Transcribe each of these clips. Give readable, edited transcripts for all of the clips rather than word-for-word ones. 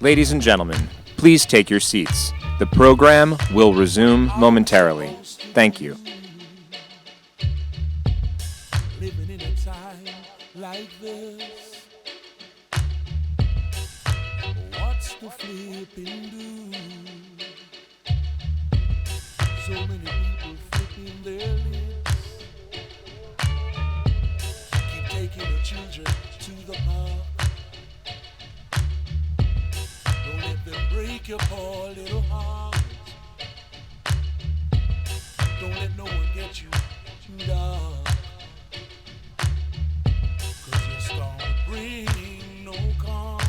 Ladies and gentlemen, please take your seats. The program will resume momentarily. Thank you. Living in a time like this, what's the flipping do? So many people flipping their lips, keep taking the children to the park. Don't let them break your poor little heart. Don't let no one get you down. Your storm will bring no calm.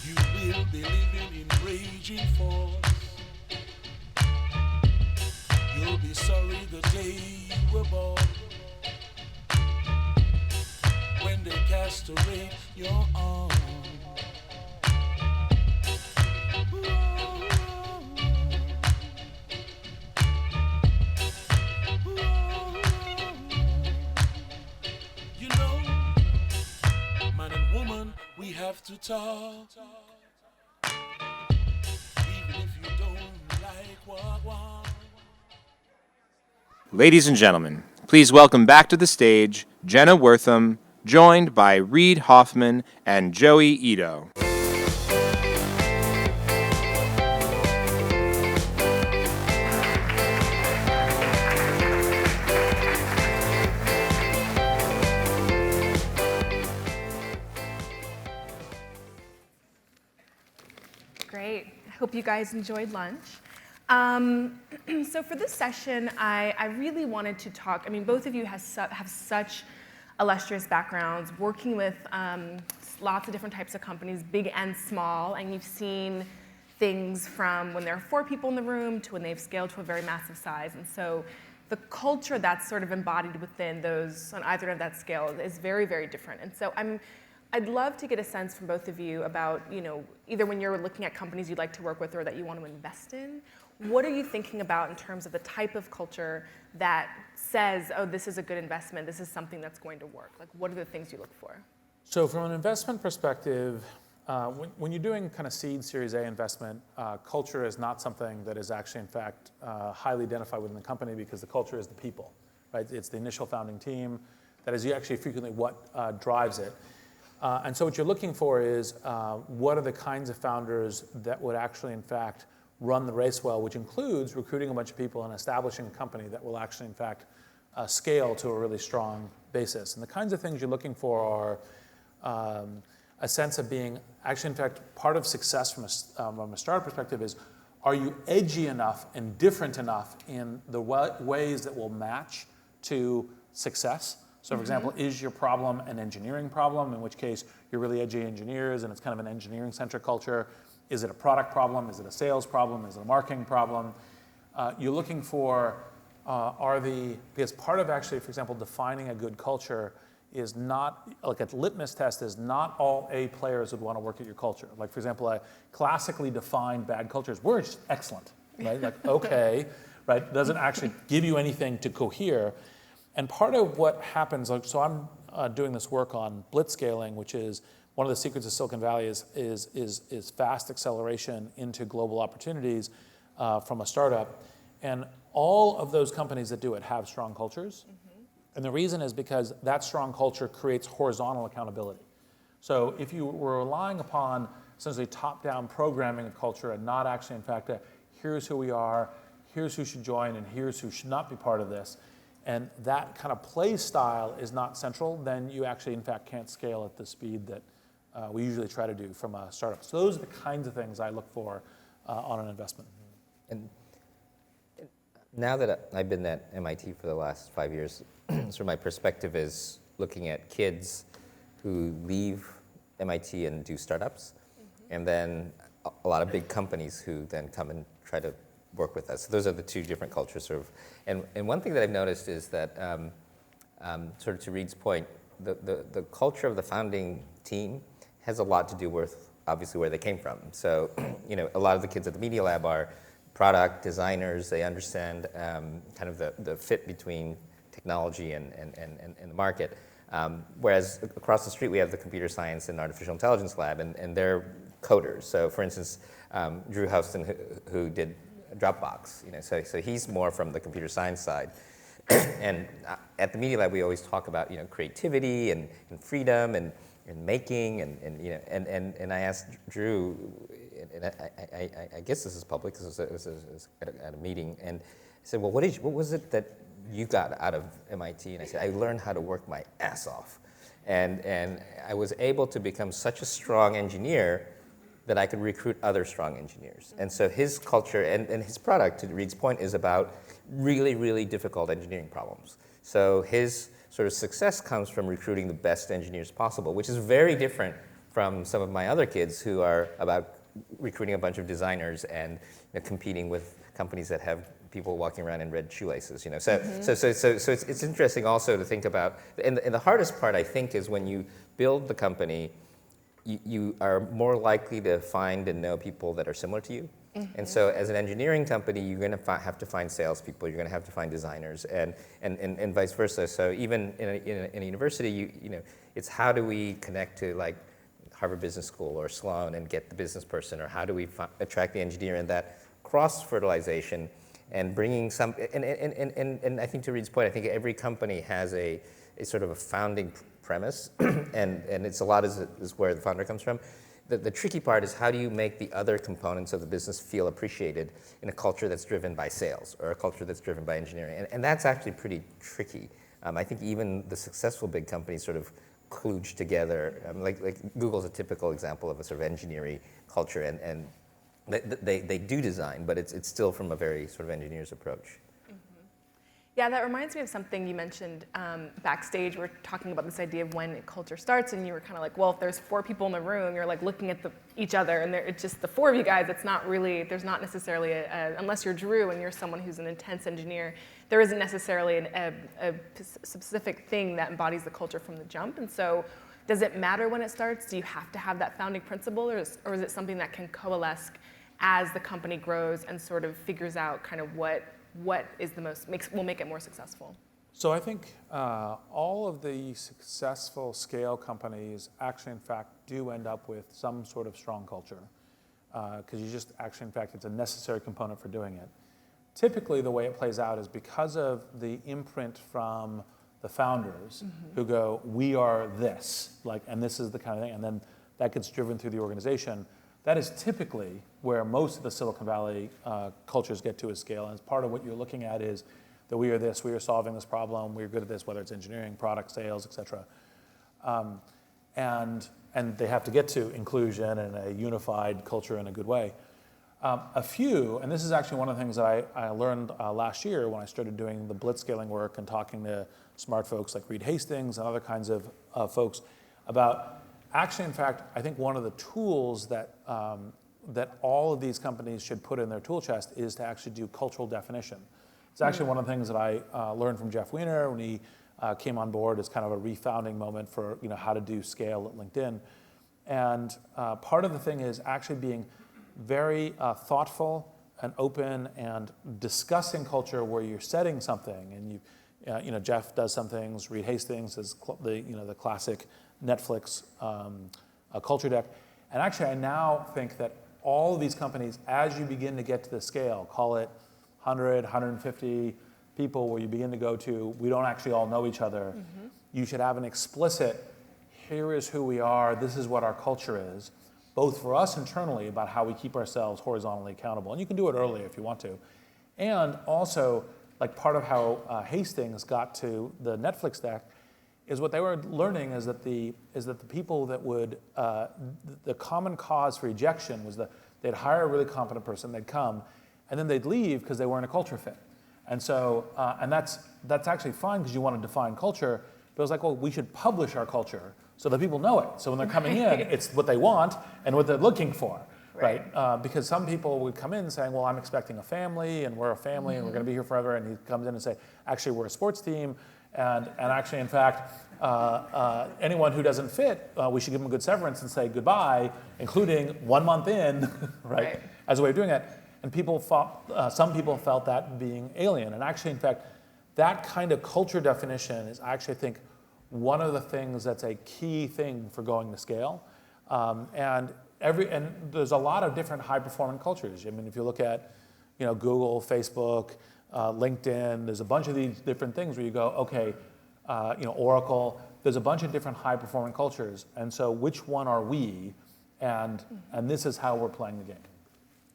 You will be living in raging force. You'll be sorry the day you were born, when they castrate your arm. You know, man and woman, we have to talk. Even if you don't like what. Ladies and gentlemen, please welcome back to the stage Jenna Wortham, joined by Reed Hoffman and Joey Ito. Great. I hope you guys enjoyed lunch. So for this session, I really wanted to talk, both of you have such illustrious backgrounds, working with lots of different types of companies, big and small, and you've seen things from when there are 4 people in the room to when they've scaled to a very massive size. And so the culture that's sort of embodied within those, on either end of that scale, is very, very different. And so I'd love to get a sense from both of you about, either when you're looking at companies you'd like to work with or that you want to invest in, what are you thinking about in terms of the type of culture that says, oh, this is a good investment, this is something that's going to work? Like, what are the things you look for? So from an investment perspective, when you're doing kind of seed Series A investment, culture is not something that is actually, in fact, highly identified within the company, because the culture is the people, right? It's the initial founding team. That is actually frequently what drives it. And so what you're looking for is what are the kinds of founders that would actually, in fact, run the race well, which includes recruiting a bunch of people and establishing a company that will actually, in fact, scale to a really strong basis. And the kinds of things you're looking for are a sense of being, actually, in fact, part of success from a startup perspective is, are you edgy enough and different enough in the ways that will match to success? So for example, is your problem an engineering problem, in which case you're really edgy engineers and it's kind of an engineering-centric culture? Is it a product problem? Is it a sales problem? Is it a marketing problem? You're looking for, because part of actually, for example, defining a good culture is not, like a litmus test is not all A players would want to work at your culture. Like, for example, a classically defined bad culture is, we're just excellent, right? Like, okay, right? Doesn't actually give you anything to cohere. And part of what happens, like, so I'm doing this work on blitzscaling, which is one of the secrets of Silicon Valley is fast acceleration into global opportunities from a startup. And all of those companies that do it have strong cultures. And the reason is because that strong culture creates horizontal accountability. So if you were relying upon essentially top-down programming of culture and not actually, in fact, here's who we are, here's who should join, and here's who should not be part of this, and that kind of play style is not central, then you actually, in fact, can't scale at the speed that we usually try to do from a startup. So those are the kinds of things I look for on an investment. And now that I've been at MIT for the last 5 years, so my perspective is looking at kids who leave MIT and do startups, and then a lot of big companies who then come and try to work with us. So those are the 2 different cultures, sort of. And one thing that I've noticed is that, sort of to Reed's point, the culture of the founding team has a lot to do with, obviously, where they came from. So, a lot of the kids at the Media Lab are product designers. They understand kind of the fit between technology and the market. Whereas across the street, we have the computer science and artificial intelligence lab, and they're coders. So for instance, Drew Houston, who did Dropbox, so he's more from the computer science side. And at the Media Lab, we always talk about creativity and freedom and making and I asked Drew, and I guess this is public because it was at a meeting, and I said, well, what was it that you got out of MIT? And I said, I learned how to work my ass off, and I was able to become such a strong engineer that I could recruit other strong engineers. And so his culture and his product, to Reed's point, is about really, really difficult engineering problems. So his sort of success comes from recruiting the best engineers possible, which is very different from some of my other kids who are about recruiting a bunch of designers and competing with companies that have people walking around in red shoelaces. So it's interesting also to think about, and the hardest part I think is when you build the company, you are more likely to find and know people that are similar to you. And so as an engineering company, you're going to have to find salespeople, you're going to have to find designers, and vice versa. So even in a university, it's how do we connect to like Harvard Business School or Sloan and get the business person, or how do we attract the engineer, and that cross-fertilization and bringing some, and I think to Reed's point, I think every company has a sort of a founding premise, and it's a lot is where the founder comes from. The tricky part is how do you make the other components of the business feel appreciated in a culture that's driven by sales or a culture that's driven by engineering, and that's actually pretty tricky. I think even the successful big companies sort of kludge together. Like Google's a typical example of a sort of engineering culture, and they do design, but it's still from a very sort of engineer's approach. Yeah, that reminds me of something you mentioned backstage. We're talking about this idea of when culture starts, and you were kind of like, well, if there's 4 people in the room, you're like looking at each other, and it's just the 4 of you guys. It's not really, there's not necessarily, unless you're Drew and you're someone who's an intense engineer, there isn't necessarily a specific thing that embodies the culture from the jump. And so does it matter when it starts? Do you have to have that founding principle, or is it something that can coalesce as the company grows and sort of figures out kind of what is the most, will make it more successful? So I think all of the successful scale companies actually, in fact, do end up with some sort of strong culture, because you just actually, in fact, it's a necessary component for doing it. Typically, the way it plays out is because of the imprint from the founders who go, we are this, and this is the kind of thing, and then that gets driven through the organization. That is typically where most of the Silicon Valley cultures get to a scale. And as part of what you're looking at is that we are this, we are solving this problem, we're good at this, whether it's engineering, product, sales, et cetera. And they have to get to inclusion and a unified culture in a good way. A few, and this is actually one of the things that I learned last year when I started doing the blitzscaling work and talking to smart folks like Reed Hastings and other kinds of folks about, actually, in fact, I think one of the tools that all of these companies should put in their tool chest is to actually do cultural definition. It's actually one of the things that I learned from Jeff Weiner when he came on board as kind of a refounding moment for how to do scale at LinkedIn. And part of the thing is actually being very thoughtful and open and discussing culture where you're setting something. And Jeff does some things. Reed Hastings is the classic Netflix culture deck. And actually, I now think that all of these companies, as you begin to get to the scale, call it 100, 150 people, where you begin to go to, we don't actually all know each other, you should have an explicit, here is who we are, this is what our culture is, both for us internally about how we keep ourselves horizontally accountable. And you can do it early if you want to. And also, like part of how Hastings got to the Netflix stack is what they were learning is that the people that would, the common cause for ejection was that they'd hire a really competent person, they'd come, and then they'd leave because they weren't a culture fit. And so, and that's actually fine because you want to define culture, but it was like, well, we should publish our culture so that people know it. So when they're coming in, it's what they want and what they're looking for, right? Because some people would come in saying, well, I'm expecting a family, and we're a family, and we're going to be here forever. And he comes in and say, actually, we're a sports team, and actually, in fact, anyone who doesn't fit, we should give them a good severance and say goodbye, including 1 month in, right? As a way of doing it. And some people felt that being alien. And actually, in fact, that kind of culture definition is actually, I think, one of the things that's a key thing for going to scale. And there's a lot of different high-performing cultures. I mean, if you look at, Google, Facebook, LinkedIn, there's a bunch of these different things where you go, okay, Oracle, there's a bunch of different high-performing cultures. And so which one are we? And this is how we're playing the game.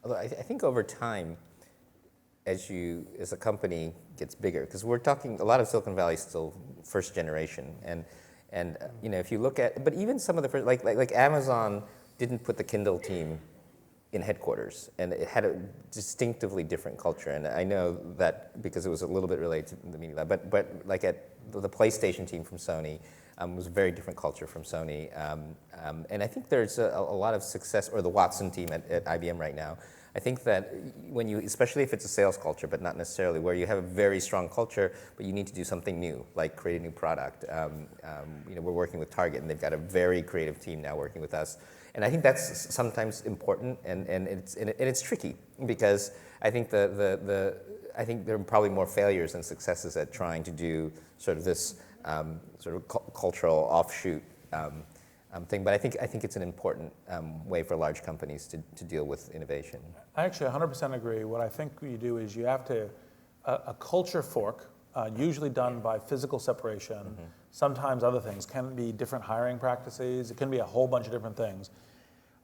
Although I think over time, as a company gets bigger, because we're talking, a lot of Silicon Valley is still first generation, and if you look at, but even some of the first, like Amazon didn't put the Kindle team in headquarters, and it had a distinctively different culture, and I know that because it was a little bit related to the Media Lab, but like at the PlayStation team from Sony was a very different culture from Sony, and I think there's a lot of success, or the Watson team at IBM right now. I think that when especially if it's a sales culture, but not necessarily, where you have a very strong culture, but you need to do something new, like create a new product. We're working with Target, and they've got a very creative team now working with us. And I think that's sometimes important, and it's tricky, because I think I think there are probably more failures than successes at trying to do sort of this sort of cultural offshoot thing, but I think it's an important way for large companies to deal with innovation. I actually 100% agree. What I think you do is you have to, a culture fork, usually done by physical separation, sometimes other things, can be different hiring practices, it can be a whole bunch of different things.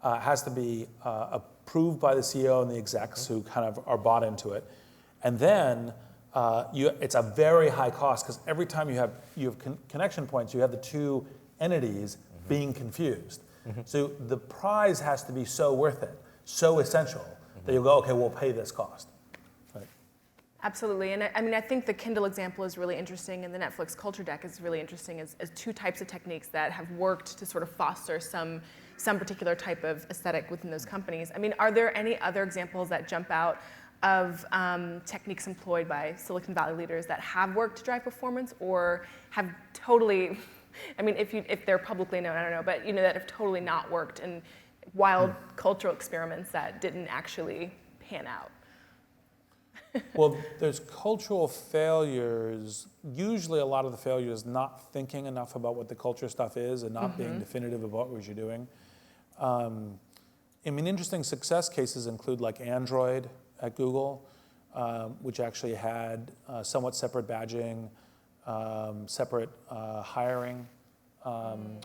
Has to be approved by the CEO and the execs who kind of are bought into it. And then it's a very high cost, because every time you have connection points, you have the two entities being confused. So the prize has to be so worth it, so essential, that you'll go, okay, we'll pay this cost. Right. Absolutely, and I think the Kindle example is really interesting, and the Netflix culture deck is really interesting as two types of techniques that have worked to sort of foster some particular type of aesthetic within those companies. I mean, are there any other examples that jump out of techniques employed by Silicon Valley leaders that have worked to drive performance, or have totally, I mean, if they're publicly known, I don't know, but that have totally not worked, and wild cultural experiments that didn't actually pan out? Well, there's cultural failures. Usually a lot of the failure is not thinking enough about what the culture stuff is and not being definitive about what you're doing. I mean, interesting success cases include like Android at Google, which actually had somewhat separate badging, separate hiring, kind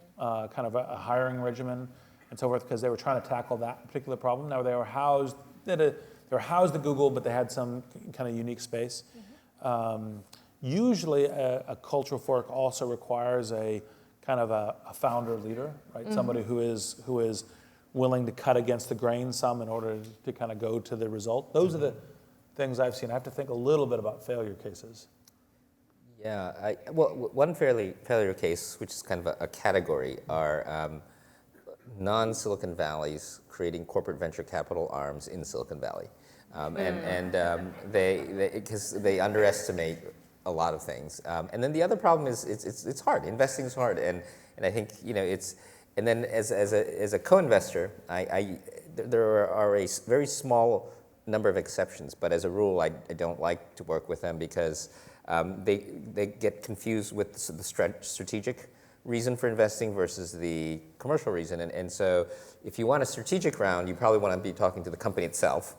of a hiring regimen, and so forth, because they were trying to tackle that particular problem. Now they were housed at Google, but they had some kind of unique space. Usually, a cultural fork also requires a kind of a founder leader, right? Somebody who is willing to cut against the grain some in order to kind of go to the result. Those are the things I've seen. I have to think a little bit about failure cases. Yeah, one failure case, which is kind of a category, are non-Silicon Valleys creating corporate venture capital arms in Silicon Valley, because they underestimate a lot of things. And then the other problem is it's hard. Investing is hard, and I think it's. And then as a co-investor, there are a very small number of exceptions, but as a rule, I don't like to work with them because they get confused with the strategic reason for investing versus the commercial reason. And so if you want a strategic round, you probably want to be talking to the company itself.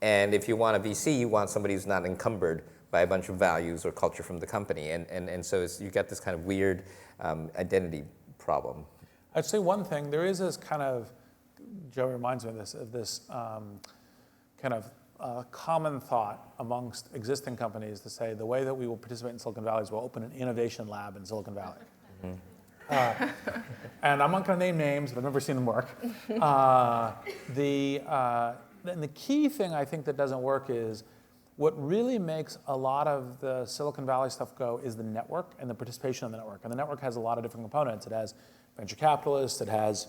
And if you want a VC, you want somebody who's not encumbered by a bunch of values or culture from the company. And so you get this kind of weird identity problem. I'd say one thing, there is this kind of, Joe reminds me of this kind of common thought amongst existing companies to say the way that we will participate in Silicon Valley is we'll open an innovation lab in Silicon Valley. And I'm not going to name names, but I've never seen them work. And the key thing I think that doesn't work is what really makes a lot of the Silicon Valley stuff go is the network and the participation in the network. And the network has a lot of different components. It has venture capitalists, it has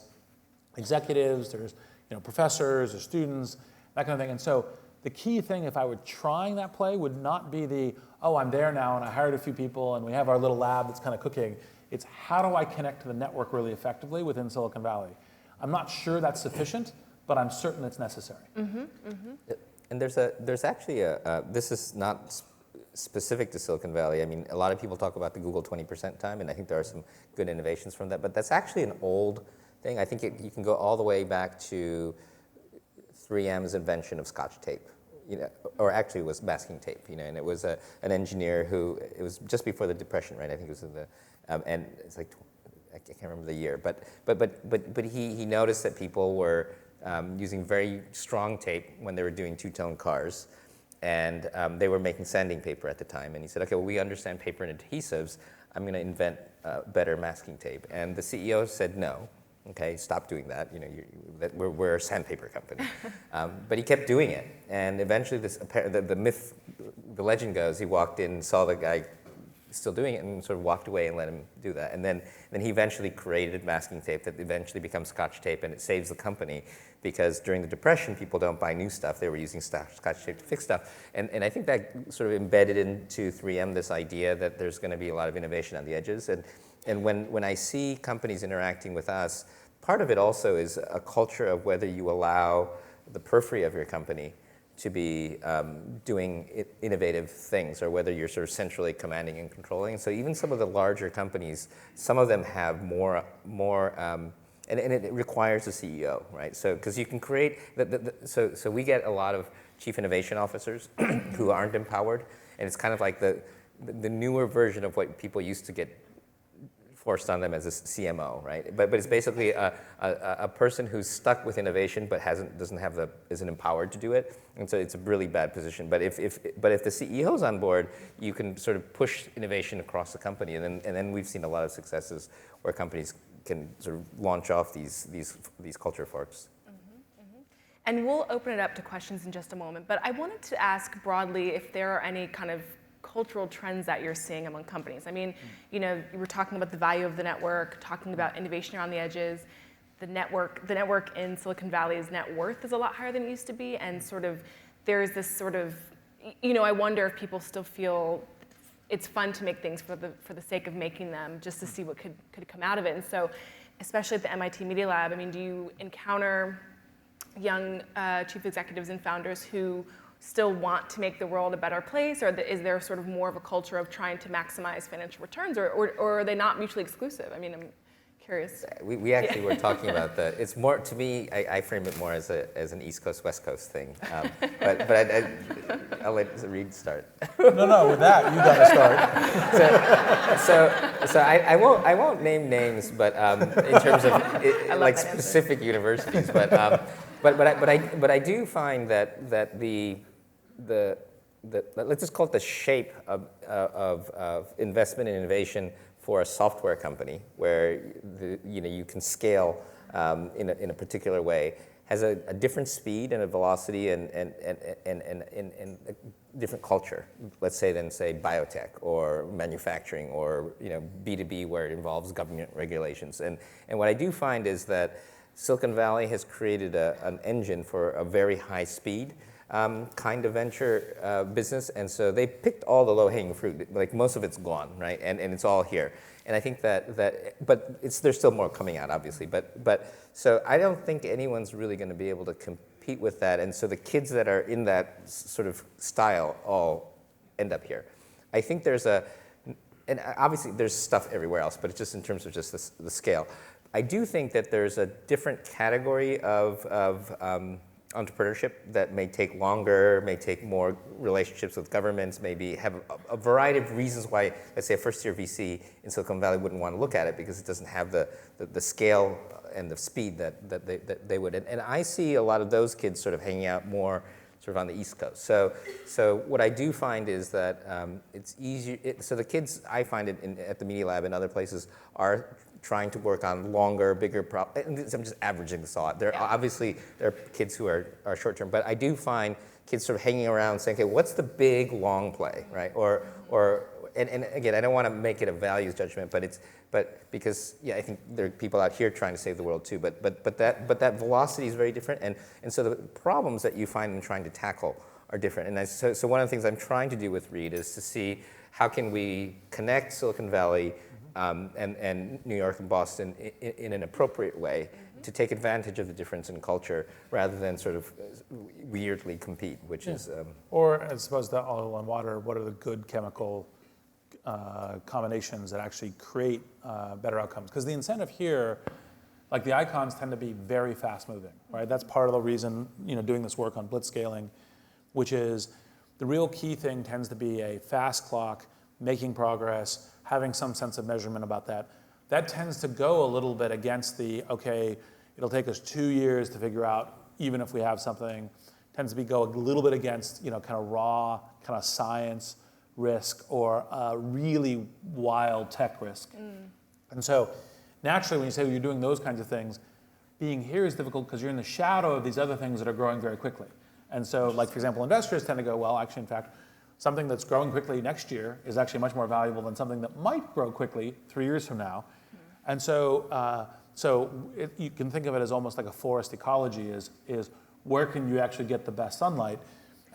executives, there's professors, there's students, that kind of thing. And so the key thing, if I were trying that play, would not be I'm there now and I hired a few people and we have our little lab that's kind of cooking. It's how do I connect to the network really effectively within Silicon Valley? I'm not sure that's sufficient, but I'm certain it's necessary. And there's actually this is not specific to Silicon Valley. I mean, a lot of people talk about the Google 20% time, and I think there are some good innovations from that, but that's actually an old thing. I think you can go all the way back to 3M's invention of Scotch tape, or actually it was masking tape, and it was an engineer who, it was just before the Depression, right? I think it was in the, and it's like, I can't remember the year, but he noticed that people were using very strong tape when they were doing two-tone cars, and they were making sanding paper at the time, and he said, okay, well, we understand paper and adhesives, I'm going to invent better masking tape. And the CEO said no. Okay, stop doing that. We're a sandpaper company. But he kept doing it, and eventually, the legend goes, he walked in, saw the guy still doing it, and sort of walked away and let him do that. And then he eventually created masking tape that eventually becomes Scotch tape, and it saves the company because during the Depression, people don't buy new stuff. They were using Scotch tape to fix stuff, and I think that sort of embedded into 3M this idea that there's going to be a lot of innovation on the edges. And when I see companies interacting with us, part of it also is a culture of whether you allow the periphery of your company to be doing innovative things, or whether you're sort of centrally commanding and controlling. So even some of the larger companies, some of them have more, and it requires a CEO, right? So because you can create, so we get a lot of chief innovation officers who aren't empowered, and it's kind of like the newer version of what people used to get forced on them as a CMO, right? But it's basically a person who's stuck with innovation but isn't empowered to do it, and so it's a really bad position. But if the CEO's on board, you can sort of push innovation across the company, and then we've seen a lot of successes where companies can sort of launch off these culture forks. And we'll open it up to questions in just a moment. But I wanted to ask broadly if there are any kind of cultural trends that you're seeing among companies. I mean, you were talking about the value of the network, talking about innovation around the edges. The network in Silicon Valley's net worth is a lot higher than it used to be, and sort of there's this sort of, I wonder if people still feel it's fun to make things for the sake of making them, just to see what could come out of it. And so, especially at the MIT Media Lab, I mean, do you encounter young chief executives and founders who still want to make the world a better place, or is there sort of more of a culture of trying to maximize financial returns, or are they not mutually exclusive? I mean, I'm curious. We actually were talking about that. It's more, to me, I frame it more as an East Coast, West Coast thing. But I'll let Reed start. No, with that, you got to start. So I won't name names, but in terms of like specific universities, but I do find that the let's just call it the shape of investment and innovation for a software company, where you can scale in a particular way, has a different speed and a velocity and a different culture, let's say, than say biotech or manufacturing or B2B, where it involves government regulations. And what I do find is that Silicon Valley has created an engine for a very high speed kind of venture business, and so they picked all the low-hanging fruit. Like most of it's gone, right? And it's all here. And I think but there's still more coming out, obviously. But so I don't think anyone's really going to be able to compete with that. And so the kids that are in that sort of style all end up here. I think and obviously there's stuff everywhere else, but it's just in terms of just the scale. I do think that there's a different category of entrepreneurship that may take longer, may take more relationships with governments, maybe have a variety of reasons why, let's say, a first-year VC in Silicon Valley wouldn't want to look at it, because it doesn't have the scale and the speed that they would. And I see a lot of those kids sort of hanging out more sort of on the East Coast. So what I do find is that it's easier. So the kids, I find it at the Media Lab and other places, are trying to work on longer, bigger problems. I'm just averaging this out. Obviously, there are kids who are short-term, but I do find kids sort of hanging around saying, okay, what's the big, long play, right? And again, I don't want to make it a values judgment, but because, I think there are people out here trying to save the world too, but that velocity is very different, and so the problems that you find them trying to tackle are different. And so one of the things I'm trying to do with Reed is to see how can we connect Silicon Valley and New York and Boston in an appropriate way to take advantage of the difference in culture rather than sort of weirdly compete, which is. Or as opposed to oil and water, what are the good chemical combinations that actually create better outcomes? Because the incentive here, like the icons tend to be very fast moving, right? That's part of the reason, doing this work on blitzscaling, which is the real key thing tends to be a fast clock, making progress, having some sense of measurement about that. That tends to go a little bit against okay, it'll take us 2 years to figure out, even if we have something, tends to go a little bit against, kind of raw, kind of science risk or really wild tech risk. And so naturally, when you say you're doing those kinds of things, being here is difficult because you're in the shadow of these other things that are growing very quickly. And so, like, for example, investors tend to go, well, actually, in fact, something that's growing quickly next year is actually much more valuable than something that might grow quickly 3 years from now. And so, you can think of it as almost like a forest ecology is where can you actually get the best sunlight?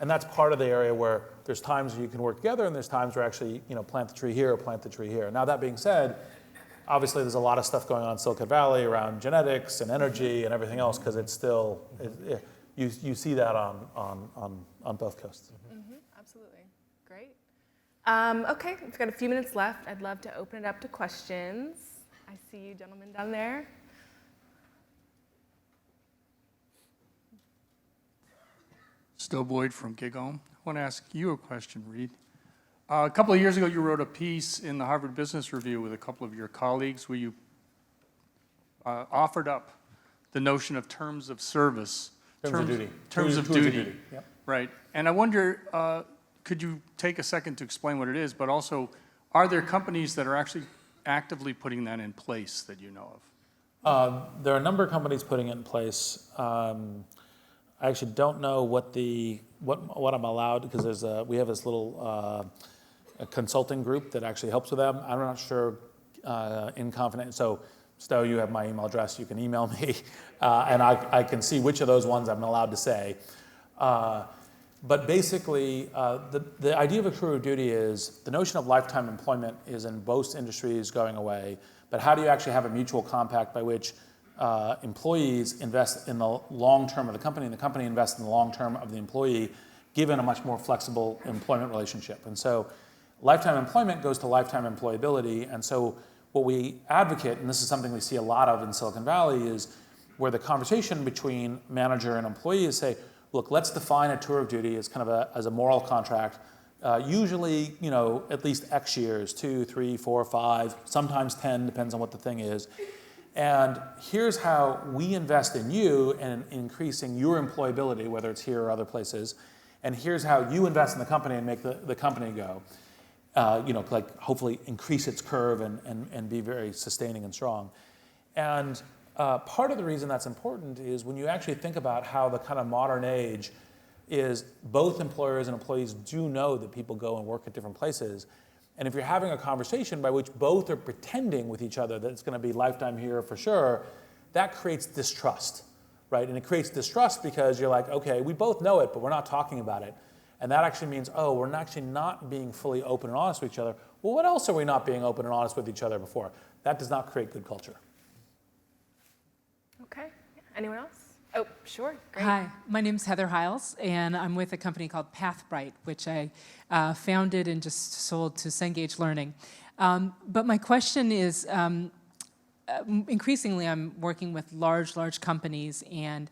And that's part of the area where there's times where you can work together and there's times where actually, plant the tree here or plant the tree here. Now, that being said, obviously there's a lot of stuff going on in Silicon Valley around genetics and energy and everything else because it's still, you see that on both coasts. Absolutely. Great. Okay, we've got a few minutes left. I'd love to open it up to questions. I see you gentlemen down there. Stowe Boyd from GigHome. I want to ask you a question, Reed. A couple of years ago, you wrote a piece in the Harvard Business Review with a couple of your colleagues where you offered up the notion of terms of service. Terms of duty. Terms of Tours duty. Yep. Right. And I wonder, could you take a second to explain what it is, but also, are there companies that are actually actively putting that in place that you know of? There are a number of companies putting it in place. I actually don't know what I'm allowed because we have this little a consulting group that actually helps with them. I'm not sure in confidence. So Stowe, you have my email address. You can email me, and I can see which of those ones I'm allowed to say. But basically, the idea of a career of duty is the notion of lifetime employment is in most industries going away. But how do you actually have a mutual compact by which employees invest in the long term of the company, and the company invests in the long term of the employee, given a much more flexible employment relationship? And so lifetime employment goes to lifetime employability. And so what we advocate, and this is something we see a lot of in Silicon Valley, is where the conversation between manager and employee is say, look, let's define a tour of duty as kind of as a moral contract. Usually, at least X years, 2, 3, 4, 5, sometimes 10, depends on what the thing is. And here's how we invest in you and increasing your employability, whether it's here or other places. And here's how you invest in the company and make the company go. Like hopefully increase its curve and be very sustaining and strong. And part of the reason that's important is when you actually think about how the kind of modern age is both employers and employees do know that people go and work at different places. And if you're having a conversation by which both are pretending with each other that it's going to be lifetime here for sure, that creates distrust, right? And it creates distrust because you're like, okay, we both know it, but we're not talking about it. And that actually means, oh, we're actually not being fully open and honest with each other. Well, what else are we not being open and honest with each other before? That does not create good culture. Okay. Anyone else? Oh, sure. Great. Hi, my name's Heather Hiles, and I'm with a company called PathBright, which I founded and just sold to Cengage Learning. But my question is, increasingly I'm working with large companies and,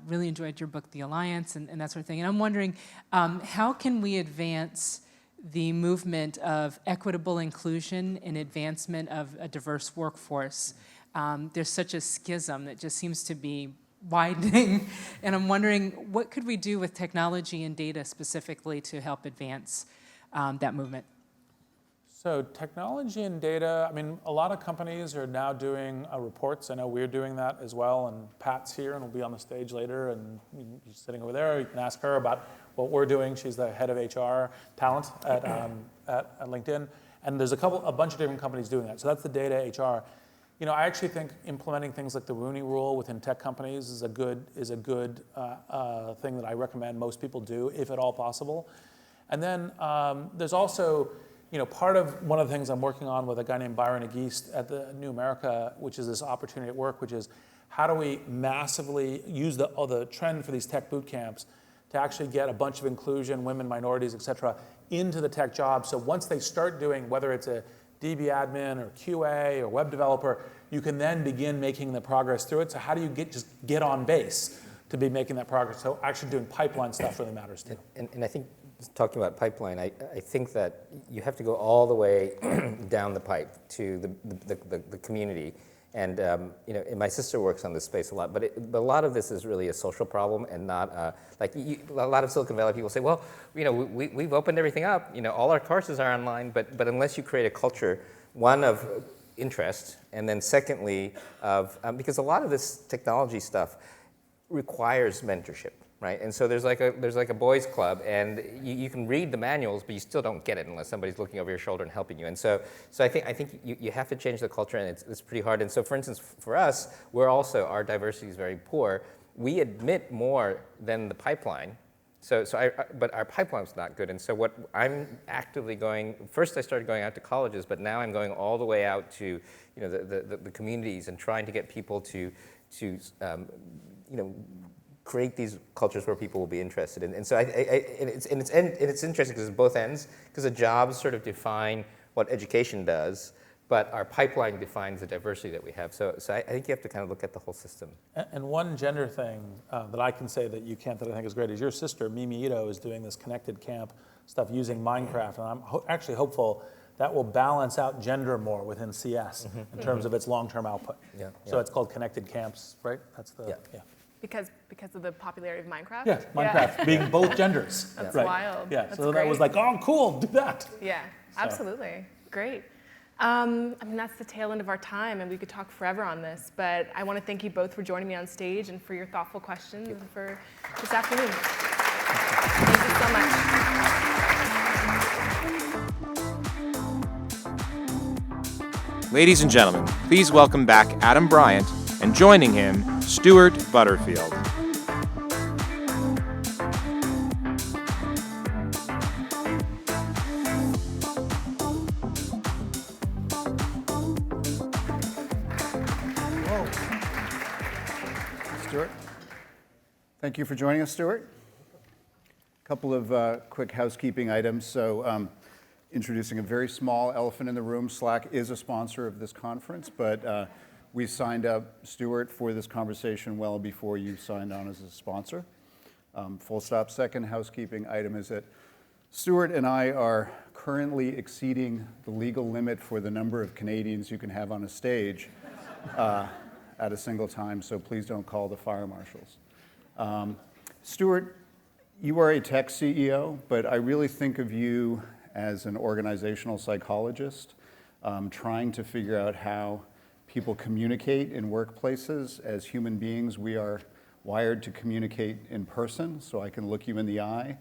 really enjoyed your book, The Alliance, and that sort of thing. And I'm wondering, how can we advance the movement of equitable inclusion and advancement of a diverse workforce? There's such a schism that just seems to be widening, and I'm wondering what could we do with technology and data specifically to help advance that movement? So technology and data, a lot of companies are now doing reports. I know we're doing that as well, and Pat's here and will be on the stage later, and she's sitting over there. You can ask her about what we're doing. She's the head of HR talent at LinkedIn, and there's a bunch of different companies doing that. So that's the data HR. I actually think implementing things like the Rooney Rule within tech companies is a good thing that I recommend most people do, if at all possible. And then there's also, part of one of the things I'm working on with a guy named Byron Ageist at the New America, which is this opportunity at work, which is how do we massively use the trend for these tech boot camps to actually get a bunch of inclusion, women, minorities, et cetera, into the tech jobs. So once they start doing, whether it's a DB admin or QA or web developer, you can then begin making the progress through it. So how do you just get on base to be making that progress? So actually doing pipeline stuff really matters too. And I think, talking about pipeline, I think that you have to go all the way down the pipe to the community. And and my sister works on this space a lot, but a lot of this is really a social problem and not a lot of Silicon Valley people say, well, we've opened everything up, all our courses are online, but unless you create a culture, one of interest, and then secondly of because a lot of this technology stuff requires mentorship. Right, and so there's like a boys' club, and you can read the manuals, but you still don't get it unless somebody's looking over your shoulder and helping you. And so I think you have to change the culture, and it's pretty hard. And so, for instance, for us, our diversity is very poor. We admit more than the pipeline. But our pipeline's not good. And so what I'm actively going, first I started going out to colleges, but now I'm going all the way out to the communities and trying to get people to create these cultures where people will be interested in. And so it's interesting because it's both ends, because the jobs sort of define what education does, but our pipeline defines the diversity that we have. So I think you have to kind of look at the whole system. And one gender thing that I can say that you can't, that I think is great, is your sister, Mimi Ito, is doing this connected camp stuff using Minecraft, and I'm actually hopeful that will balance out gender more within CS in terms of its long-term output. Yeah, So it's called connected camps, right? That's the, Yeah. Because of the popularity of Minecraft? Yeah, Minecraft being both genders. That's right. wild. Yeah, That's so that was great. like, oh, cool, do that. Yeah, absolutely. Great. That's the tail end of our time, and we could talk forever on this, but I want to thank you both for joining me on stage and for your thoughtful questions and for this afternoon. Thank you so much. Ladies and gentlemen, please welcome back Adam Bryant, and joining him, Stuart Butterfield. Whoa. Stuart. Thank you for joining us, Stuart. A couple of quick housekeeping items. So introducing a very small elephant in the room, Slack is a sponsor of this conference, but we signed up Stuart for this conversation well before you signed on as a sponsor. Full stop. Second housekeeping item is that Stuart and I are currently exceeding the legal limit for the number of Canadians you can have on a stage at a single time, so please don't call the fire marshals. Stuart, you are a tech CEO, but I really think of you as an organizational psychologist, trying to figure out how people communicate in workplaces. As human beings, we are wired to communicate in person, so I can look you in the eye.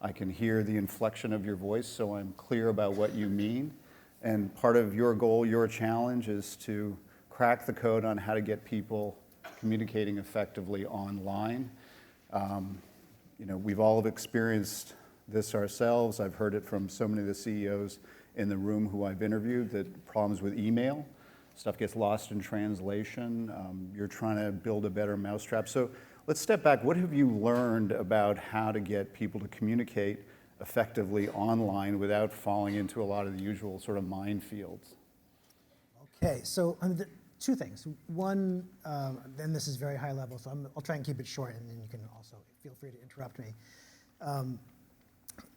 I can hear the inflection of your voice, so I'm clear about what you mean. And part of your goal, your challenge, is to crack the code on how to get people communicating effectively online. We've all experienced this ourselves. I've heard it from so many of the CEOs in the room who I've interviewed, that problems with email, stuff gets lost in translation. You're trying to build a better mousetrap. So let's step back. What have you learned about how to get people to communicate effectively online without falling into a lot of the usual sort of minefields? Okay, so two things. One, and this is very high level, so I'll try and keep it short, and then you can also feel free to interrupt me.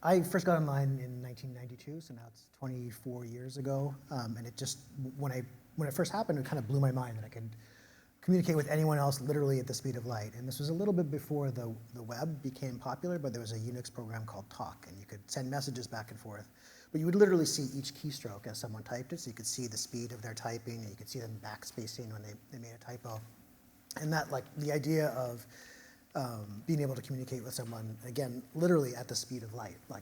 I first got online in 1992, so now it's 24 years ago, and it just, when it first happened, it kind of blew my mind that I could communicate with anyone else literally at the speed of light. And this was a little bit before the web became popular, but there was a Unix program called Talk, and you could send messages back and forth. But you would literally see each keystroke as someone typed it, so you could see the speed of their typing, and you could see them backspacing when they made a typo. And that, like, the idea of being able to communicate with someone, again, literally at the speed of light, like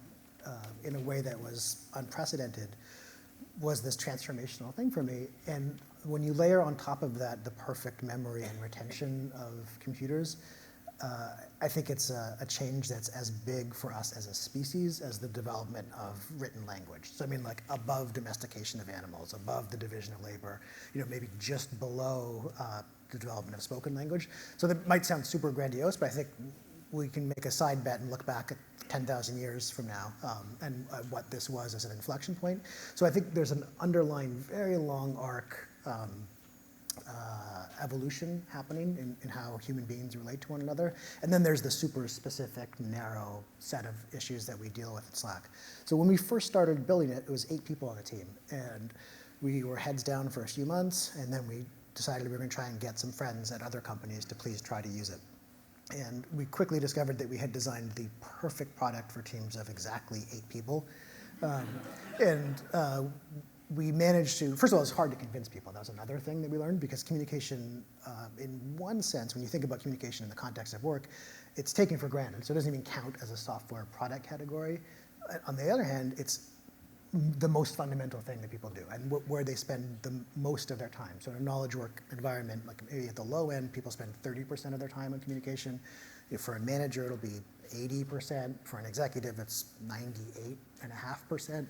in a way that was unprecedented, was this transformational thing for me. And when you layer on top of that the perfect memory and retention of computers, I think it's a change that's as big for us as a species as the development of written language. So I mean, like above domestication of animals, above the division of labor, maybe just below the development of spoken language. So that might sound super grandiose, but I think we can make a side bet and look back at 10,000 years from now and what this was as an inflection point. So I think there's an underlying very long arc evolution happening in how human beings relate to one another. And then there's the super specific, narrow set of issues that we deal with at Slack. So when we first started building it, it was 8 people on the team. And we were heads down for a few months, and then we decided we were going to try and get some friends at other companies to please try to use it. And we quickly discovered that we had designed the perfect product for teams of exactly 8 people. We managed to, first of all, it's hard to convince people. That was another thing that we learned, because communication, in one sense, when you think about communication in the context of work, it's taken for granted. So it doesn't even count as a software product category. On the other hand, it's the most fundamental thing that people do, and where they spend the most of their time. So in a knowledge work environment, like maybe at the low end, people spend 30% of their time on communication. If for a manager, it'll be 80%. For an executive, it's 98.5%.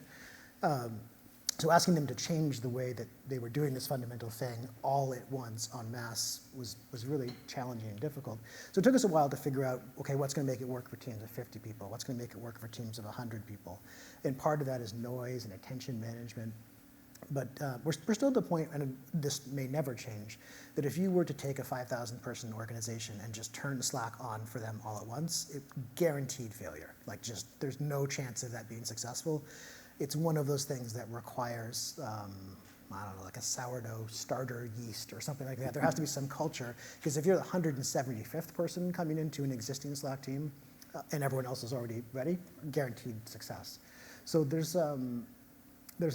So asking them to change the way that they were doing this fundamental thing all at once en masse was really challenging and difficult. So it took us a while to figure out, okay, what's going to make it work for teams of 50 people? What's going to make it work for teams of 100 people? And part of that is noise and attention management. But we're still at the point, and this may never change, that if you were to take a 5,000 person organization and just turn Slack on for them all at once, it guaranteed failure. Like just, there's no chance of that being successful. It's one of those things that requires, I don't know, like a sourdough starter yeast or something like that. There has to be some culture, because if you're the 175th person coming into an existing Slack team and everyone else is already ready, guaranteed success. So there's a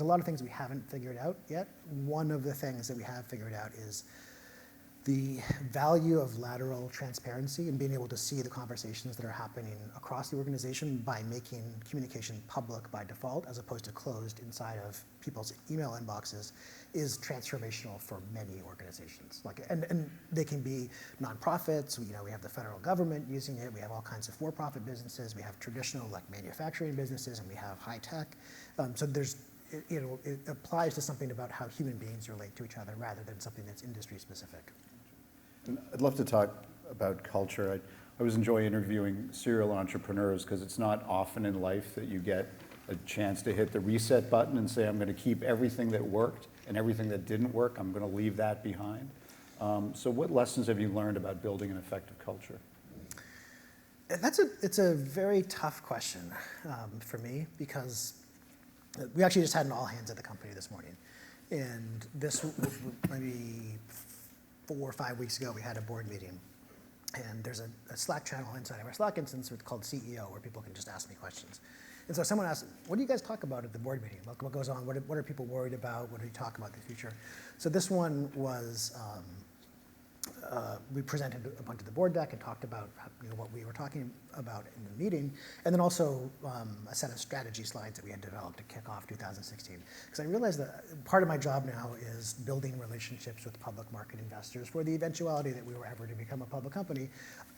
lot of things we haven't figured out yet. One of the things that we have figured out is the value of lateral transparency and being able to see the conversations that are happening across the organization by making communication public by default as opposed to closed inside of people's email inboxes is transformational for many organizations. And they can be nonprofits. We have the federal government using it. We have all kinds of for-profit businesses. We have traditional manufacturing businesses, and we have high tech. So there's it applies to something about how human beings relate to each other rather than something that's industry specific. And I'd love to talk about culture. I always enjoy interviewing serial entrepreneurs because it's not often in life that you get a chance to hit the reset button and say, I'm going to keep everything that worked and everything that didn't work, I'm going to leave that behind. So what lessons have you learned about building an effective culture? It's a very tough question for me, because we actually just had an all hands at the company this morning. And this, maybe 4 or 5 weeks ago, we had a board meeting. And there's a Slack channel inside of our Slack instance called CEO, where people can just ask me questions. And so someone asked, what do you guys talk about at the board meeting? What goes on? What are people worried about? What do you talk about in the future? So this one was, we presented a bunch of the board deck and talked about what we were talking about in the meeting, and then also a set of strategy slides that we had developed to kick off 2016. Because I realized that part of my job now is building relationships with public market investors for the eventuality that we were ever to become a public company.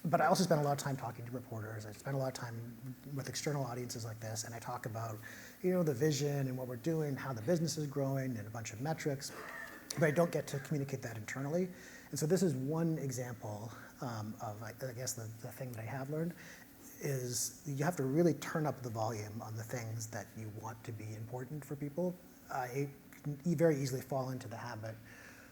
But I also spent a lot of time talking to reporters. I spent a lot of time with external audiences like this, and I talk about the vision and what we're doing, how the business is growing, and a bunch of metrics. But I don't get to communicate that internally. And so this is one example of, I guess, the thing that I have learned is you have to really turn up the volume on the things that you want to be important for people. I can very easily fall into the habit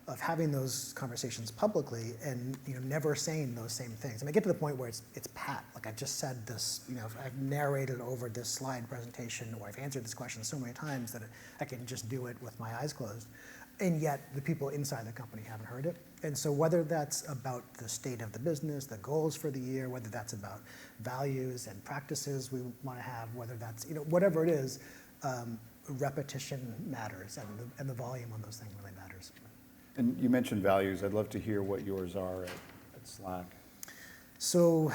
of having those conversations publicly and never saying those same things. And I get to the point where it's pat. Like I've just said this, I've narrated over this slide presentation, or I've answered this question so many times that I can just do it with my eyes closed. And yet the people inside the company haven't heard it. And so whether that's about the state of the business, the goals for the year, whether that's about values and practices we want to have, whether that's, whatever it is, repetition matters, and the volume on those things really matters. And you mentioned values. I'd love to hear what yours are at Slack. So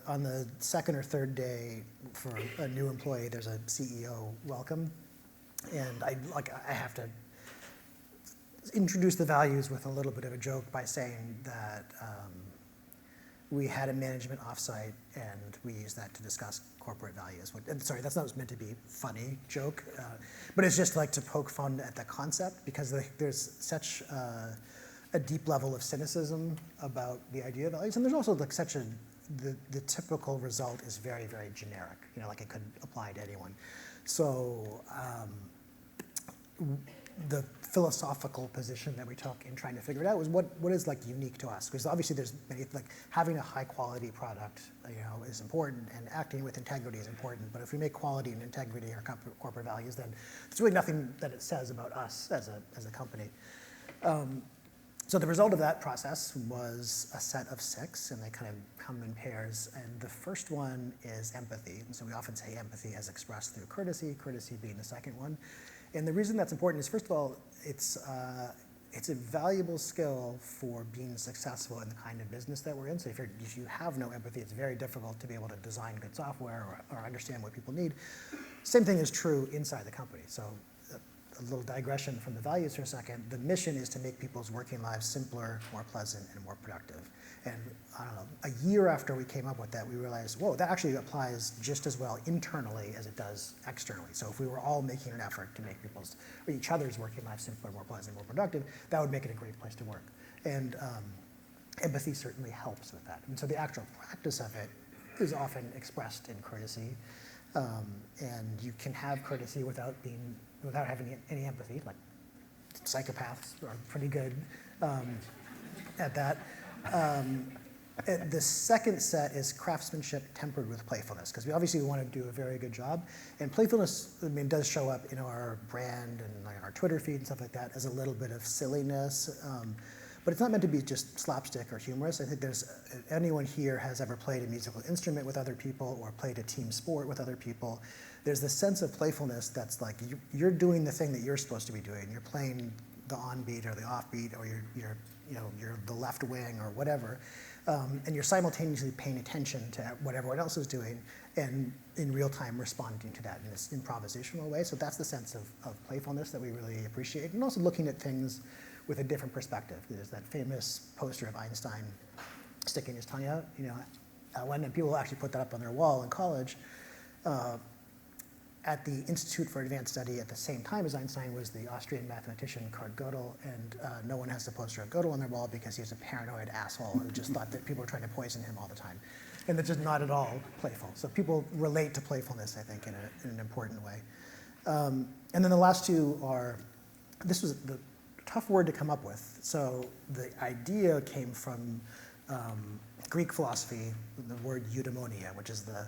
on the second or third day for a new employee, there's a CEO welcome. And I have to introduce the values with a little bit of a joke by saying that we had a management offsite, and we used that to discuss corporate values. And sorry, that's not meant to be funny joke, but it's just like to poke fun at the concept, because there's such a deep level of cynicism about the idea of values, and there's also like such a the typical result is very, very generic. You know, like it could apply to anyone. So the philosophical position that we took in trying to figure it out was what is like unique to us, because obviously there's many, like having a high quality product, you know, is important, and acting with integrity is important. But if we make quality and integrity our corporate values, then there's really nothing that it says about us as a company. So the result of that process was a set of 6, and they kind of come in pairs. And the first one is empathy. And so we often say empathy as expressed through courtesy, courtesy being the second one. And the reason that's important is, first of all, it's a valuable skill for being successful in the kind of business that we're in. So if you have no empathy, it's very difficult to be able to design good software or understand what people need. Same thing is true inside the company. So a little digression from the values for a second. The mission is to make people's working lives simpler, more pleasant, and more productive. And I don't know, a year after we came up with that, we realized, whoa, that actually applies just as well internally as it does externally. So if we were all making an effort to make each other's working lives simpler, more pleasant, more productive, that would make it a great place to work. And empathy certainly helps with that. And so the actual practice of it is often expressed in courtesy. And you can have courtesy without having any empathy. Like psychopaths are pretty good at that. The second set is craftsmanship tempered with playfulness, because we obviously want to do a very good job. And playfulness, I mean, does show up in our brand and like our Twitter feed and stuff like that as a little bit of silliness. But it's not meant to be just slapstick or humorous. I think anyone here has ever played a musical instrument with other people or played a team sport with other people. There's this sense of playfulness that's like you're doing the thing that you're supposed to be doing. You're playing the on-beat or the off-beat, or you're the left wing or whatever, and you're simultaneously paying attention to what everyone else is doing and in real time responding to that in this improvisational way. So that's the sense of playfulness that we really appreciate, and also looking at things with a different perspective. There's that famous poster of Einstein sticking his tongue out. You know, when people actually put that up on their wall in college. At the Institute for Advanced Study at the same time as Einstein was the Austrian mathematician Kurt Gödel, and no one has the poster of Gödel on their wall because he was a paranoid asshole who just thought that people were trying to poison him all the time. And that's just not at all playful. So people relate to playfulness, I think, in an important way. And then the last two are, this was the tough word to come up with. So the idea came from Greek philosophy, the word eudaimonia, which is the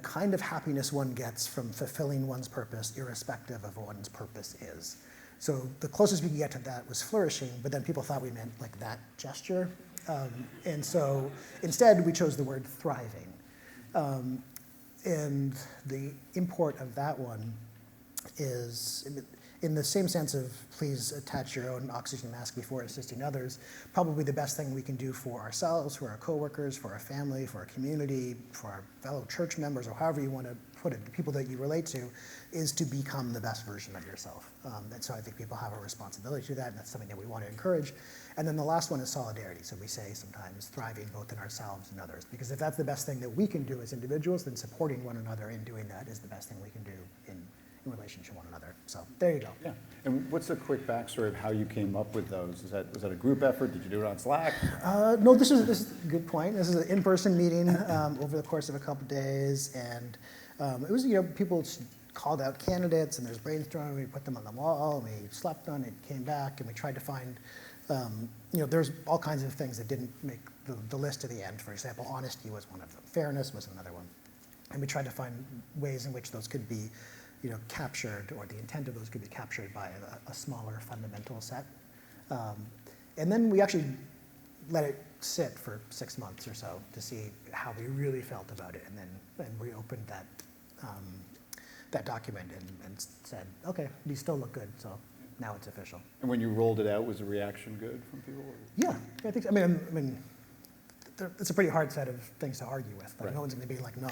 kind of happiness one gets from fulfilling one's purpose irrespective of what one's purpose is. So the closest we could get to that was flourishing, but then people thought we meant like that gesture. And so instead we chose the word thriving. And the import of that one is, in the same sense of please attach your own oxygen mask before assisting others, probably the best thing we can do for ourselves, for our coworkers, for our family, for our community, for our fellow church members, or however you want to put it, the people that you relate to, is to become the best version of yourself. And so I think people have a responsibility to that, and that's something that we want to encourage. And then the last one is solidarity. So we say sometimes thriving both in ourselves and others, because if that's the best thing that we can do as individuals, then supporting one another in doing that is the best thing we can do in relation to one another. So there you go. Yeah. And what's the quick backstory of how you came up with those? Was that a group effort? Did you do it on Slack? No, this is a good point. This is an in-person meeting over the course of a couple days, and it was, people called out candidates, and there's brainstorming. We put them on the wall, and we slept on it, came back, and we tried to find, there's all kinds of things that didn't make the list to the end. For example, honesty was one of them. Fairness was another one. And we tried to find ways in which those could be captured, or the intent of those could be captured by a smaller fundamental set. And then we actually let it sit for 6 months or so to see how we really felt about it, and then we opened that document and said, okay, these still look good, so now it's official. And when you rolled it out, was the reaction good from people? Yeah, I think so. I mean, it's a pretty hard set of things to argue with. Like, right. No one's going to be like, no,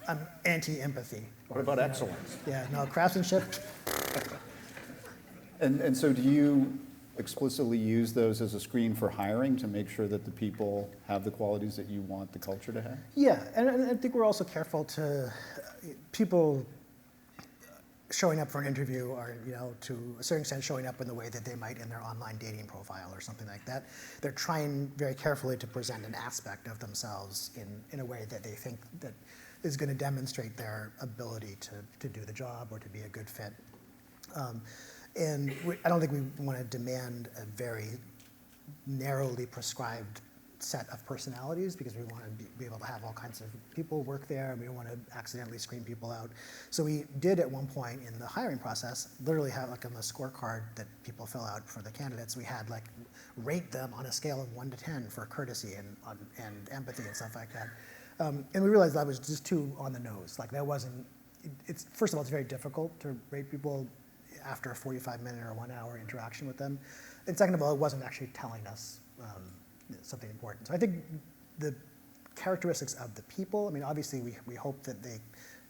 I'm anti-empathy. What about excellence? Yeah, no, craftsmanship. And so do you, explicitly use those as a screen for hiring to make sure that the people have the qualities that you want the culture to have? Yeah, and I think we're also careful to people showing up for an interview or, to a certain extent showing up in the way that they might in their online dating profile or something like that. They're trying very carefully to present an aspect of themselves in a way that they think that is going to demonstrate their ability to do the job or to be a good fit. I don't think we want to demand a very narrowly prescribed set of personalities because we want to be able to have all kinds of people work there and we don't want to accidentally screen people out. So we did at one point in the hiring process literally have like on the scorecard that people fill out for the candidates, we had like rate them on a scale of 1 to 10 for courtesy and empathy and stuff like that. And we realized that was just too on the nose. Like that wasn't, first of all, it's very difficult to rate people after a 45-minute or 1 hour interaction with them. And second of all, it wasn't actually telling us something important. So I think the characteristics of the people, I mean, obviously we hope that they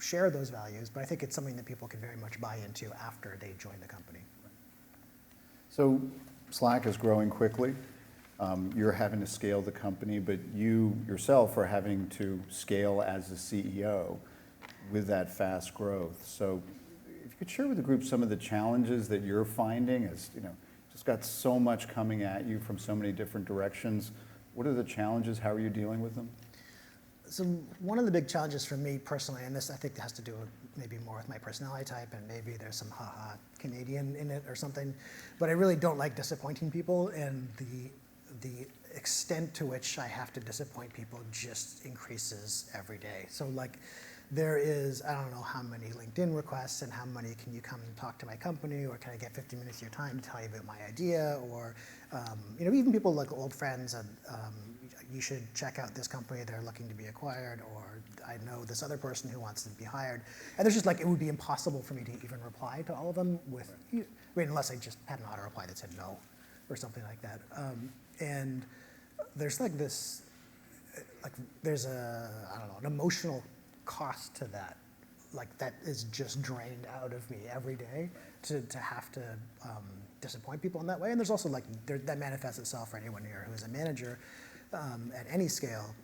share those values, but I think it's something that people can very much buy into after they join the company. So Slack is growing quickly. You're having to scale the company, but you yourself are having to scale as a CEO with that fast growth. So if you could share with the group some of the challenges that you're finding as, just got so much coming at you from so many different directions. What are the challenges? How are you dealing with them? So one of the big challenges for me personally, and this I think has to do with maybe more with my personality type and maybe there's some haha Canadian in it or something, but I really don't like disappointing people, and the extent to which I have to disappoint people just increases every day. So like there is, I don't know how many LinkedIn requests and how many can you come and talk to my company, or can I get 50 minutes of your time to tell you about my idea, or even people like old friends and you should check out this company, they're looking to be acquired, or I know this other person who wants to be hired. And there's just like, it would be impossible for me to even reply to all of them with, unless I just had an auto reply that said no or something like that. And there's like this, there's an emotional cost to that. Like that is just drained out of me every day to have to disappoint people in that way. And there's also that manifests itself for anyone here who is a manager at any scale.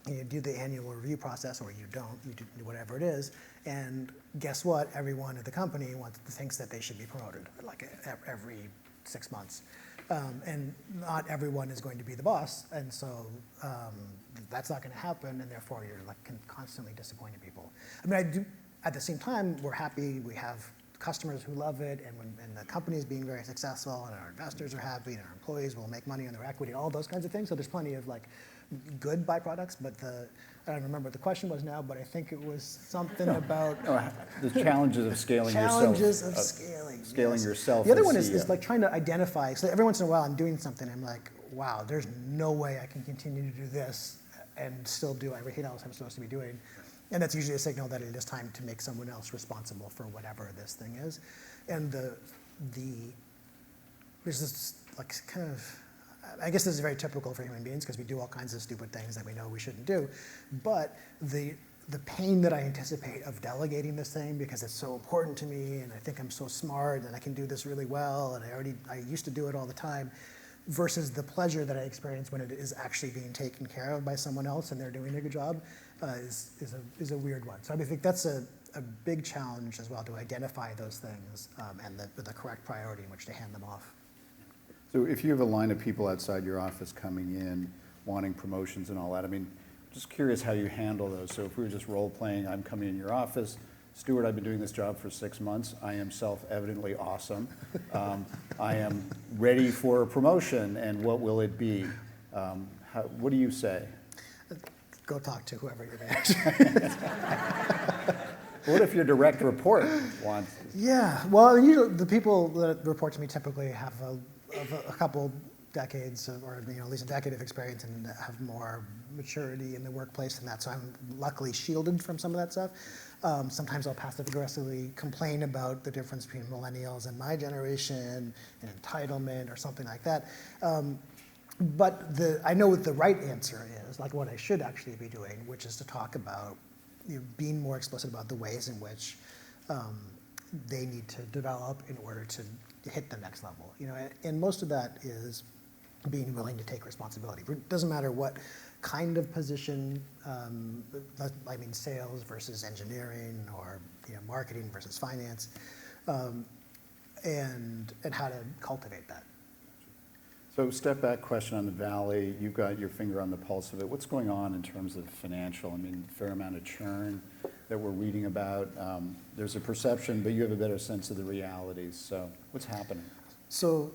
You do the annual review process, or you don't, you do whatever it is, and guess what? Everyone at the company thinks that they should be promoted like every 6 months. And not everyone is going to be the boss, and so that's not going to happen, and therefore you're constantly disappointing people. I mean, I do. At the same time, we're happy. We have customers who love it, and the company is being very successful, and our investors are happy, and our employees will make money on their equity, all those kinds of things. So there's plenty of good byproducts, but I don't remember what the question was now, but I think it was something about the challenges of scaling yourself. Challenges of scaling. Scaling yes. yourself. The other one is trying to identify. So every once in a while I'm doing something, I'm like, wow, there's no way I can continue to do this and still do everything else I'm supposed to be doing. And that's usually a signal that it is time to make someone else responsible for whatever this thing is. And there's this kind of, I guess this is very typical for human beings because we do all kinds of stupid things that we know we shouldn't do. But the pain that I anticipate of delegating this thing because it's so important to me and I think I'm so smart and I can do this really well and I used to do it all the time, versus the pleasure that I experience when it is actually being taken care of by someone else and they're doing a good job is a weird one. So I think that's a big challenge as well, to identify those things and the correct priority in which to hand them off. So if you have a line of people outside your office coming in, wanting promotions and all that, I mean, just curious how you handle those. So if we were just role-playing, I'm coming in your office, Stuart, I've been doing this job for 6 months. I am self-evidently awesome. I am ready for a promotion, and what will it be? What do you say? Go talk to whoever your manager. What if your direct report wants? Yeah, well, usually the people that report to me typically have a couple decades or at least a decade of experience and have more maturity in the workplace than that. So I'm luckily shielded from some of that stuff. Sometimes I'll passive-aggressively complain about the difference between millennials and my generation and entitlement or something like that. But I know what the right answer is, like what I should actually be doing, which is to talk about being more explicit about the ways in which they need to develop in order to hit the next level. And most of that is being willing to take responsibility. It doesn't matter what kind of position, I mean sales versus engineering, or marketing versus finance, and how to cultivate that. So step back question on the Valley. You've got your finger on the pulse of it. What's going on in terms of financial? I mean, a fair amount of churn that we're reading about. There's a perception, but you have a better sense of the realities. So what's happening? So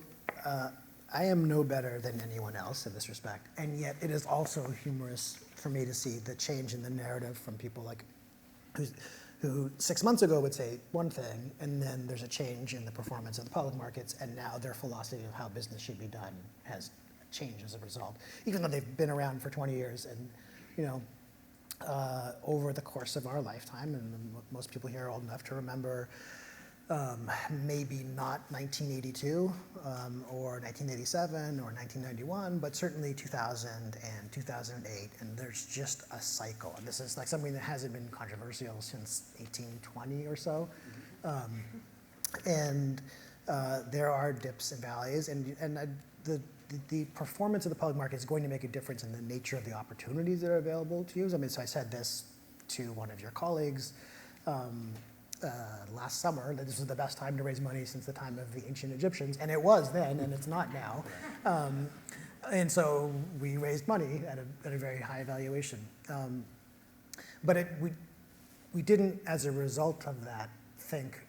I am no better than anyone else in this respect, and yet it is also humorous for me to see the change in the narrative from people like who 6 months ago would say one thing, and then there's a change in the performance of the public markets, and now their philosophy of how business should be done has changed as a result, even though they've been around for 20 years. And over the course of our lifetime, and most people here are old enough to remember maybe not 1982 or 1987 or 1991, but certainly 2000 and 2008, and there's just a cycle. And this is like something that hasn't been controversial since 1820 or so. There are dips and valleys, and the performance of the public market is going to make a difference in the nature of the opportunities that are available to you. I mean, so I said this to one of your colleagues last summer, that this was the best time to raise money since the time of the ancient Egyptians, and it was then, and it's not now. And so we raised money at a very high valuation. But we didn't, as a result of that, think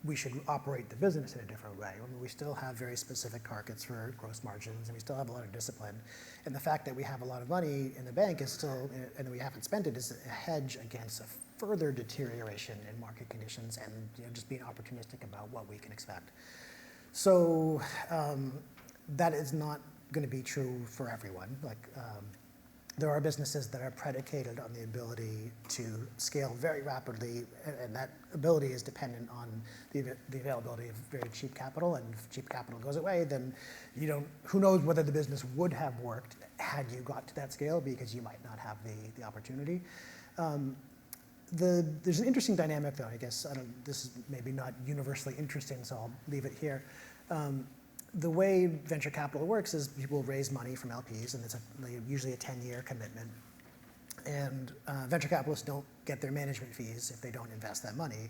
we should operate the business in a different way. I mean, we still have very specific targets for gross margins, and we still have a lot of discipline. And the fact that we have a lot of money in the bank is still, and we haven't spent it, is a hedge against a further deterioration in market conditions, and just being opportunistic about what we can expect. So that is not going to be true for everyone. There are businesses that are predicated on the ability to scale very rapidly, and that ability is dependent on the availability of very cheap capital. And if cheap capital goes away, then who knows whether the business would have worked had you got to that scale, because you might not have the opportunity. There's an interesting dynamic, though. I guess this is maybe not universally interesting, so I'll leave it here. The way venture capital works is people raise money from LPs, and it's usually a 10-year commitment. And venture capitalists don't get their management fees if they don't invest that money.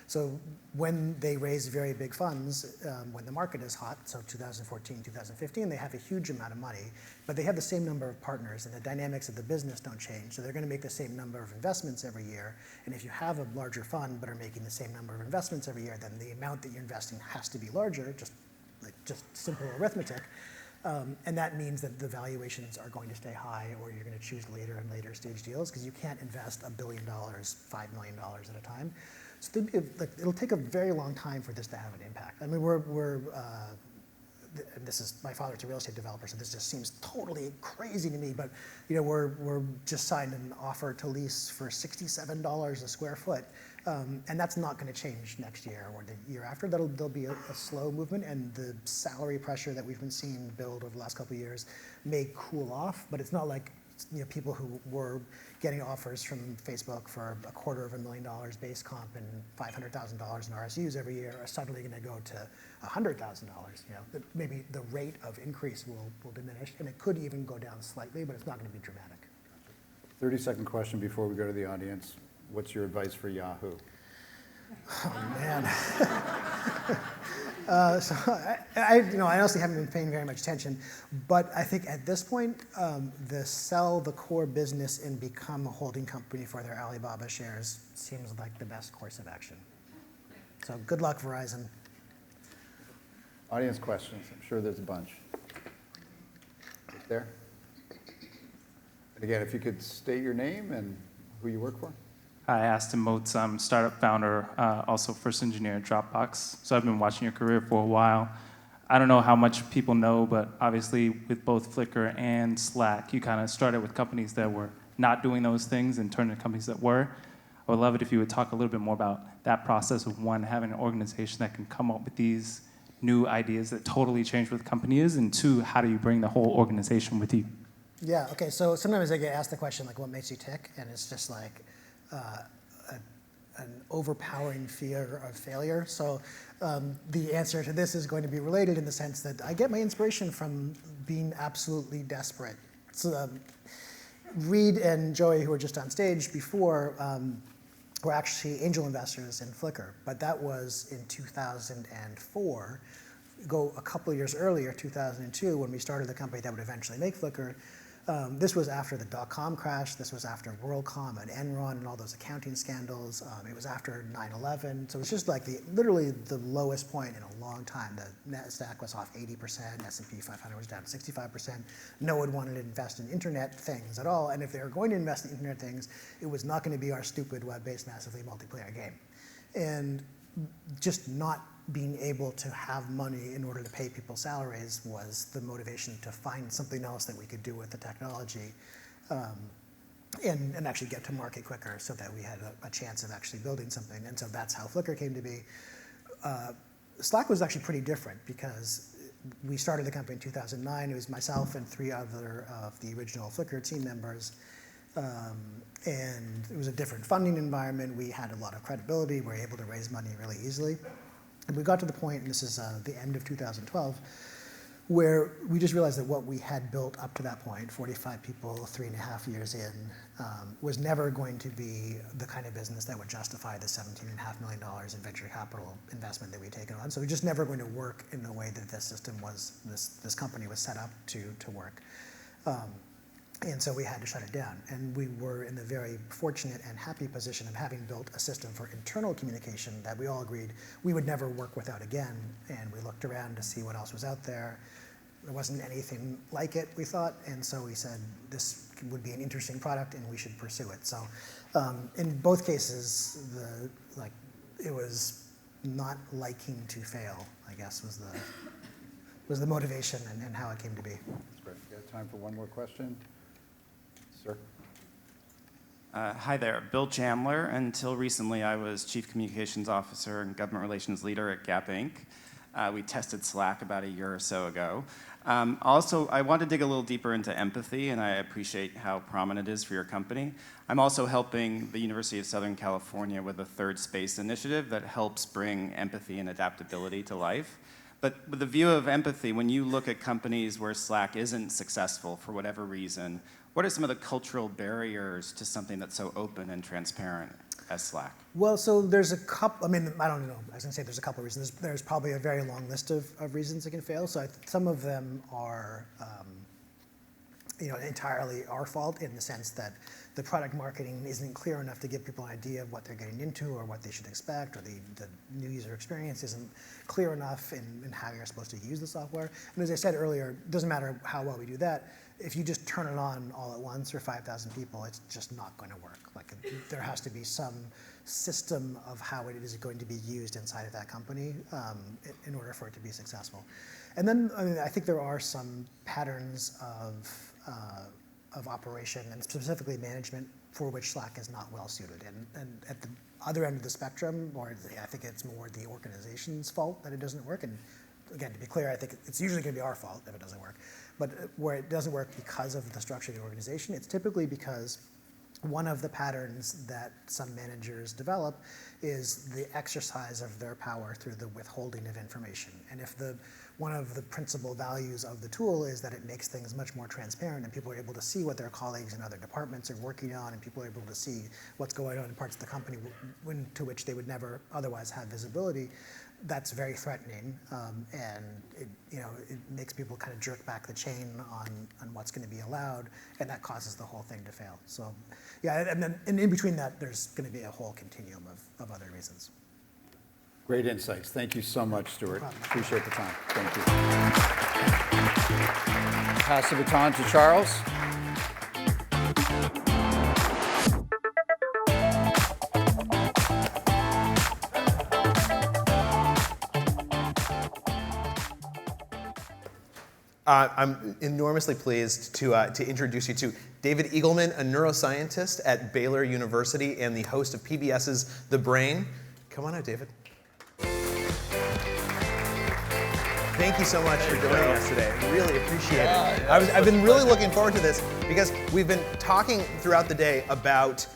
So when they raise very big funds, when the market is hot, so 2014, 2015, they have a huge amount of money, but they have the same number of partners, and the dynamics of the business don't change. So they're going to make the same number of investments every year. And if you have a larger fund but are making the same number of investments every year, then the amount that you're investing has to be larger, just simple arithmetic. And that means that the valuations are going to stay high, or you're going to choose later and later stage deals, because you can't invest $1 billion, $5 million at a time. So it'll take a very long time for this to have an impact. I mean, this is, my father's a real estate developer, so this just seems totally crazy to me, but we're just signed an offer to lease for $67 a square foot. And that's not going to change next year or the year after. There'll be a slow movement, and the salary pressure that we've been seeing build over the last couple of years may cool off, but it's not like people who were getting offers from Facebook for $250,000 base comp and $500,000 in RSUs every year are suddenly going to go to $100,000. Maybe the rate of increase will diminish, and it could even go down slightly, but it's not going to be dramatic. 30-second question before we go to the audience. What's your advice for Yahoo? Oh, man. So I honestly haven't been paying very much attention, but I think at this point, sell the core business and become a holding company for their Alibaba shares seems like the best course of action. So good luck, Verizon. Audience questions. I'm sure there's a bunch. Right there. And again, if you could state your name and who you work for. Hi, Aston Motes. I'm startup founder, also first engineer at Dropbox. So I've been watching your career for a while. I don't know how much people know, but obviously with both Flickr and Slack, you kind of started with companies that were not doing those things and turned into companies that were. I would love it if you would talk a little bit more about that process of, one, having an organization that can come up with these new ideas that totally change what the company is, and two, how do you bring the whole organization with you? Yeah, okay, so sometimes I get asked the question, like, what makes you tick? And it's just like, an overpowering fear of failure. So the answer to this is going to be related in the sense that I get my inspiration from being absolutely desperate. So Reed and Joey, who were just on stage before, were actually angel investors in Flickr, but that was in 2004. Go a couple of years earlier, 2002, when we started the company that would eventually make Flickr. This was after the dot-com crash. This was after WorldCom and Enron and all those accounting scandals. It was after 9/11. So it was just like literally the lowest point in a long time. The NASDAQ was off 80%, S&P 500 was down 65%. No one wanted to invest in internet things at all. And if they were going to invest in internet things, it was not going to be our stupid web-based massively multiplayer game. And just not being able to have money in order to pay people salaries was the motivation to find something else that we could do with the technology and actually get to market quicker so that we had a chance of actually building something. And so that's how Flickr came to be. Slack was actually pretty different because we started the company in 2009. It was myself and 3 other of the original Flickr team members. And it was a different funding environment. We had a lot of credibility. We were able to raise money really easily. And we got to the point, and this is the end of 2012, where we just realized that what we had built up to that point, 45 people, 3.5 years in, was never going to be the kind of business that would justify the $17.5 million in venture capital investment that we'd taken on. So it was just never going to work in the way that this system was, this company was set up to work. And so we had to shut it down. And we were in the very fortunate and happy position of having built a system for internal communication that we all agreed we would never work without again. And we looked around to see what else was out there. There wasn't anything like it, we thought. And so we said, this would be an interesting product and we should pursue it. So in both cases, it was not liking to fail, I guess, was the motivation and how it came to be. That's great. We have time for one more question. Sir. Hi there, Bill Chandler. Until recently, I was Chief Communications Officer and Government Relations Leader at Gap Inc. We tested Slack about a year or so ago. Also, I want to dig a little deeper into empathy, and I appreciate how prominent it is for your company. I'm also helping the University of Southern California with a third space initiative that helps bring empathy and adaptability to life. But with the view of empathy, when you look at companies where Slack isn't successful for whatever reason, what are some of the cultural barriers to something that's so open and transparent as Slack? Well, so there's a couple, I mean, I don't know, I was gonna say there's a couple of reasons. There's probably a very long list of reasons it can fail. So some of them are, entirely our fault in the sense that the product marketing isn't clear enough to give people an idea of what they're getting into or what they should expect, or the new user experience isn't clear enough in how you're supposed to use the software. And as I said earlier, it doesn't matter how well we do that. If you just turn it on all at once for 5,000 people, it's just not going to work. Like there has to be some system of how it is going to be used inside of that company in order for it to be successful. And then I think there are some patterns of operation and specifically management for which Slack is not well suited. And at the other end of the spectrum, or I think it's more the organization's fault that it doesn't work. And again, to be clear, I think it's usually going to be our fault if it doesn't work. But where it doesn't work because of the structure of the organization, it's typically because one of the patterns that some managers develop is the exercise of their power through the withholding of information. And if one of the principal values of the tool is that it makes things much more transparent and people are able to see what their colleagues in other departments are working on and people are able to see what's going on in parts of the company to which they would never otherwise have visibility, that's very threatening, and it makes people kind of jerk back the chain on what's going to be allowed, and that causes the whole thing to fail. So, yeah, and then in between that, there's going to be a whole continuum of other reasons. Great insights. Thank you so much, Stuart. Appreciate the time. Thank you. Pass the baton to Charles. I'm enormously pleased to introduce you to David Eagleman, a neuroscientist at Baylor University and the host of PBS's The Brain. Come on out, David. Thank you so much for joining us today. Really appreciate it. I've been really looking forward to this because we've been talking throughout the day about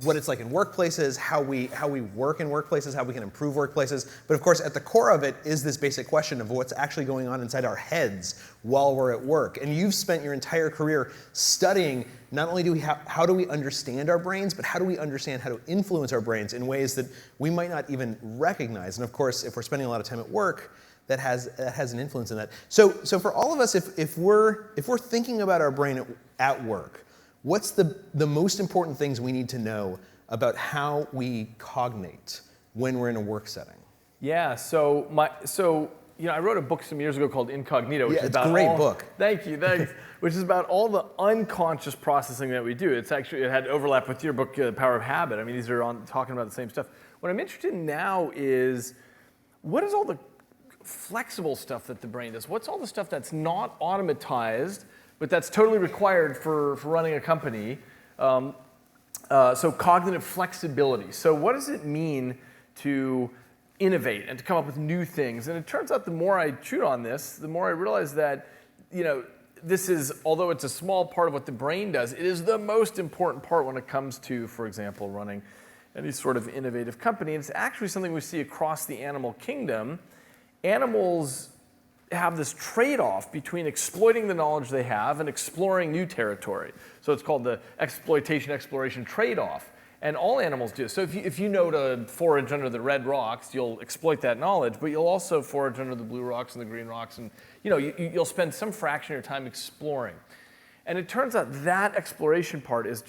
what it's like in workplaces, how we work in workplaces, how we can improve workplaces. But of course, at the core of it is this basic question of what's actually going on inside our heads while we're at work. And you've spent your entire career studying not only how do we understand our brains, but how do we understand how to influence our brains in ways that we might not even recognize. And of course, if we're spending a lot of time at work, that has an influence in that. So for all of us, if we're thinking about our brain at work, what's the most important things we need to know about how we cognate when we're in a work setting? Yeah, so I wrote a book some years ago called Incognito, which is about it's a great book. Thanks. Which is about all the unconscious processing that we do. It had overlap with your book, The Power of Habit. I mean, these are talking about the same stuff. What I'm interested in now is, what is all the flexible stuff that the brain does? What's all the stuff that's not automatized, but that's totally required for running a company? So cognitive flexibility. So what does it mean to innovate and to come up with new things? And it turns out the more I chewed on this, the more I realized that, this is, although it's a small part of what the brain does, it is the most important part when it comes to, for example, running any sort of innovative company. And it's actually something we see across the animal kingdom. Animals have this trade-off between exploiting the knowledge they have and exploring new territory. So it's called the exploitation-exploration trade-off. And all animals do. So if you know to forage under the red rocks, you'll exploit that knowledge, but you'll also forage under the blue rocks and the green rocks, and you'll spend some fraction of your time exploring. And it turns out that exploration part is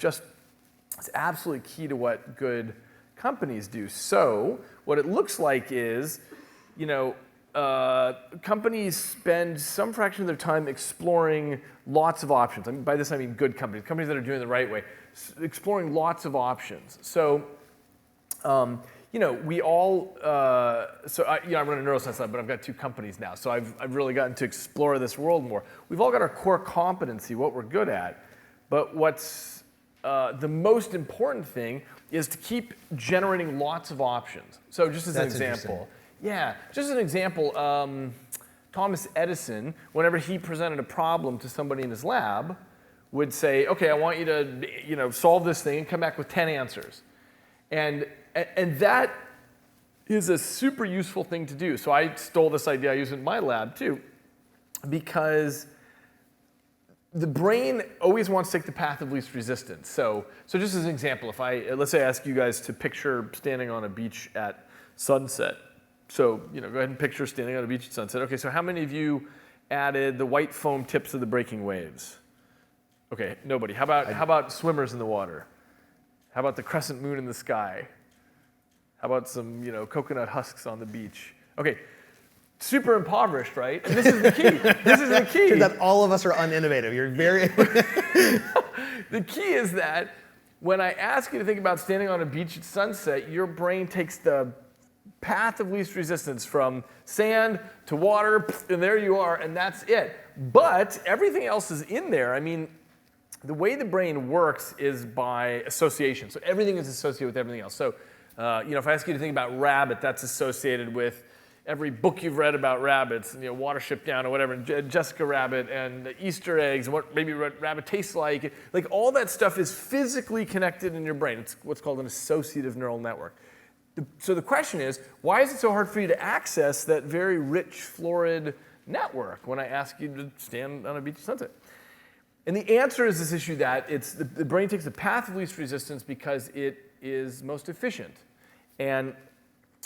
absolutely key to what good companies do. So what it looks like is, companies spend some fraction of their time exploring lots of options. I mean, by this I mean good companies that are doing it the right way, exploring lots of options. So, we all. I run a neuroscience lab, but I've got 2 companies now, so I've really gotten to explore this world more. We've all got our core competency, what we're good at, but what's the most important thing is to keep generating lots of options. So, just as an example. Yeah, just as an example, Thomas Edison, whenever he presented a problem to somebody in his lab, would say, okay, I want you to solve this thing and come back with 10 answers. And that is a super useful thing to do. So I stole this idea, I use it in my lab too, because the brain always wants to take the path of least resistance. So just as an example, let's say I ask you guys to picture standing on a beach at sunset. So, go ahead and picture standing on a beach at sunset. Okay, so how many of you added the white foam tips of the breaking waves? Okay, nobody. How about swimmers in the water? How about the crescent moon in the sky? How about some, coconut husks on the beach? Okay, super impoverished, right? And this is the key. This is the key. That all of us are uninnovative. You're very... The key is that when I ask you to think about standing on a beach at sunset, your brain takes the path of least resistance from sand to water, and there you are, and that's it. But everything else is in there. I mean, the way the brain works is by association. So everything is associated with everything else. So, if I ask you to think about rabbit, that's associated with every book you've read about rabbits, Watership Down or whatever, Jessica Rabbit and Easter eggs, and what maybe rabbit tastes like. Like all that stuff is physically connected in your brain. It's what's called an associative neural network. So the question is, why is it so hard for you to access that very rich, florid network when I ask you to stand on a beach at sunset? And the answer is this issue that the brain takes the path of least resistance because it is most efficient. And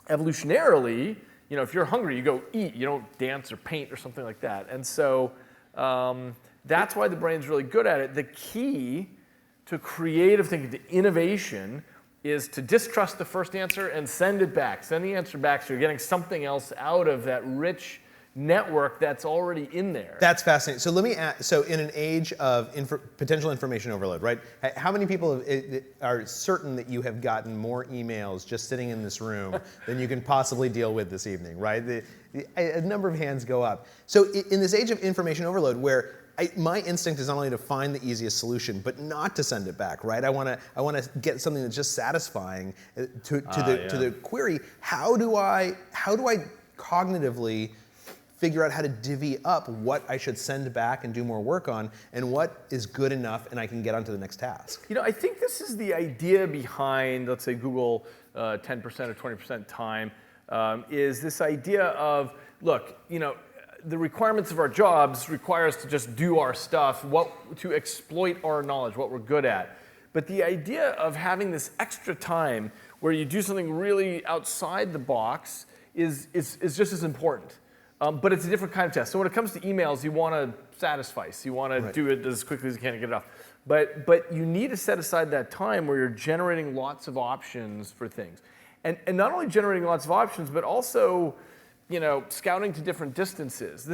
evolutionarily, if you're hungry, you go eat. You don't dance or paint or something like that. And so that's why the brain's really good at it. The key to creative thinking, to innovation, is to distrust the first answer and send it back. Send the answer back so you're getting something else out of that rich network that's already in there. That's fascinating. So let me ask, so in an age of potential information overload, right? How many people are certain that you have gotten more emails just sitting in this room than you can possibly deal with this evening, right? A number of hands go up. So in this age of information overload where my instinct is not only to find the easiest solution, but not to send it back, right? I want to get something that's just satisfying to the query. How do I cognitively figure out how to divvy up what I should send back and do more work on, and what is good enough and I can get onto the next task. I think this is the idea behind, let's say, Google 10% or 20% time, is this idea of, look, the requirements of our jobs require us to just do our stuff, to exploit our knowledge, what we're good at. But the idea of having this extra time where you do something really outside the box is just as important. But it's a different kind of test. So when it comes to emails, you want to satisfy. So you want to do it as quickly as you can to get it off. But you need to set aside that time where you're generating lots of options for things. And not only generating lots of options, but also, scouting to different distances.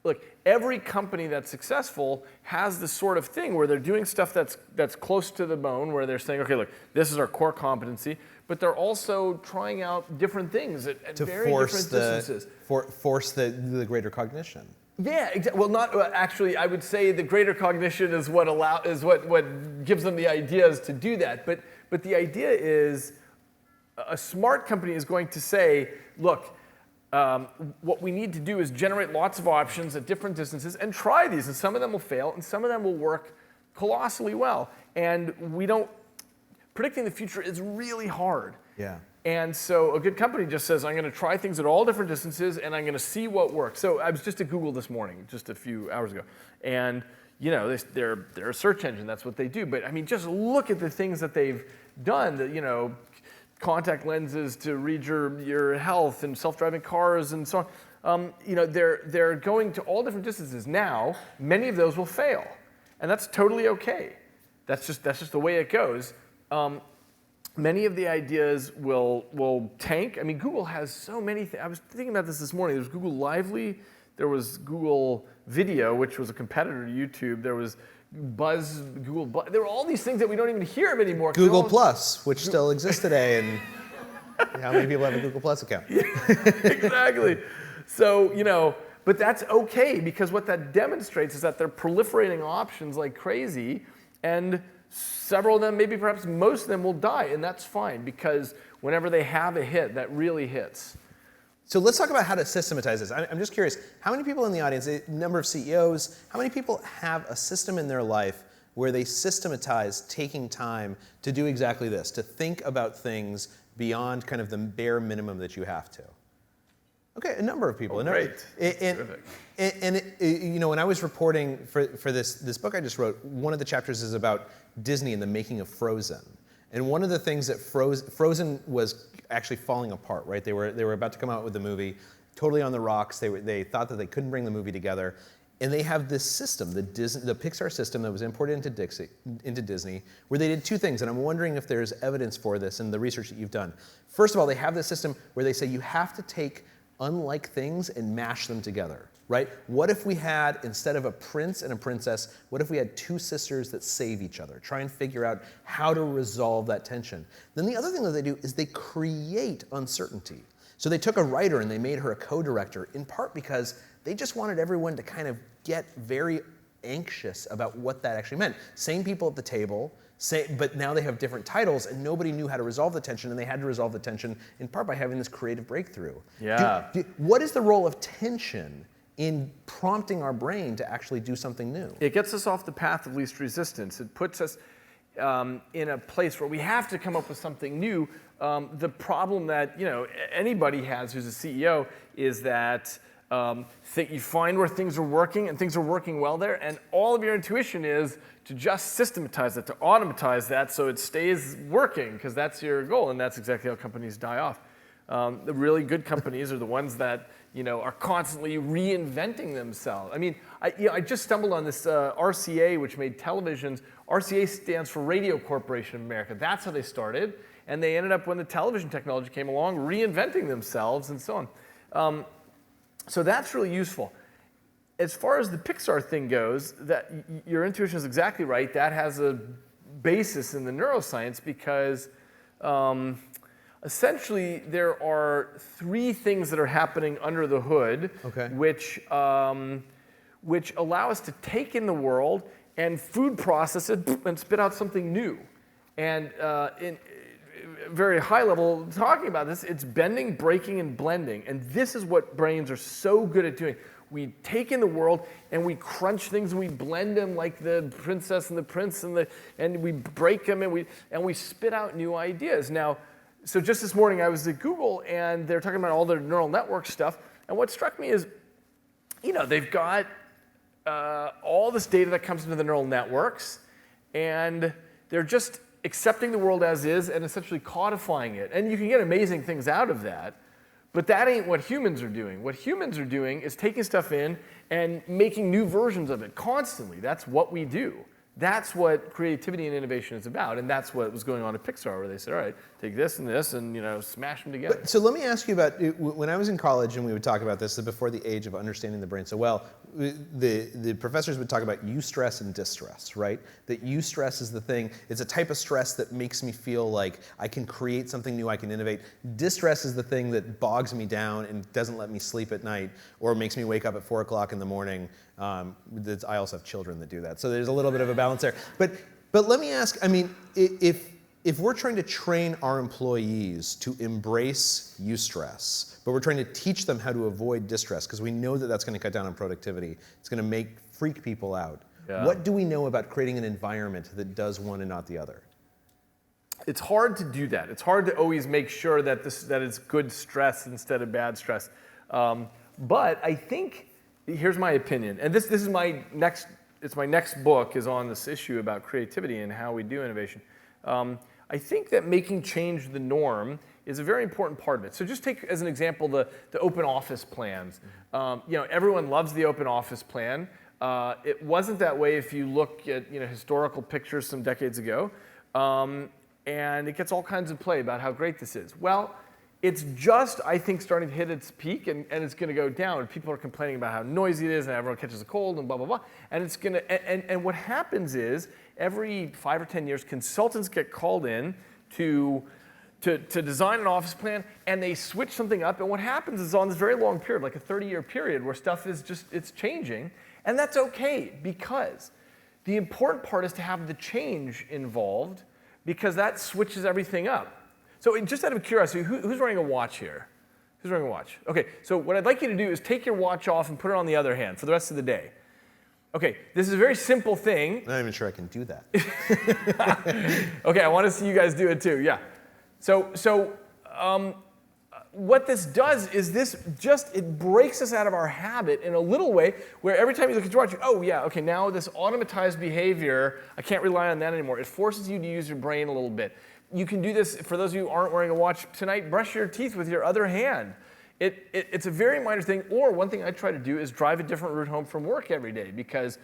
Look, every company that's successful has this sort of thing where they're doing stuff that's close to the bone, where they're saying, okay, look, this is our core competency, but they're also trying out different things at very different distances. Force the greater cognition. Yeah, well, not actually. I would say the greater cognition is what gives them the ideas to do that. But the idea is, a smart company is going to say, look, what we need to do is generate lots of options at different distances and try these. And some of them will fail, and some of them will work colossally well. And predicting the future is really hard. Yeah. And so a good company just says, I'm going to try things at all different distances, and I'm going to see what works. So I was just at Google this morning, just a few hours ago. And they're a search engine. That's what they do. But just look at the things that they've done. Contact lenses to read your health, and self-driving cars, and so on. They're going to all different distances. Now, many of those will fail, and that's totally okay. That's just the way it goes. Many of the ideas will tank. Google has so many things. I was thinking about this morning. There's Google Lively. There was Google Video, which was a competitor to YouTube. There was Google Buzz. There were all these things that we don't even hear of anymore. Google Plus, which still exists today, and how many people have a Google Plus account? Yeah, exactly. So, but that's okay, because what that demonstrates is that they're proliferating options like crazy, and several of them, maybe perhaps most of them, will die, and that's fine, because whenever they have a hit, that really hits. So let's talk about how to systematize this. I'm just curious, how many people in the audience, a number of CEOs, how many people have a system in their life where they systematize taking time to do exactly this, to think about things beyond kind of the bare minimum that you have to? Okay, a number of people. Great. And when I was reporting for this book I just wrote, one of the chapters is about Disney and the making of Frozen. And one of the things that Frozen was actually falling apart, right? They were about to come out with the movie, totally on the rocks. They thought that they couldn't bring the movie together. And they have this system, the Pixar system that was imported into Disney, where they did two things. And I'm wondering if there's evidence for this in the research that you've done. First of all, they have this system where they say you have to take unlike things and mash them together, right? What if we had, instead of a prince and a princess, what if we had two sisters that save each other? Try and figure out how to resolve that tension. Then the other thing that they do is they create uncertainty. So they took a writer and they made her a co-director, in part because they just wanted everyone to kind of get very anxious about what that actually meant. Same people at the table, but now they have different titles, and nobody knew how to resolve the tension, and they had to resolve the tension in part by having this creative breakthrough. Yeah. What is the role of tension in prompting our brain to actually do something new? It gets us off the path of least resistance. It puts us in a place where we have to come up with something new. The problem that anybody has who's a CEO is that you find where things are working, and things are working well there, and all of your intuition is to just systematize it, to automatize that so it stays working, because that's your goal, and that's exactly how companies die off. The really good companies are the ones that are constantly reinventing themselves. I just stumbled on this RCA, which made televisions. RCA stands for Radio Corporation of America. That's how they started, and they ended up, when the television technology came along, reinventing themselves and so on. So that's really useful. As far as the Pixar thing goes, that your intuition is exactly right. That has a basis in the neuroscience, because essentially there are three things that are happening under the hood, which allow us to take in the world and food process it and spit out something new. And very high level talking about this. It's bending, breaking, and blending. And this is what brains are so good at doing. We take in the world and we crunch things and we blend them like the princess and the prince and we break them and we spit out new ideas. Now, so just this morning I was at Google and they're talking about all their neural network stuff. And what struck me is, they've got all this data that comes into the neural networks, and they're just accepting the world as is and essentially codifying it. And you can get amazing things out of that. But that ain't what humans are doing. What humans are doing is taking stuff in and making new versions of it constantly. That's what we do. That's what creativity and innovation is about. And that's what was going on at Pixar, where they said, all right, take this and smash them together. So let me ask you about, when I was in college and we would talk about this, before the age of understanding the brain so well, the professors would talk about eustress and distress, right? That eustress is the thing, it's a type of stress that makes me feel like I can create something new, I can innovate. Distress is the thing that bogs me down and doesn't let me sleep at night or makes me wake up at 4 o'clock in the morning. I also have children that do that, so there's a little bit of a balance there. But let me ask, if we're trying to train our employees to embrace eustress, but we're trying to teach them how to avoid distress, because we know that that's going to cut down on productivity, it's going to freak people out. Yeah. What do we know about creating an environment that does one and not the other? It's hard to do that. It's hard to always make sure that it's good stress instead of bad stress. But I think, here's my opinion, and this is my next book is on this issue about creativity and how we do innovation. I think that making change the norm is a very important part of it. So just take as an example the open office plans. Everyone loves the open office plan. It wasn't that way if you look at historical pictures some decades ago, and it gets all kinds of play about how great this is. Well, it's just, I think, starting to hit its peak, and it's going to go down. People are complaining about how noisy it is, and everyone catches a cold, and blah, blah, blah. And it's going to, and what happens is, every 5 or 10 years, consultants get called in to design an office plan, and they switch something up. And what happens is, on this very long period, like a 30-year period, where stuff is just, it's changing, and that's okay, because the important part is to have the change involved, because that switches everything up. So just out of curiosity, who's wearing a watch here? Who's wearing a watch? Okay, so what I'd like you to do is take your watch off and put it on the other hand for the rest of the day. Okay, this is a very simple thing. I'm not even sure I can do that. Okay, I want to see you guys do it too, yeah. So what this does is it breaks us out of our habit in a little way where every time you look at your watch, okay, now this automatized behavior, I can't rely on that anymore. It forces you to use your brain a little bit. You can do this, for those of you who aren't wearing a watch tonight, brush your teeth with your other hand. It's a very minor thing, or one thing I try to do is drive a different route home from work every day, because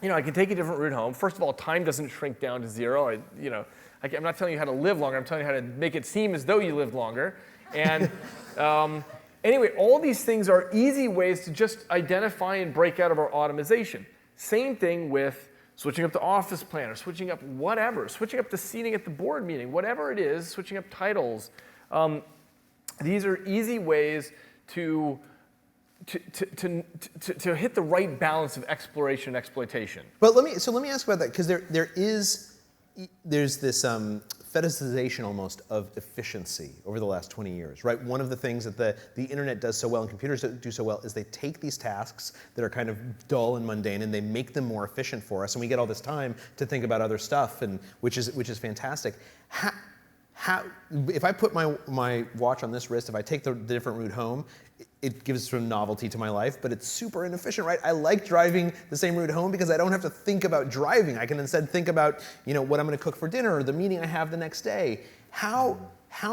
I can take a different route home. First of all, time doesn't shrink down to zero. I'm not telling you how to live longer, I'm telling you how to make it seem as though you lived longer. And anyway, all these things are easy ways to just identify and break out of our automation. Same thing with switching up the office plan, or switching up whatever, switching up the seating at the board meeting, whatever it is, switching up titles. These are easy ways to hit the right balance of exploration and exploitation. But let me ask about that, because there's this fetishization almost of efficiency over the last 20 years, right? One of the things that the internet does so well and computers do so well is they take these tasks that are kind of dull and mundane and they make them more efficient for us, and we get all this time to think about other stuff, and which is fantastic. If I put my watch on this wrist, if I take the different route home, it gives some novelty to my life, but it's super inefficient, right? I like driving the same route home because I don't have to think about driving. I can instead think about, what I'm going to cook for dinner, or the meeting I have the next day. How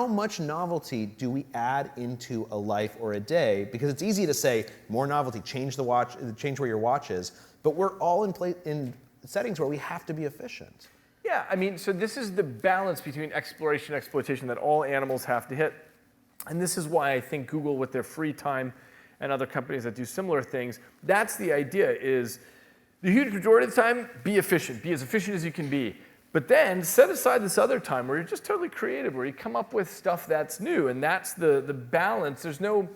much novelty do we add into a life or a day? Because it's easy to say more novelty, change where your watch is, but we're all in settings where we have to be efficient. Yeah, so this is the balance between exploration and exploitation that all animals have to hit. And this is why I think Google, with their free time, and other companies that do similar things, that's the idea, is the huge majority of the time, be efficient as you can be. But then set aside this other time where you're just totally creative, where you come up with stuff that's new, and that's the balance. There's no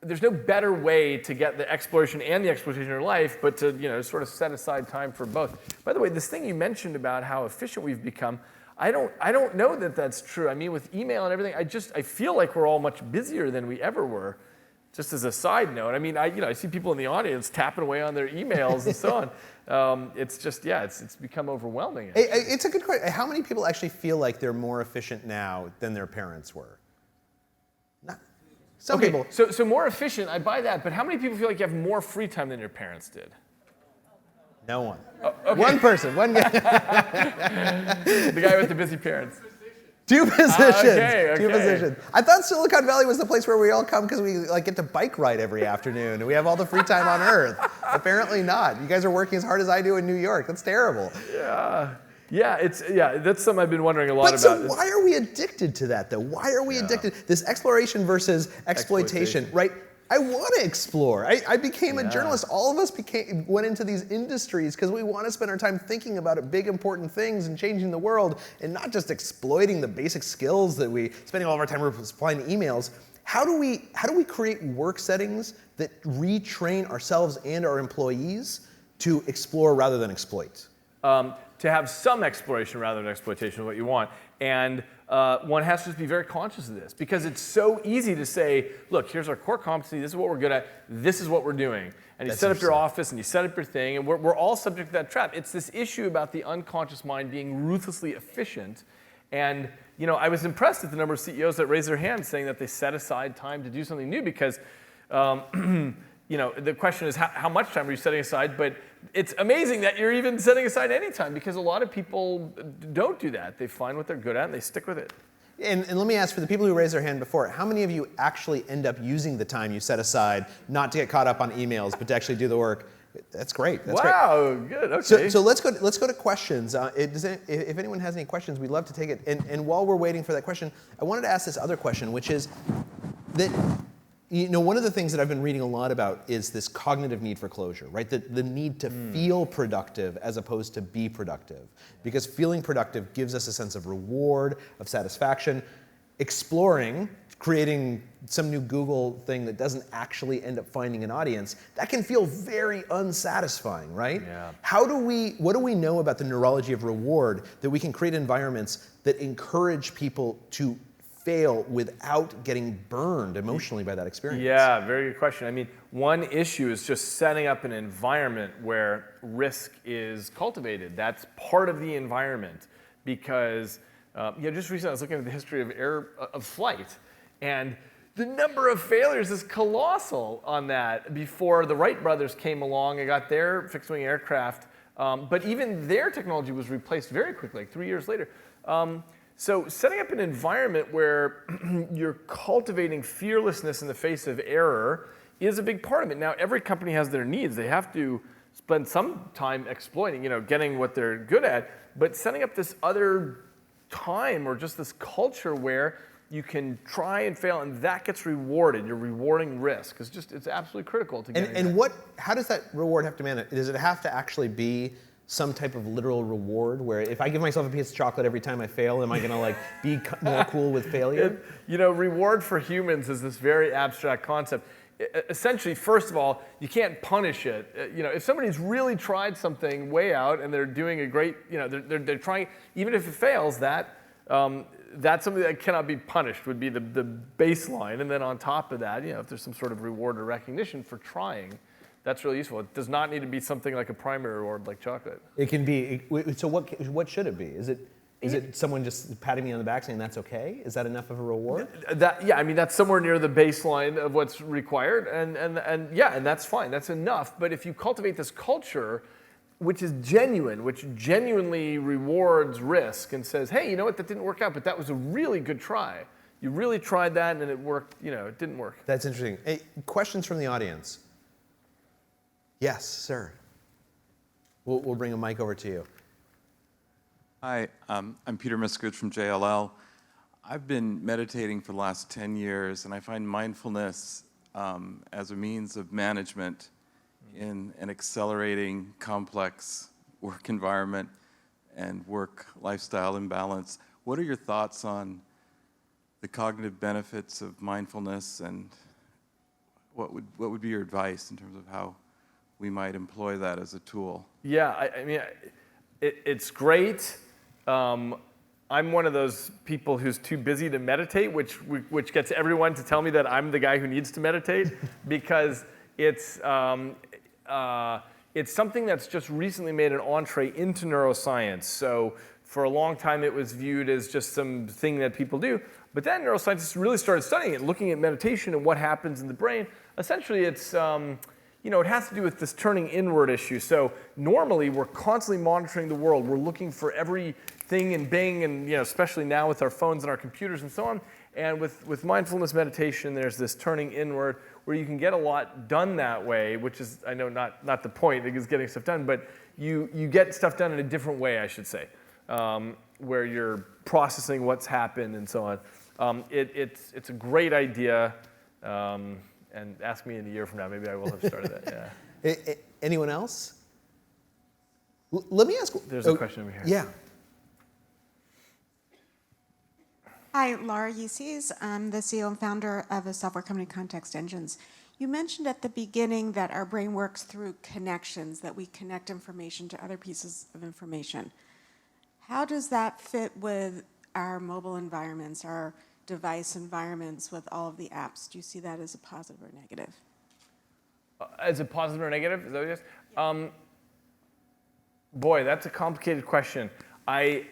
better way to get the exploration and the exploitation in your life, but to sort of set aside time for both. By the way, this thing you mentioned about how efficient we've become, I don't know that that's true. I mean, with email and everything, I feel like we're all much busier than we ever were. Just as a side note, I mean, I see people in the audience tapping away on their emails and so on. It's just, it's become overwhelming. It's a good question. How many people actually feel like they're more efficient now than their parents were? Not some people. So more efficient, I buy that. But how many people feel like you have more free time than your parents did? No one. Oh, okay. One person. One guy. The guy with the busy parents. Two positions. Okay. Two positions. I thought Silicon Valley was the place where we all come because we get to bike ride every afternoon and we have all the free time on Earth. Apparently not. You guys are working as hard as I do in New York. That's terrible. Yeah, that's something I've been wondering a lot about. So why are we addicted to that though? Why are we addicted? This exploration versus exploitation, right? I want to explore. I became a journalist. All of us went into these industries because we want to spend our time thinking about big, important things and changing the world, and not just exploiting the basic skills that spending all of our time replying to emails. How do we create work settings that retrain ourselves and our employees to explore rather than exploit? To have some exploration rather than exploitation is what you want. And one has to just be very conscious of this because it's so easy to say, look, here's our core competency, this is what we're good at, this is what we're doing. And you set up your office and you set up your thing, and we're all subject to that trap. It's this issue about the unconscious mind being ruthlessly efficient. And I was impressed at the number of CEOs that raised their hands saying that they set aside time to do something new because the question is how much time are you setting aside? But it's amazing that you're even setting aside any time because a lot of people don't do that. They find what they're good at and they stick with it. And let me ask, for the people who raised their hand before, how many of you actually end up using the time you set aside not to get caught up on emails, but to actually do the work? That's great. That's great. Good. Okay. So let's go to questions. If anyone has any questions, we'd love to take it. And while we're waiting for that question, I wanted to ask this other question, which is that one of the things that I've been reading a lot about is this cognitive need for closure, right? The need to feel productive as opposed to be productive. Because feeling productive gives us a sense of reward, of satisfaction. Exploring, creating some new Google thing that doesn't actually end up finding an audience, that can feel very unsatisfying, right? Yeah. What do we know about the neurology of reward that we can create environments that encourage people to fail without getting burned emotionally by that experience? Yeah, very good question. I mean, one issue is just setting up an environment where risk is cultivated. That's part of the environment because, just recently I was looking at the history of flight, and the number of failures is colossal on that before the Wright brothers came along and got their fixed-wing aircraft. But even their technology was replaced very quickly, like 3 years later. So setting up an environment where you're cultivating fearlessness in the face of error is a big part of it. Now, every company has their needs. They have to spend some time exploiting, getting what they're good at. But setting up this other time or just this culture where you can try and fail, and that gets rewarded. You're rewarding risk. It's absolutely critical to getting And how does that reward have to manage? Does it have to actually be some type of literal reward where if I give myself a piece of chocolate every time I fail, am I going to be more cool with failure? Reward for humans is this very abstract concept. Essentially, first of all, you can't punish it. If somebody's really tried something way out and they're doing a great, they're trying, even if it fails, that's something that cannot be punished would be the baseline. And then on top of that, if there's some sort of reward or recognition for trying, that's really useful. It does not need to be something like a primary reward like chocolate. It can be. So what should it be? Is it someone just patting me on the back saying that's okay? Is that enough of a reward? That's somewhere near the baseline of what's required, and that's fine. That's enough. But if you cultivate this culture, which is genuine, which genuinely rewards risk and says, hey, you know what, that didn't work out, but that was a really good try. You really tried that and it worked. It didn't work. That's interesting. Hey, questions from the audience? Yes, sir. We'll bring a mic over to you. Hi, I'm Peter Miskowicz from JLL. I've been meditating for the last 10 years, and I find mindfulness as a means of management in an accelerating, complex work environment and work lifestyle imbalance. What are your thoughts on the cognitive benefits of mindfulness, and what would be your advice in terms of how we might employ that as a tool? Yeah, it's great. I'm one of those people who's too busy to meditate, which gets everyone to tell me that I'm the guy who needs to meditate because it's something that's just recently made an entree into neuroscience. So for a long time, it was viewed as just some thing that people do. But then neuroscientists really started studying it, looking at meditation and what happens in the brain. Essentially, it's it has to do with this turning inward issue. So normally, we're constantly monitoring the world. We're looking for everything and bang, and especially now with our phones and our computers and so on. And with mindfulness meditation, there's this turning inward where you can get a lot done that way, which is, I know, not the point, because getting stuff done, but you get stuff done in a different way, I should say, where you're processing what's happened and so on. It's a great idea, and ask me in a year from now, maybe I will have started that. Yeah. Anyone else? Let me ask. There's a question over here. Yeah. Hi, Laura Uses. I'm the CEO and founder of a software company, Context Engines. You mentioned at the beginning that our brain works through connections, that we connect information to other pieces of information. How does that fit with our mobile environments, our device environments with all of the apps? Do you see that as a positive or negative? As a positive or negative? Is that what it is? Boy, that's a complicated question. What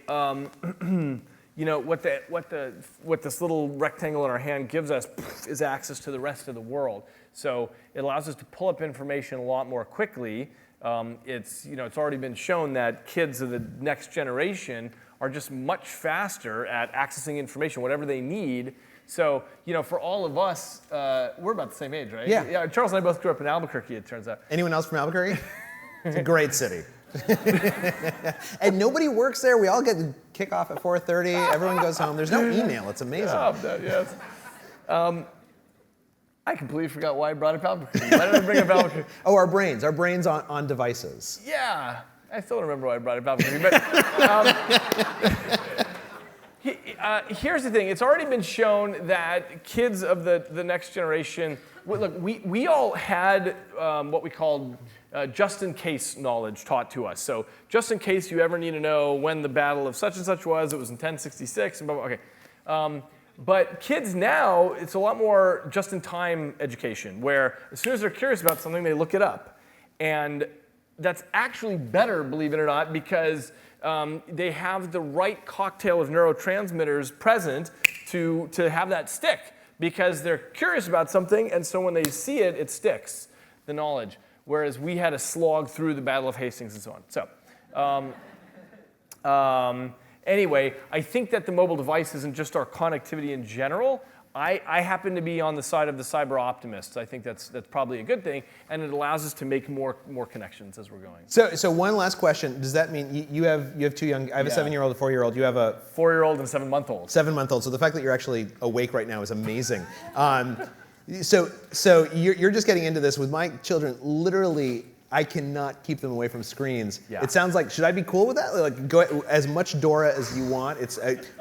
this little rectangle in our hand gives us is access to the rest of the world. So it allows us to pull up information a lot more quickly. It's already been shown that kids of the next generation are just much faster at accessing information, whatever they need. So, for all of us, we're about the same age, right? Yeah. Charles and I both grew up in Albuquerque, it turns out. Anyone else from Albuquerque? It's a great city. And nobody works there. We all get to kick off at 4:30. Everyone goes home. There's no email. It's amazing. Yes. I completely forgot why I brought up Albuquerque. Why did I bring up Albuquerque? Oh, our brains on devices. Yeah, I still don't remember why I brought up Albuquerque. But here's the thing. It's already been shown that kids of the next generation, look, we all had what we called just-in-case knowledge taught to us. So just in case you ever need to know when the battle of such and such was, it was in 1066, and blah, blah, okay. But kids now, it's a lot more just-in-time education, where as soon as they're curious about something, they look it up. And that's actually better, believe it or not, because they have the right cocktail of neurotransmitters present to have that stick, because they're curious about something, and so when they see it, it sticks, the knowledge. Whereas we had to slog through the Battle of Hastings and so on. So, anyway, I think that the mobile device isn't just our connectivity in general. I happen to be on the side of the cyber optimists. I think that's probably a good thing, and it allows us to make more connections as we're going. So one last question. Does that mean you have two young? I have a 7-year-old, a 4-year-old. You have a 4-year-old and a 7-month-old. 7-month-old. So the fact that you're actually awake right now is amazing. So you're just getting into this with my children. Literally, I cannot keep them away from screens. Yeah. It sounds like, should I be cool with that? Like, go as much Dora as you want.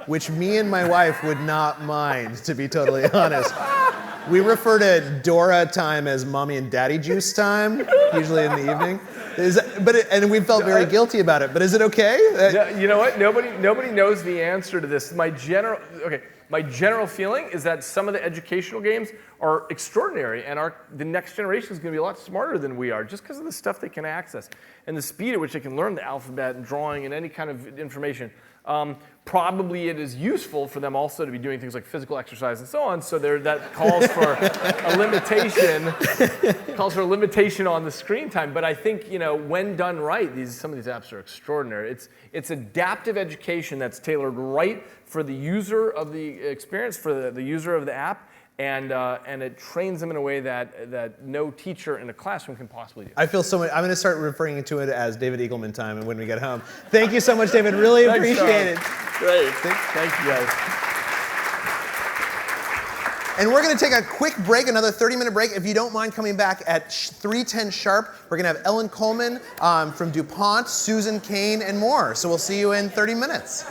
Which me and my wife would not mind, to be totally honest. We refer to Dora time as mommy and daddy juice time, usually in the evening. And we felt very guilty about it. But is it okay? You know what? Nobody knows the answer to this. My general feeling is that some of the educational games are extraordinary, and the next generation is going to be a lot smarter than we are, just because of the stuff they can access and the speed at which they can learn the alphabet and drawing and any kind of information. Probably it is useful for them also to be doing things like physical exercise and so on. So that calls for a limitation on the screen time. But I think when done right, some of these apps are extraordinary. It's adaptive education that's tailored right for the user of the experience, for the user of the app. And it trains them in a way that no teacher in a classroom can possibly do. I feel so much. I'm going to start referring to it as David Eagleman time, and when we get home. Thank you so much, David. Really appreciate it. Great. Thank you, guys. And we're going to take a quick break, another 30-minute break. If you don't mind coming back at 3:10 sharp, we're going to have Ellen Coleman from DuPont, Susan Kane, and more. So we'll see you in 30 minutes.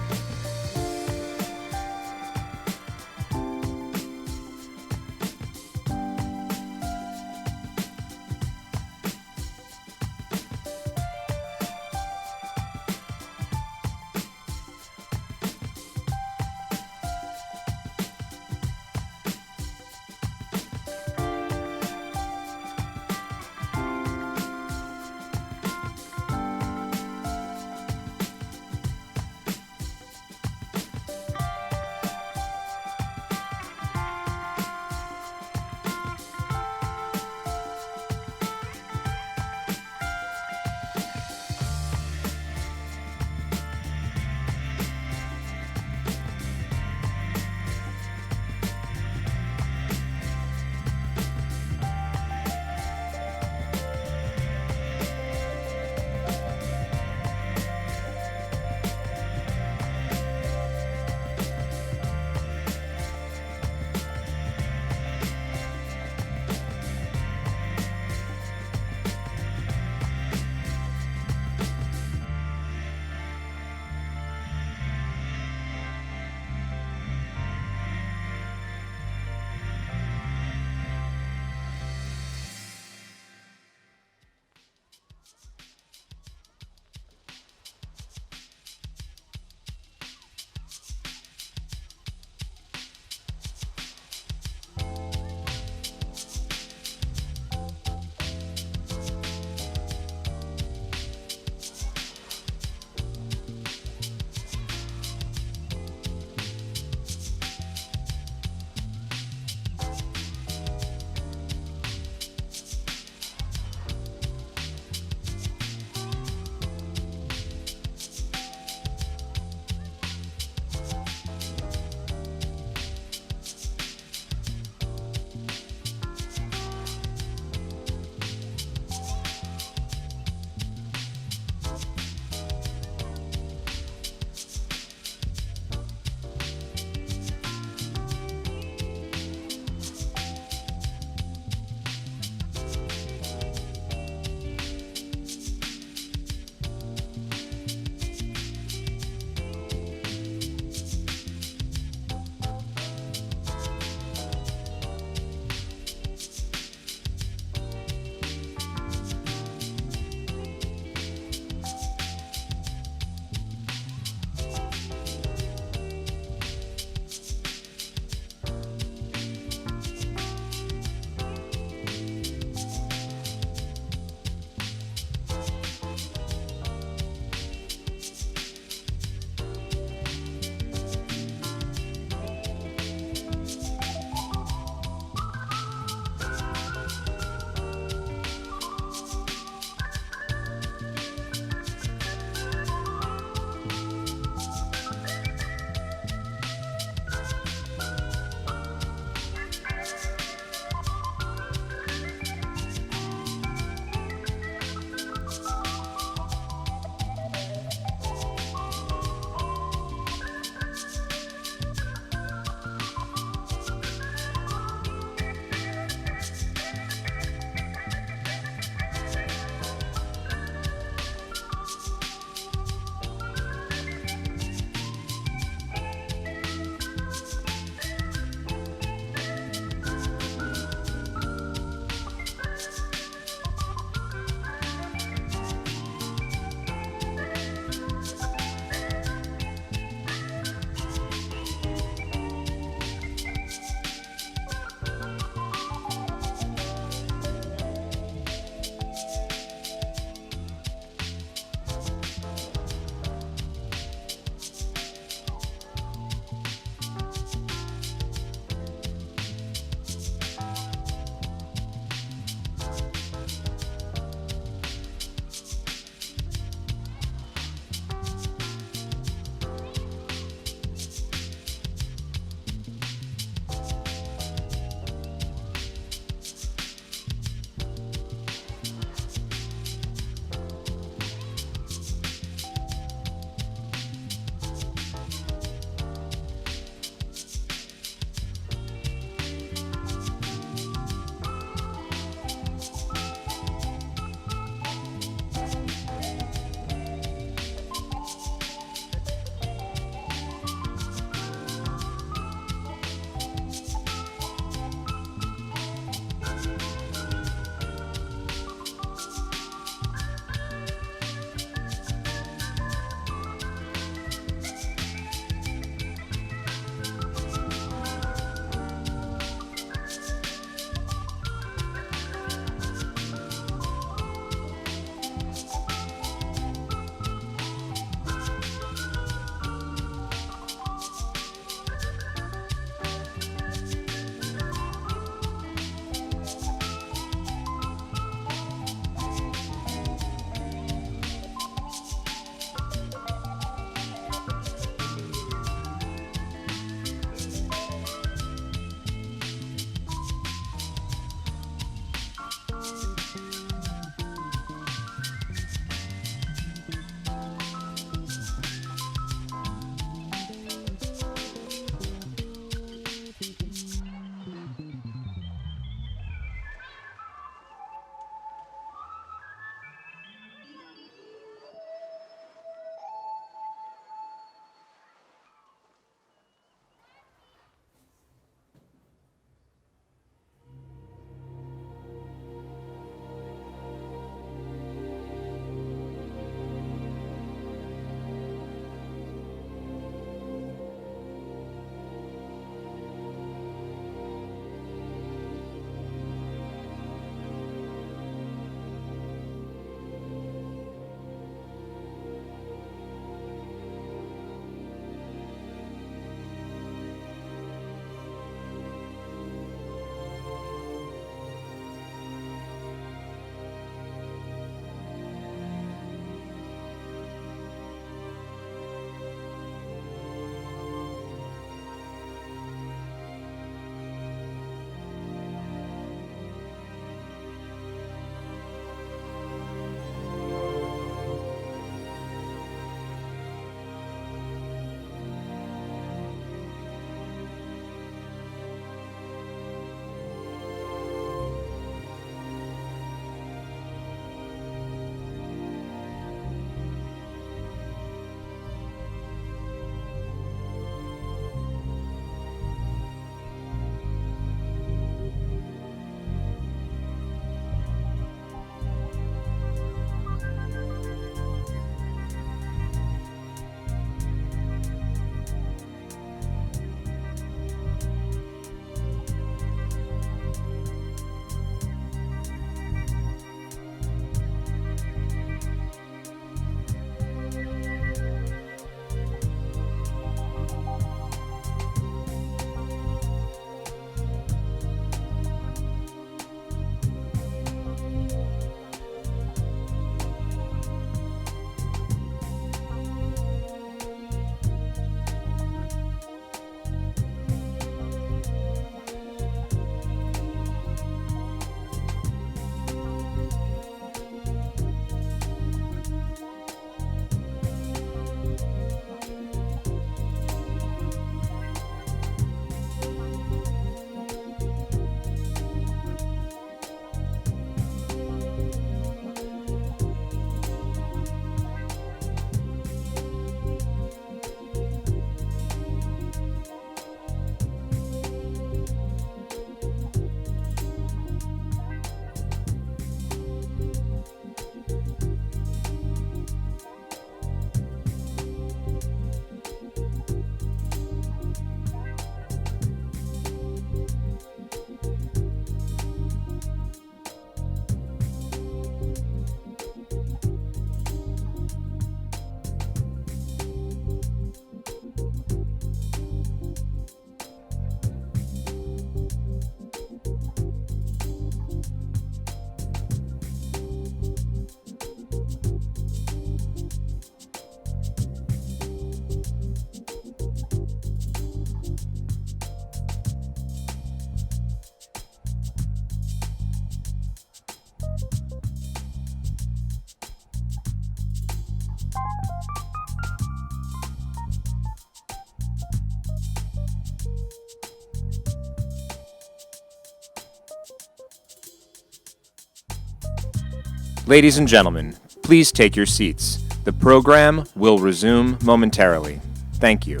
Ladies and gentlemen, please take your seats. The program will resume momentarily. Thank you.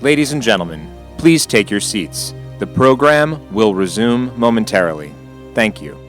Ladies and gentlemen, please take your seats. The program will resume momentarily. Thank you.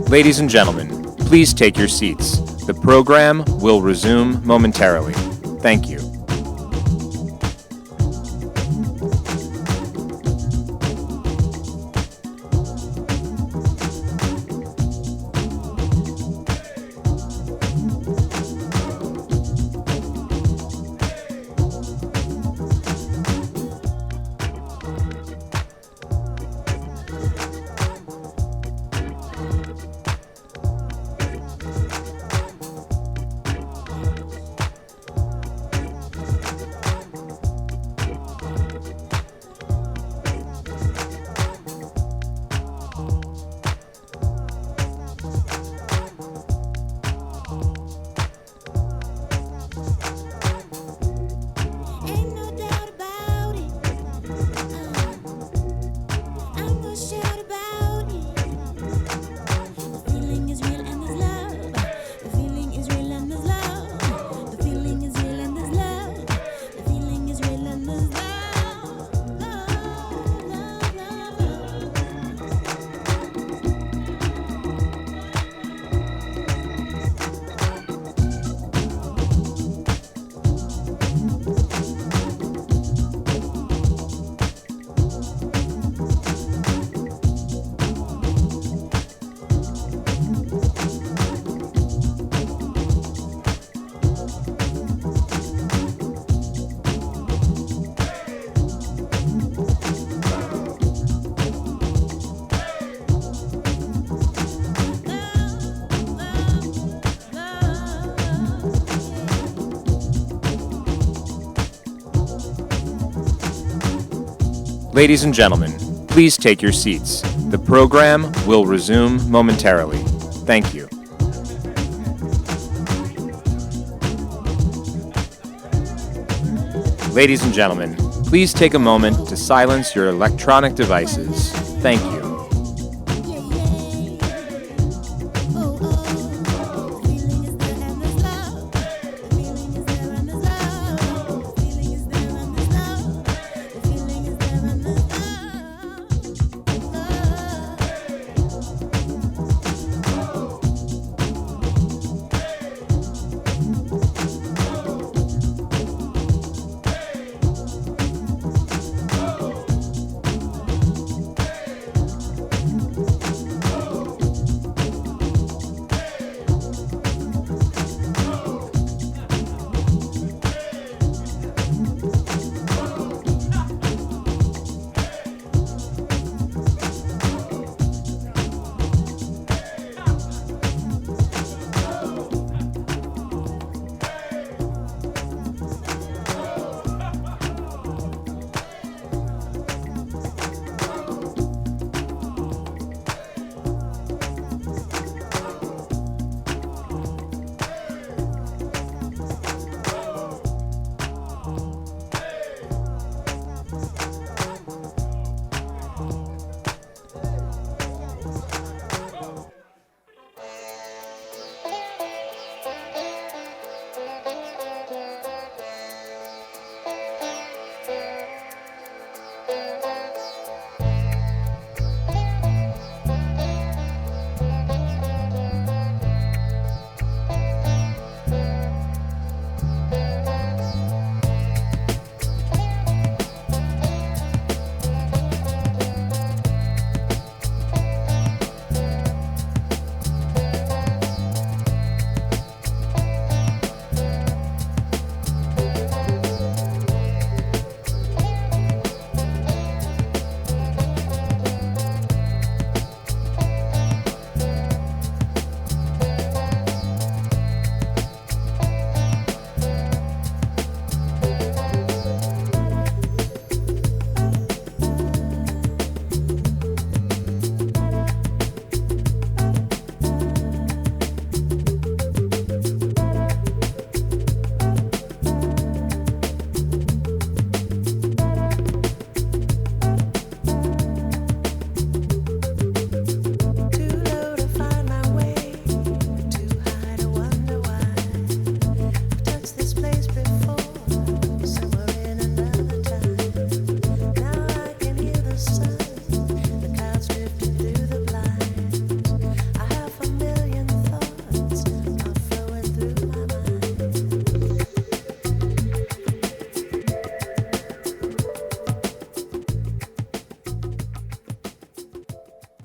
Ladies and gentlemen, please take your seats. The program will resume momentarily. Thank you. Ladies and gentlemen, please take your seats. The program will resume momentarily. Thank you. Ladies and gentlemen, please take a moment to silence your electronic devices. Thank you.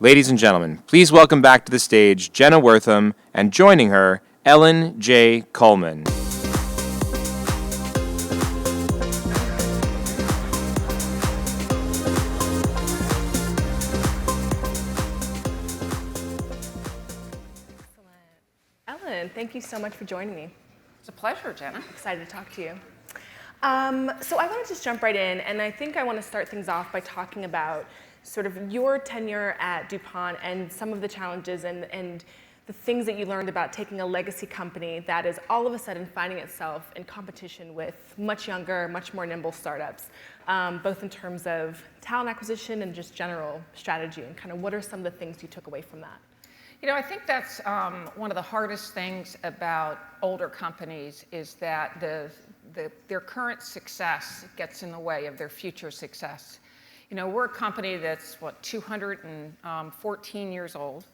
Ladies and gentlemen, please welcome back to the stage Jenna Wortham and joining her, Ellen J. Coleman. Ellen, thank you so much for joining me. It's a pleasure, Jenna. Excited to talk to you. So I want to just jump right in, and I think I want to start things off by talking about sort of your tenure at DuPont and some of the challenges and the things that you learned about taking a legacy company that is all of a sudden finding itself in competition with much younger, much more nimble startups, both in terms of talent acquisition and just general strategy, and kind of what are some of the things you took away from that? You know, I think that's one of the hardest things about older companies is that their current success gets in the way of their future success. You know, we're a company that's, 214 years old.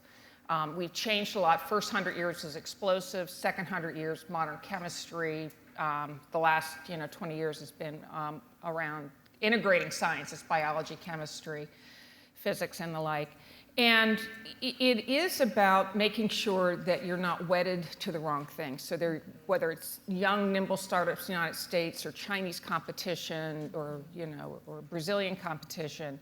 We've changed a lot. First 100 years was explosive. Second 100 years, modern chemistry. The last, 20 years has been around integrating sciences, biology, chemistry, physics, and the like. And it is about making sure that you're not wedded to the wrong thing. So whether it's young, nimble startups in the United States or Chinese competition or, or Brazilian competition,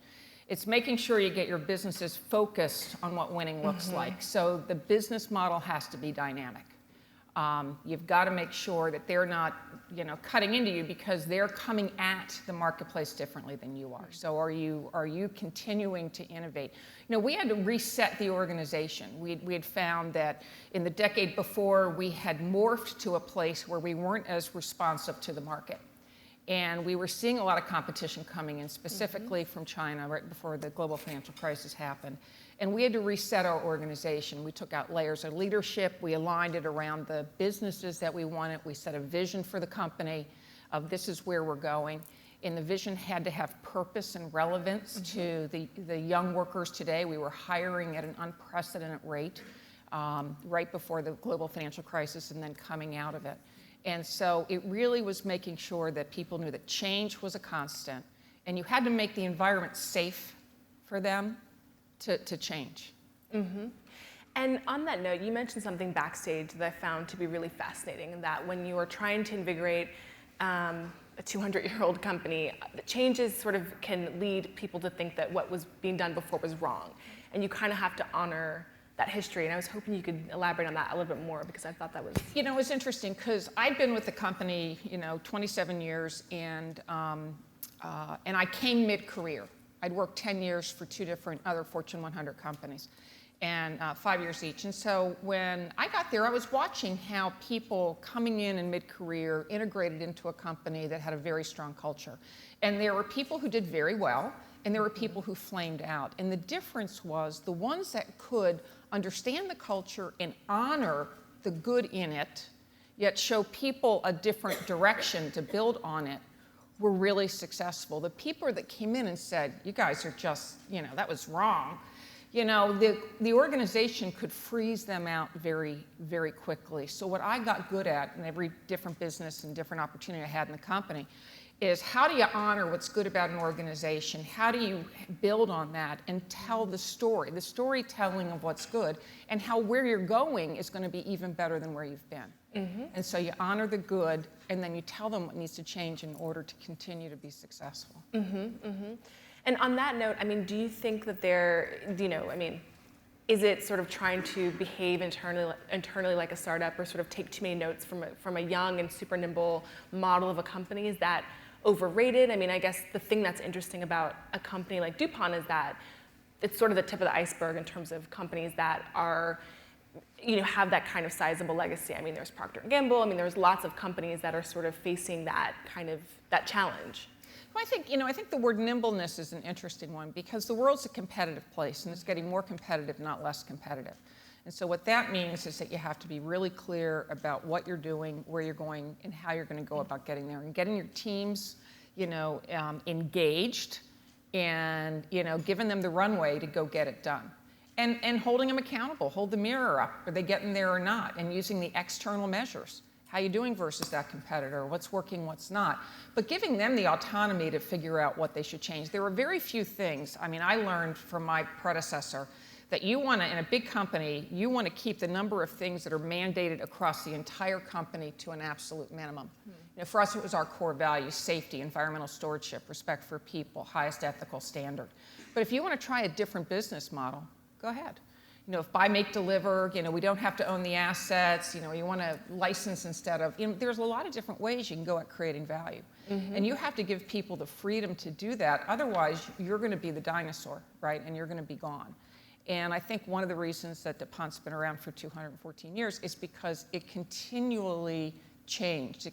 it's making sure you get your businesses focused on what winning looks like. So the business model has to be dynamic. You've got to make sure that they're not, cutting into you because they're coming at the marketplace differently than you are. So are you continuing to innovate? We had to reset the organization. We had found that in the decade before, we had morphed to a place where we weren't as responsive to the market. And we were seeing a lot of competition coming in, specifically from China, right before the global financial crisis happened. And we had to reset our organization. We took out layers of leadership. We aligned it around the businesses that we wanted. We set a vision for the company of this is where we're going. And the vision had to have purpose and relevance to the young workers today. We were hiring at an unprecedented rate right before the global financial crisis and then coming out of it. And so it really was making sure that people knew that change was a constant, and you had to make the environment safe for them to change. And on that note, you mentioned something backstage that I found to be really fascinating, and that when you are trying to invigorate a 200-year-old company, the changes sort of can lead people to think that what was being done before was wrong, and you kind of have to honor that history. And I was hoping you could elaborate on that a little bit more, because I thought that was... It was interesting because I'd been with the company, 27 years, and I came mid-career. I'd worked 10 years for 2 different other Fortune 100 companies, and 5 years each. And so when I got there, I was watching how people coming in mid-career integrated into a company that had a very strong culture. And there were people who did very well, and there were people who flamed out. And the difference was the ones that could understand the culture and honor the good in it, yet show people a different direction to build on it, were really successful. The people that came in and said, you guys are just, that was wrong, the organization could freeze them out very, very quickly. So what I got good at in every different business and different opportunity I had in the company is how do you honor what's good about an organization? How do you build on that and tell the storytelling of what's good, and how where you're going is going to be even better than where you've been. And so you honor the good, and then you tell them what needs to change in order to continue to be successful. And on that note, do you think that is it sort of trying to behave internally like a startup, or sort of take too many notes from a young and super nimble model of a company? Is that overrated? I guess the thing that's interesting about a company like DuPont is that it's sort of the tip of the iceberg in terms of companies that are, have that kind of sizable legacy. There's Procter & Gamble. There's lots of companies that are sort of facing that challenge. Well, I think the word nimbleness is an interesting one, because the world's a competitive place, and it's getting more competitive, not less competitive. And so what that means is that you have to be really clear about what you're doing, where you're going, and how you're going to go about getting there, and getting your teams, engaged, and giving them the runway to go get it done, and holding them accountable. Hold the mirror up. Are they getting there or not? And using the external measures. How you doing versus that competitor? What's working, what's not? But giving them the autonomy to figure out what they should change. There were very few things. I learned from my predecessor that you want to, in a big company, you want to keep the number of things that are mandated across the entire company to an absolute minimum. For us, it was our core values: safety, environmental stewardship, respect for people, highest ethical standard. But if you want to try a different business model, go ahead. If buy, make, deliver, we don't have to own the assets, you want to license instead of, there's a lot of different ways you can go at creating value. And you have to give people the freedom to do that. Otherwise, you're going to be the dinosaur, right? And you're going to be gone. And I think one of the reasons that DuPont's been around for 214 years is because it continually changed.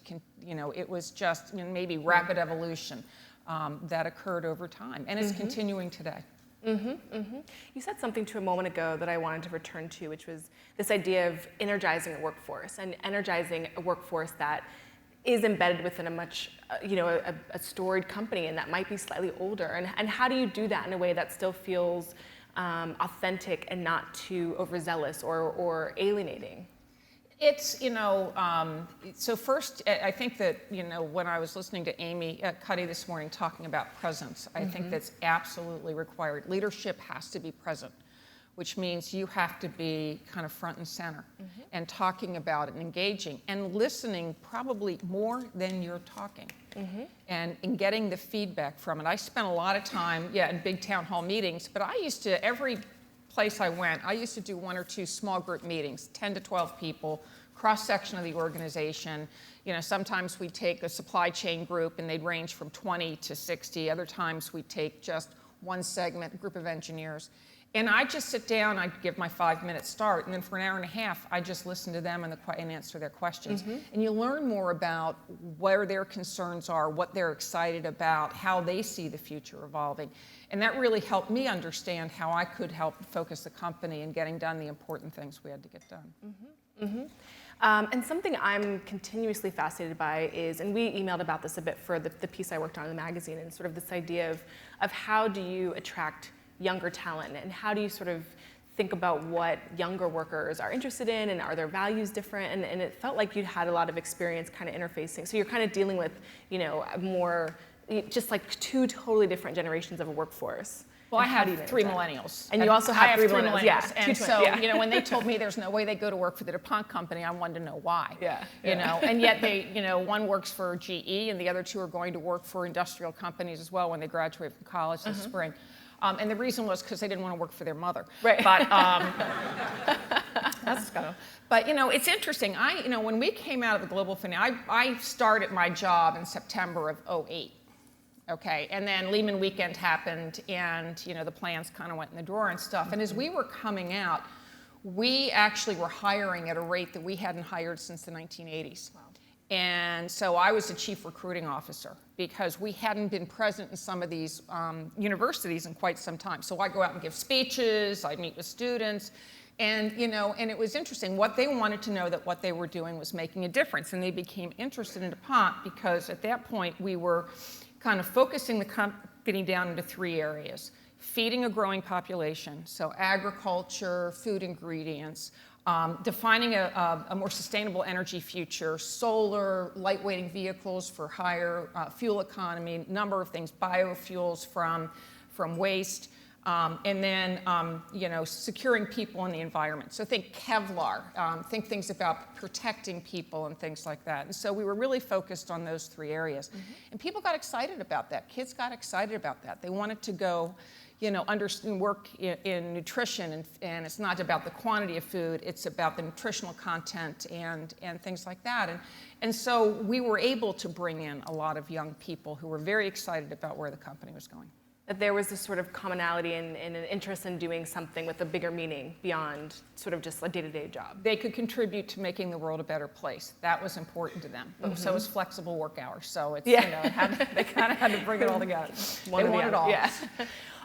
It was just maybe rapid evolution that occurred over time. And it's continuing today. You said something a moment ago that I wanted to return to, which was this idea of energizing a workforce, and energizing a workforce that is embedded within a much, a storied company, and that might be slightly older. And how do you do that in a way that still feels authentic and not too overzealous or alienating? It's, so first, I think that, when I was listening to Amy Cuddy this morning talking about presence, I think that's absolutely required. Leadership has to be present, which means you have to be kind of front and center and talking about it and engaging and listening probably more than you're talking and getting the feedback from it. I spent a lot of time, in big town hall meetings, but I used to, every place I went, I used to do 1 or 2 small group meetings, 10 to 12 people, cross-section of the organization. Sometimes we take a supply chain group and they'd range from 20 to 60. Other times we take just one segment, a group of engineers. And I just sit down, I give my 5-minute start, and then for an hour and a half, I just listen to them and answer their questions. And you learn more about where their concerns are, what they're excited about, how they see the future evolving. And that really helped me understand how I could help focus the company in getting done the important things we had to get done. And something I'm continuously fascinated by is, and we emailed about this a bit for the piece I worked on in the magazine, and sort of this idea of how do you attract younger talent, and how do you sort of think about what younger workers are interested in, and are their values different? And it felt like you'd had a lot of experience kind of interfacing. So you're kind of dealing with, more, just like two totally different generations of a workforce. Well, I have have 3 millennials. And you also have three millennials. Yeah, And so, when they told me there's no way they go to work for the DuPont company, I wanted to know why. And yet they, one works for GE and the other 2 are going to work for industrial companies as well when they graduate from college this spring. And the reason was because they didn't want to work for their mother. Right. But that's kind of. But it's interesting. When we came out of the global finance, I started my job in September of '08. Okay, and then Lehman weekend happened, and the plans kind of went in the drawer and stuff. And as we were coming out, we actually were hiring at a rate that we hadn't hired since the 1980s. Wow. And so I was the chief recruiting officer because we hadn't been present in some of these universities in quite some time. So I go out and give speeches, I meet with students, and and it was interesting. What they wanted to know that what they were doing was making a difference, and they became interested in DuPont because at that point we were kind of focusing the company down into 3 areas: feeding a growing population, so agriculture, food ingredients, defining a more sustainable energy future, solar, lightweighting vehicles for higher fuel economy, number of things, biofuels from waste, and then securing people and the environment. So think Kevlar, think things about protecting people and things like that. And so we were really focused on those 3 areas. And people got excited about that. Kids got excited about that. They wanted to go work in nutrition, and it's not about the quantity of food, it's about the nutritional content and things like that. And so we were able to bring in a lot of young people who were very excited about where the company was going. That there was this sort of commonality and an interest in doing something with a bigger meaning beyond sort of just a day-to-day job. They could contribute to making the world a better place. That was important to them. So was flexible work hours. So it's, they kind of had to bring it all together. They want it all. Yeah.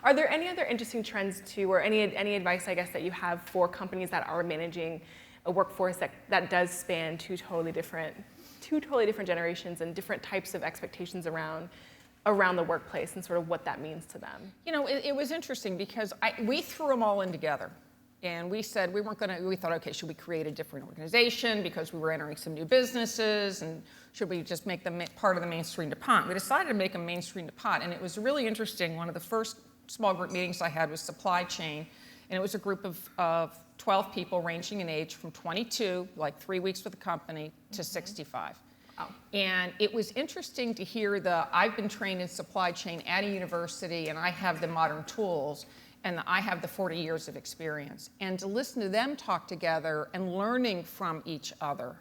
Are there any other interesting trends too, or any advice, I guess, that you have for companies that are managing a workforce that does span two totally different generations and different types of expectations around the workplace and sort of what that means to them? It was interesting because we threw them all in together. And we said we thought, okay, should we create a different organization because we were entering some new businesses, and should we just make them part of the mainstream DuPont? We decided to make them mainstream DuPont, and it was really interesting. One of the first small group meetings I had was supply chain, and it was a group of 12 people ranging in age from 22, like 3 weeks with the company, to 65. And it was interesting to hear I've been trained in supply chain at a university, and I have the modern tools, and I have the 40 years of experience. And to listen to them talk together and learning from each other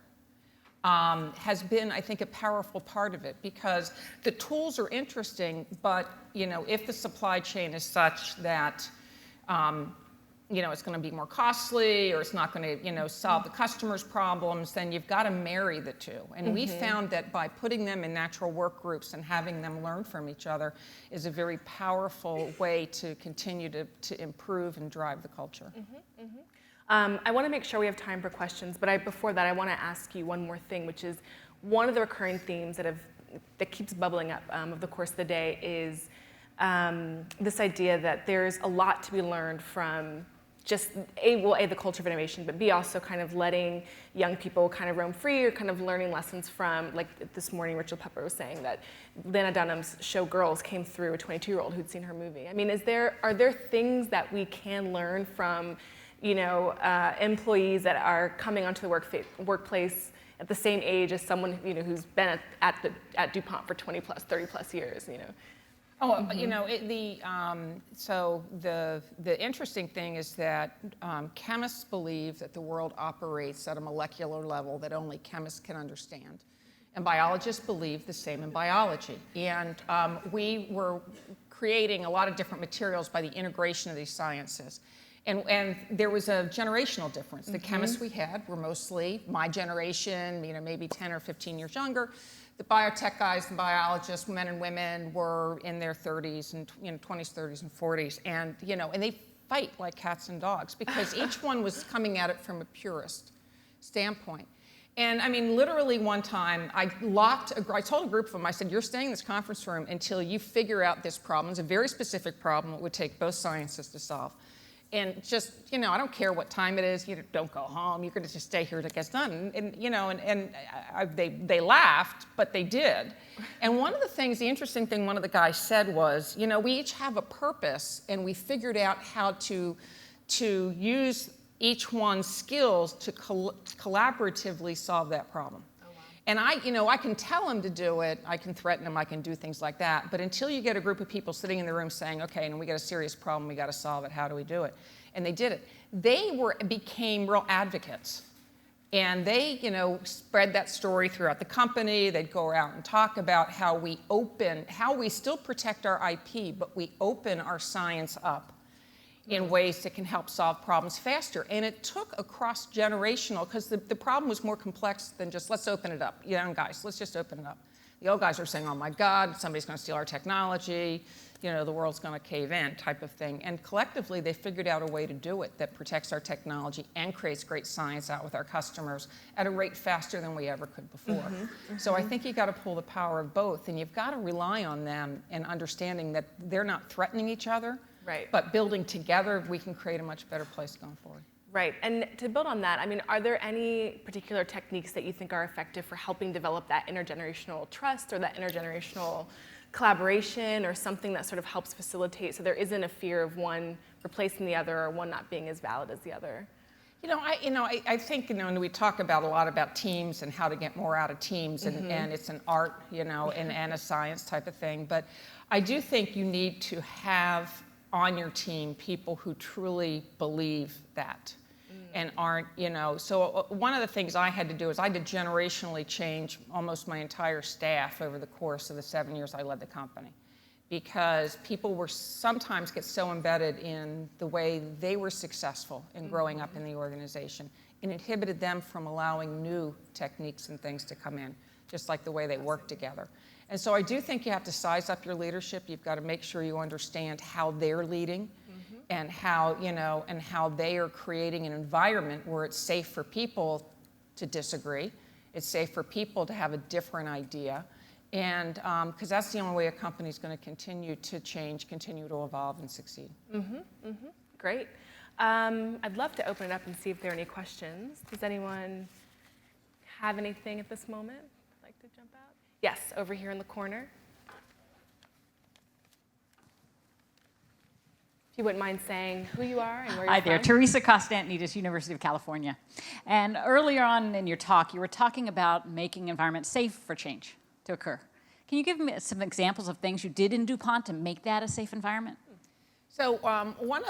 has been, I think, a powerful part of it, because the tools are interesting, but if the supply chain is such that it's going to be more costly, or it's not going to solve the customer's problems, then you've got to marry the two. And we found that by putting them in natural work groups and having them learn from each other is a very powerful way to continue to improve and drive the culture. I want to make sure we have time for questions, but before that, I want to ask you one more thing, which is one of the recurring themes that keeps bubbling up over the course of the day is this idea that there's a lot to be learned from just the culture of innovation, but B, also kind of letting young people kind of roam free, or kind of learning lessons from, like this morning, Rachel Pepper was saying that Lana Dunham's show Girls came through a 22-year-old who'd seen her movie. I mean, are there things that we can learn from, employees that are coming onto the workplace at the same age as someone who's been at DuPont for 20 plus, 30 plus years? Oh, you know, so the interesting thing is that chemists believe that the world operates at a molecular level that only chemists can understand. And biologists believe the same in biology. And we were creating a lot of different materials by the integration of these sciences. And there was a generational difference. The chemists we had were mostly my generation, you know, maybe 10 or 15 years younger. The biotech guys, the biologists, men and women, were in their 30s and 20s, 30s, and 40s, and and they fight like cats and dogs because each one was coming at it from a purist standpoint. And I mean, literally one time, I told a group of them, I said, "You're staying in this conference room until you figure out this problem. It's a very specific problem. It would take both sciences to solve." And just, I don't care what time it is, don't go home, you're gonna just stay here till it gets done. They laughed, but they did. And one of the things, the interesting thing one of the guys said was, we each have a purpose and we figured out how to use each one's skills to collaboratively solve that problem. And I can tell them to do it, I can threaten them, I can do things like that, but until you get a group of people sitting in the room saying, okay, and we got a serious problem, we got to solve it, how do we do it? And they did it. They became real advocates. And they, spread that story throughout the company. They'd go out and talk about how we still protect our IP, but we open our science up in ways that can help solve problems faster. And it took a cross-generational, because the problem was more complex than just, let's open it up. Young guys, let's just open it up. The old guys are saying, oh my God, somebody's gonna steal our technology, the world's gonna cave in, type of thing. And collectively, they figured out a way to do it that protects our technology and creates great science out with our customers at a rate faster than we ever could before. So I think you gotta pull the power of both, and you've gotta rely on them and understanding that they're not threatening each other, but building together, we can create a much better place going forward. Right, and to build on that, I mean, are there any particular techniques that you think are effective for helping develop that intergenerational trust or that intergenerational collaboration or something that sort of helps facilitate so there isn't a fear of one replacing the other or one not being as valid as the other? I think, and we talk about a lot about teams and how to get more out of teams, and it's an art, and a science type of thing, but I do think you need to have on your team people who truly believe that and aren't, so one of the things I had to do is I had to generationally change almost my entire staff over the course of the 7 years I led the company, because people were sometimes get so embedded in the way they were successful in growing up in the organization, and inhibited them from allowing new techniques and things to come in, just like the way they work together. And so I do think you have to size up your leadership. You've got to make sure you understand how they're leading and how, and how they are creating an environment where it's safe for people to disagree. It's safe for people to have a different idea. And because that's the only way a company is going to continue to change, continue to evolve and succeed. Great. I'd love to open it up and see if there are any questions. Does anyone have anything at this moment? Like to jump out? Yes, over here in the corner. If you wouldn't mind saying who you are and where you're from. Hi there, Teresa Costantinides, University of California. And earlier on in your talk, you were talking about making environments safe for change to occur. Can you give me some examples of things you did in DuPont to make that a safe environment? So one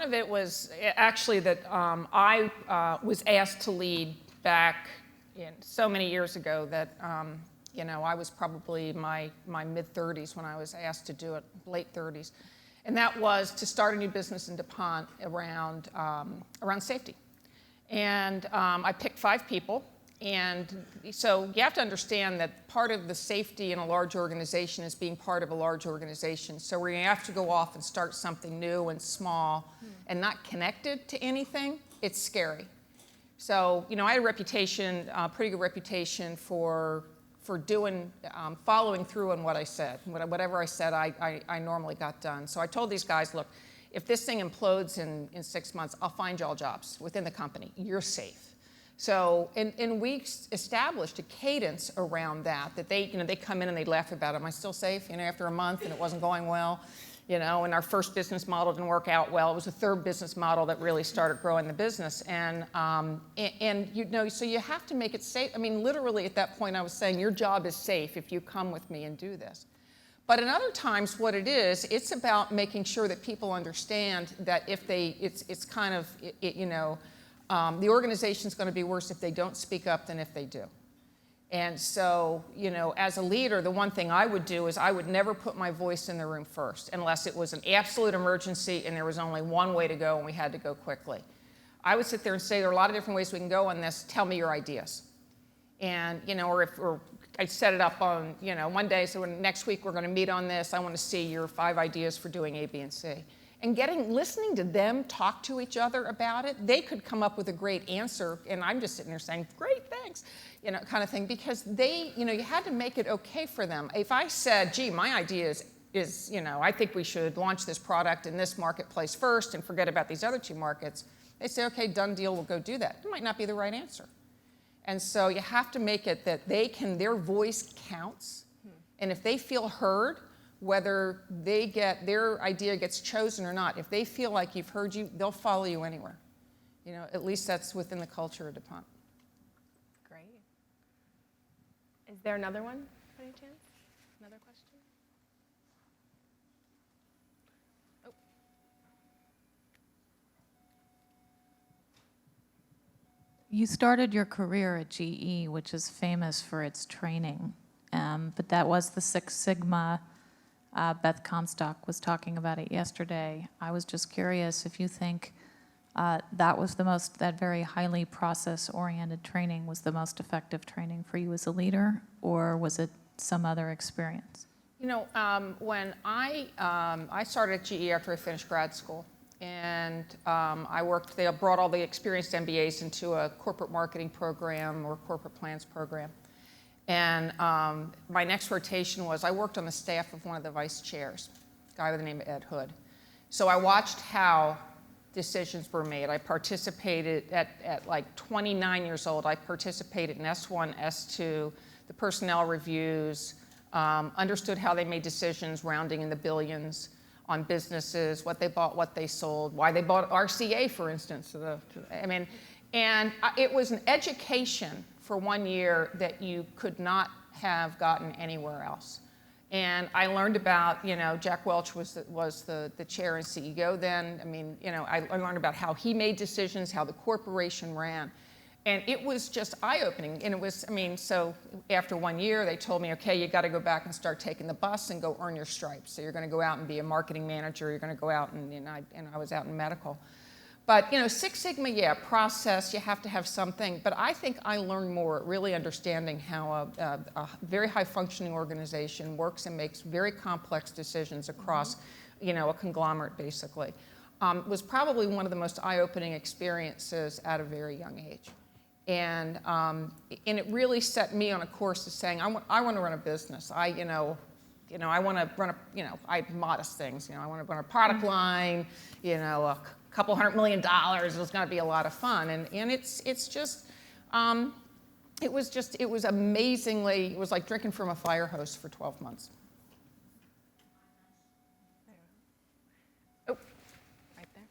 of it was actually that I was asked to lead back so many years ago that I was probably my mid-30s when I was asked to do it, late 30s. And that was to start a new business in DuPont around safety. And I picked 5 people. And so you have to understand that part of the safety in a large organization is being part of a large organization. So where you have to go off and start something new and small and not connected to anything, it's scary. So, I had a reputation, pretty good reputation for doing, following through on what I said. Whatever I said, I normally got done. So I told these guys, look, if this thing implodes in 6 months, I'll find y'all jobs within the company. You're safe. So, and we established a cadence around that they come in and they laugh about it. Am I still safe? After a month and it wasn't going well, and our first business model didn't work out well. It was the third business model that really started growing the business. And so you have to make it safe. I mean, literally at that point I was saying, your job is safe if you come with me and do this. But in other times, what it is, it's about making sure that people understand that if they, it's kind of, the organization's going to be worse if they don't speak up than if they do. And so, as a leader, the one thing I would do is I would never put my voice in the room first unless it was an absolute emergency and there was only one way to go and we had to go quickly. I would sit there and say, there are a lot of different ways we can go on this. Tell me your ideas. And, or I set it up on, one day, so next week we're going to meet on this. I want to see your 5 ideas for doing A, B, and C. And listening to them talk to each other about it, they could come up with a great answer, and I'm just sitting there saying, great, thanks, kind of thing, because they, you had to make it okay for them. If I said, gee, my idea is, I think we should launch this product in this marketplace first and forget about these other 2 markets, they say, okay, done deal, we'll go do that. It might not be the right answer. And so you have to make it that their voice counts. And if they feel heard, whether their idea gets chosen or not, if they feel like you've heard you, they'll follow you anywhere. At least that's within the culture of DuPont. Great. Is there another one, by any chance? Another question? Oh. You started your career at GE, which is famous for its training, but that was the Six Sigma. Beth Comstock was talking about it yesterday. I was just curious if you think that very highly process-oriented training was the most effective training for you as a leader, or was it some other experience? When I started at GE after I finished grad school, and they brought all the experienced MBAs into a corporate marketing program or corporate plans program. And my next rotation was I worked on the staff of one of the vice chairs, a guy by the name of Ed Hood. So I watched how decisions were made. I participated at like 29 years old. I participated in S1, S2, the personnel reviews, understood how they made decisions rounding in the billions on businesses, what they bought, what they sold, why they bought RCA, for instance. And it was an education for 1 year that you could not have gotten anywhere else. And I learned about, Jack Welch was the chair and CEO then. I learned about how he made decisions, how the corporation ran. And it was just eye-opening. And it was, so after 1 year, they told me, okay, you got to go back and start taking the bus and go earn your stripes. So you're going to go out and be a marketing manager. You're going to go out and I was out in medical. But, Six Sigma, yeah, process, you have to have something. But I think I learned more really understanding how a very high-functioning organization works and makes very complex decisions across, a conglomerate, basically. Was probably one of the most eye-opening experiences at a very young age. And it really set me on a course of saying, I want to run a business. I want to run I have modest things. I want to run a product line, a couple $100 million. It's going to be a lot of fun. And it's just, it was amazingly, it was like drinking from a fire hose for 12 months. Oh, right there.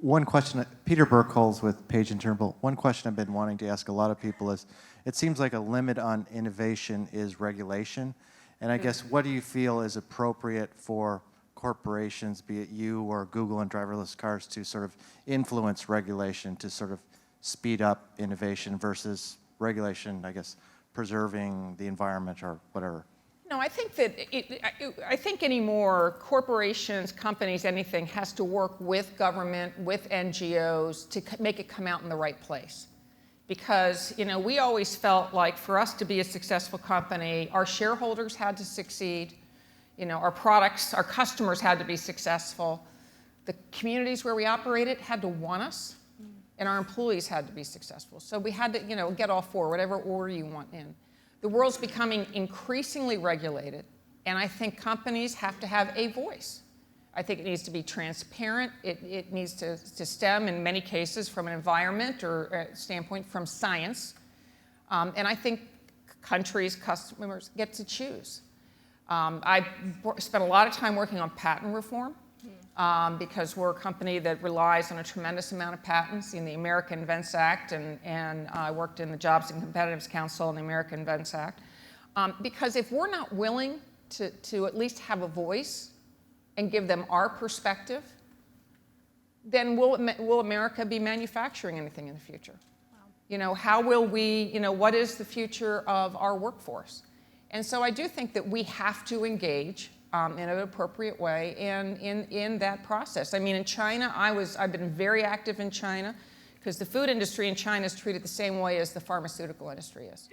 One question, Peter Burkholz with Page & Turnbull. One question I've been wanting to ask a lot of people is, it seems like a limit on innovation is regulation. And I guess, what do you feel is appropriate for corporations, be it you or Google and driverless cars, to sort of influence regulation to sort of speed up innovation versus regulation, I guess, preserving the environment or whatever? No, I think that I think anymore corporations, companies, anything has to work with government, with NGOs to make it come out in the right place. Because we always felt like for us to be a successful company, our shareholders had to succeed, our products, our customers had to be successful, the communities where we operated had to want us, and our employees had to be successful. So we had to get all 4, whatever order you want in. The world's becoming increasingly regulated, and I think companies have to have a voice. I think it needs to be transparent. It needs to stem, in many cases, from an environment or standpoint from science. And I think countries, customers get to choose. I spent a lot of time working on patent reform. because we're a company that relies on a tremendous amount of patents in the American Invents Act, and I worked in the Jobs and Competitiveness Council in the American Invents Act. Because if we're not willing to at least have a voice and give them our perspective, then will America be manufacturing anything in the future? Wow. How will we, what is the future of our workforce? And so I do think that we have to engage in an appropriate way in that process. I mean, in China, I've been very active in China because the food industry in China is treated the same way as the pharmaceutical industry is.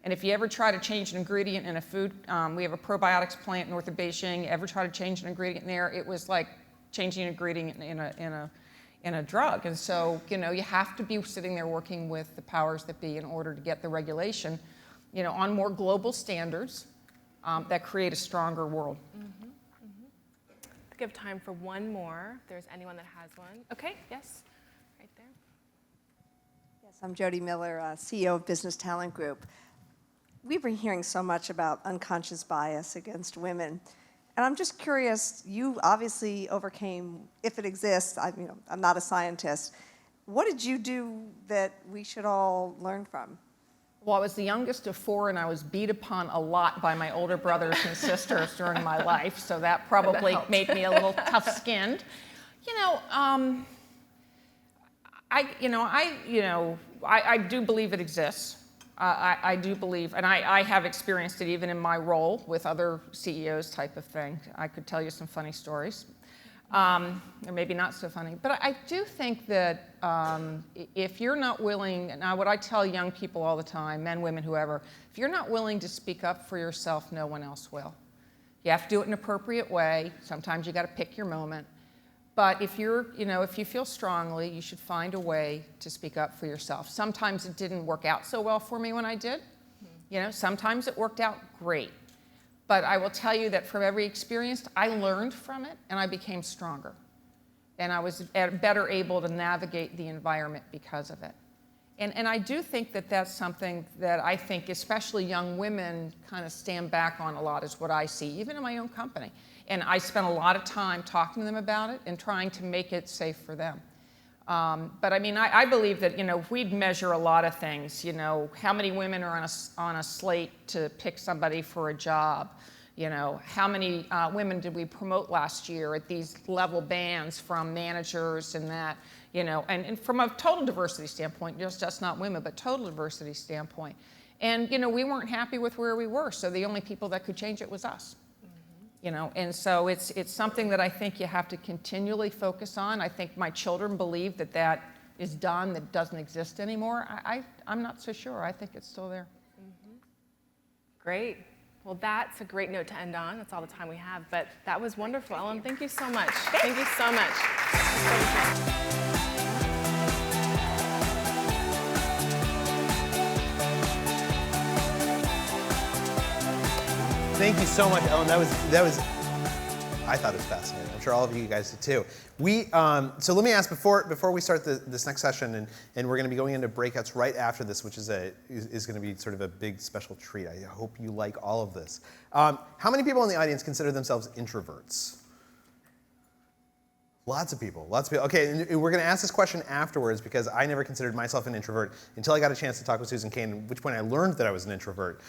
And if you ever try to change an ingredient in a food, we have a probiotics plant north of Beijing, ever try to change an ingredient there, it was like changing an ingredient in a drug. And so, you have to be sitting there working with the powers that be in order to get the regulation, on more global standards that create a stronger world. Mm-hmm. Mm-hmm. I think we have time for one more, if there's anyone that has one. Okay, yes, right there. Yes, I'm Jody Miller, CEO of Business Talent Group. We've been hearing so much about unconscious bias against women. And I'm just curious, you obviously overcame, if it exists, I'm not a scientist. What did you do that we should all learn from? Well, I was the youngest of 4, and I was beat upon a lot by my older brothers and sisters during my life, so that probably made me a little tough-skinned. I do believe it exists. I do believe, and I have experienced it even in my role with other CEOs type of thing. I could tell you some funny stories, or maybe not so funny. But I do think that if you're not willing, now what I tell young people all the time, men, women, whoever, if you're not willing to speak up for yourself, no one else will. You have to do it in an appropriate way. Sometimes you got to pick your moment. But if you feel strongly, you should find a way to speak up for yourself. Sometimes it didn't work out so well for me when I did. Sometimes it worked out great. But I will tell you that from every experience, I learned from it and I became stronger. And I was better able to navigate the environment because of it. And I do think that that's something that I think especially young women kind of stand back on a lot, is what I see, even in my own company. And I spent a lot of time talking to them about it and trying to make it safe for them. But I mean, I believe that, if we'd measure a lot of things, how many women are on a slate to pick somebody for a job? How many women did we promote last year at these level bands from managers and that, and from a total diversity standpoint, just not women, but total diversity standpoint. And, we weren't happy with where we were, so the only people that could change it was us. And so it's something that I think you have to continually focus on. I think my children believe that is done, that doesn't exist anymore. I'm not so sure. I think it's still there. Mm-hmm. Great. Well, that's a great note to end on. That's all the time we have. But that was wonderful, Ellen. Thank you so much. Thank you so much. Thank you so much, Ellen. That was. I thought it was fascinating. I'm sure all of you guys did too. So let me ask before we start this next session, and we're going to be going into breakouts right after this, which is going to be sort of a big special treat. I hope you like all of this. How many people in the audience consider themselves introverts? Lots of people. Okay, and we're going to ask this question afterwards because I never considered myself an introvert until I got a chance to talk with Susan Cain, at which point I learned that I was an introvert,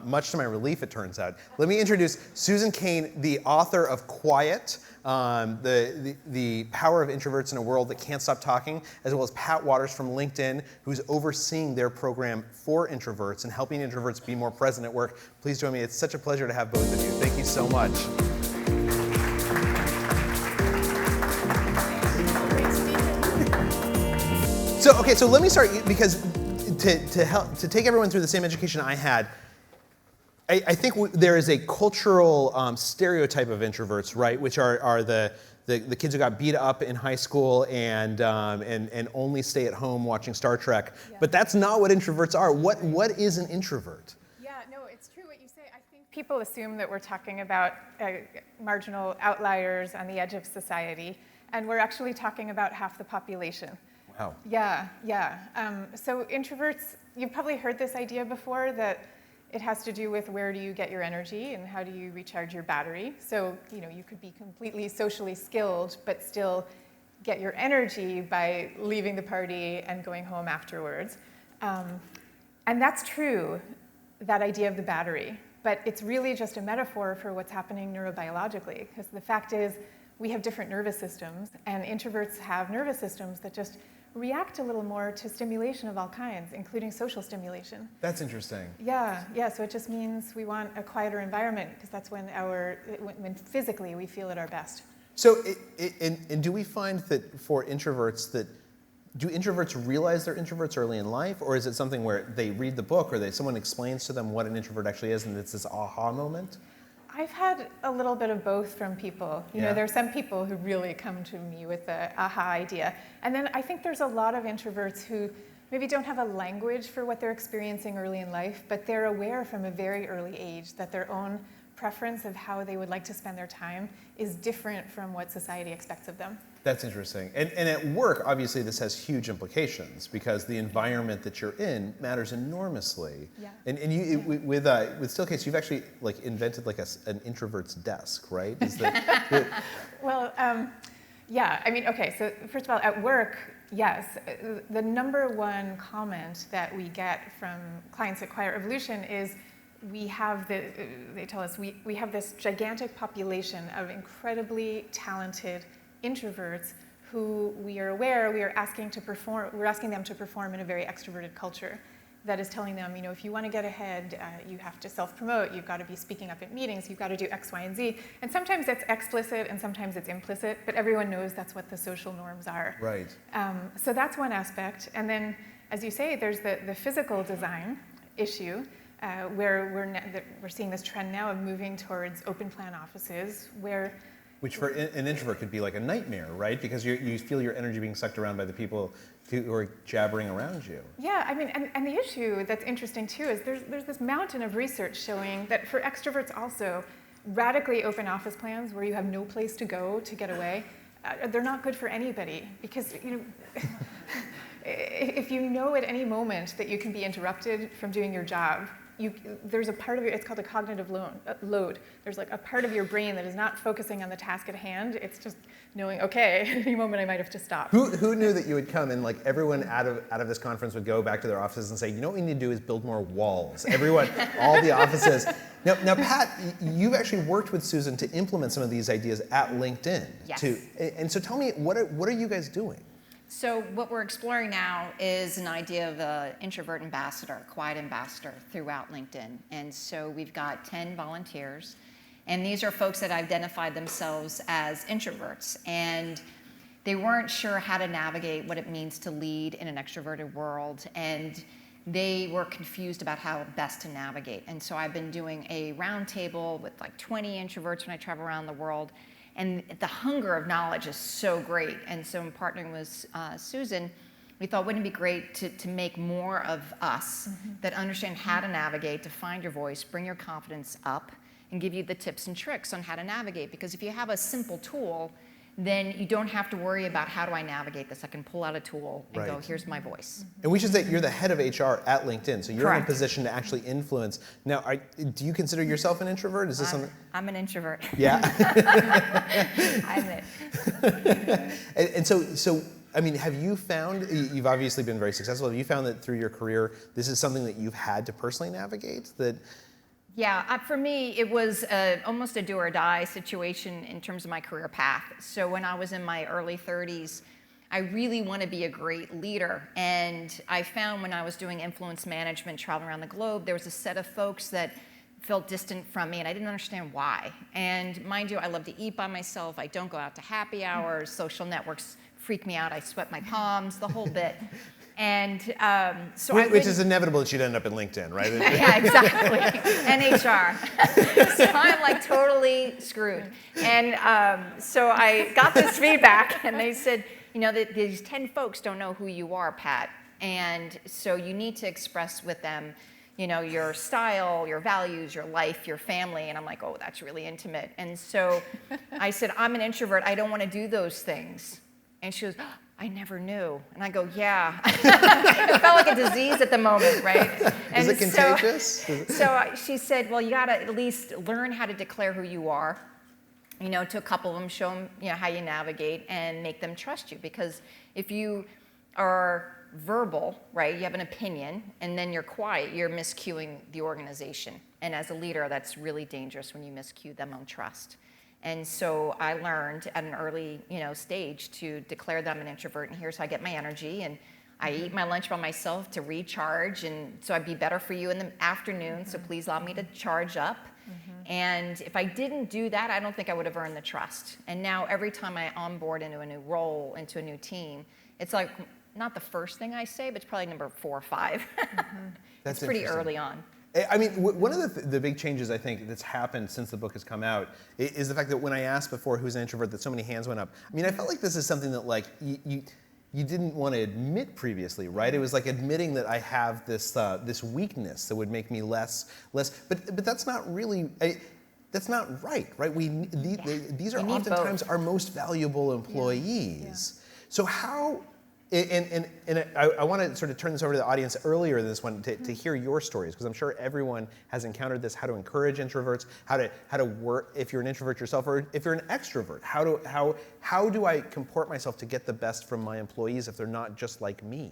much to my relief, it turns out. Let me introduce Susan Cain, the author of Quiet, the Power of Introverts in a World That Can't Stop Talking, as well as Pat Waters from LinkedIn, who's overseeing their program for introverts and helping introverts be more present at work. Please join me. It's such a pleasure to have both of you. Thank you so much. So let me start, because to take everyone through the same education I had, I think there is a cultural stereotype of introverts, right, which are the kids who got beat up in high school and only stay at home watching Star Trek. Yeah. But that's not what introverts are. What is an introvert? Yeah, no, it's true what you say. I think people assume that we're talking about marginal outliers on the edge of society, and we're actually talking about half the population. Wow. Yeah. So introverts, you've probably heard this idea before that It has to do with where do you get your energy and how do you recharge your battery. So, you could be completely socially skilled, but still get your energy by leaving the party and going home afterwards. And that's true, that idea of the battery. But it's really just a metaphor for what's happening neurobiologically, because the fact is we have different nervous systems, and introverts have nervous systems that just react a little more to stimulation of all kinds, including social stimulation. That's interesting. Yeah, so it just means we want a quieter environment, because that's when when physically we feel at our best. So, and do we find that for introverts do introverts realize they're introverts early in life, or is it something where they read the book or someone explains to them what an introvert actually is and it's this aha moment? I've had a little bit of both from people. You know, there are some people who really come to me with the aha idea. And then I think there's a lot of introverts who maybe don't have a language for what they're experiencing early in life, but they're aware from a very early age that their own preference of how they would like to spend their time is different from what society expects of them. That's interesting. And at work, obviously, this has huge implications because the environment that you're in matters enormously. Yeah. And you, with Steelcase, you've actually invented an introvert's desk, right? Is that, Well, yeah. I mean, okay. So first of all, at work, yes, the number one comment that we get from clients at Quiet Revolution is they tell us we have this gigantic population of incredibly talented introverts who we are asking them to perform in a very extroverted culture that is telling them, if you want to get ahead, you have to self-promote, you've got to be speaking up at meetings, you've got to do X, Y, and Z. And sometimes it's explicit and sometimes it's implicit, but everyone knows that's what the social norms are. Right. So that's one aspect. And then, as you say, there's the physical design issue, where we're seeing this trend now of moving towards open plan offices which for an introvert could be like a nightmare, right? Because you feel your energy being sucked around by the people who are jabbering around you. Yeah, I mean, and the issue that's interesting too is there's this mountain of research showing that for extroverts also, radically open office plans where you have no place to go to get away, they're not good for anybody because if you know at any moment that you can be interrupted from doing your job, there's a part of it's called a cognitive load. There's a part of your brain that is not focusing on the task at hand. It's just knowing, okay, at any moment I might have to stop. Who knew that you would come and everyone out of this conference would go back to their offices and say, what we need to do is build more walls. Everyone, all the offices. Now, Pat, you've actually worked with Susan to implement some of these ideas at LinkedIn. Yes. And so tell me, what are you guys doing? So what we're exploring now is an idea of an introvert ambassador, quiet ambassador throughout LinkedIn. And so we've got 10 volunteers, and these are folks that identified themselves as introverts, and they weren't sure how to navigate what it means to lead in an extroverted world, and they were confused about how best to navigate. And so I've been doing a roundtable with 20 introverts when I travel around the world. And the hunger of knowledge is so great. And so in partnering with Susan, we thought, wouldn't it be great to make more of us that understand how to navigate, to find your voice, bring your confidence up, and give you the tips and tricks on how to navigate. Because if you have a simple tool, then you don't have to worry about how do I navigate this. I can pull out a tool and go, here's my voice. And we should say you're the head of HR at LinkedIn, so you're Correct. in a position to actually influence. Now, do you consider yourself an introvert? Is this something? I'm an introvert. Yeah. I'm it. And so, I mean, have you found, you've obviously been very successful, have you found that through your career, this is something that you've had to personally navigate? Yeah, for me, it was almost a do or die situation in terms of my career path. So when I was in my early 30s, I really want to be a great leader. And I found when I was doing influence management, traveling around the globe, there was a set of folks that felt distant from me, and I didn't understand why. And mind you, I love to eat by myself. I don't go out to happy hours. Social networks freak me out. I sweat my palms, the whole bit. And so Which is inevitable that you'd end up in LinkedIn, right? Yeah, exactly. And HR. So I'm totally screwed. And so I got this feedback, and they said, that these 10 folks don't know who you are, Pat. And so you need to express with them, your style, your values, your life, your family. And I'm like, oh, that's really intimate. And so I said, I'm an introvert. I don't want to do those things. And she goes, I never knew. And I go, yeah. It felt like a disease at the moment, right? Is it contagious? So she said, well, you got to at least learn how to declare who you are, to a couple of them, show them, how you navigate and make them trust you. Because if you are verbal, right, you have an opinion, and then you're quiet, you're miscuing the organization. And as a leader, that's really dangerous when you miscue them on trust. And so I learned at an early, stage to declare them an introvert, and here's how I get my energy, and I eat my lunch by myself to recharge, and so I'd be better for you in the afternoon, so please allow me to charge up. And if I didn't do that, I don't think I would have earned the trust. And now every time I onboard into a new role, into a new team, it's like not the first thing I say, but it's probably number 4 or 5. That's it's pretty early on. I mean, one of the big changes I think that's happened since the book has come out is the fact that when I asked before who's an introvert, that so many hands went up. I mean, I felt like this is something that like you didn't want to admit previously, right? It was like admitting that I have this this weakness that would make me less. But that's not really. That's not right? These are oftentimes our most valuable employees. Yeah. So how? And I want to sort of turn this over to the audience earlier in this one to hear your stories, because I'm sure everyone has encountered this, how to encourage introverts, how to work if you're an introvert yourself, or if you're an extrovert, how do I comport myself to get the best from my employees if they're not just like me?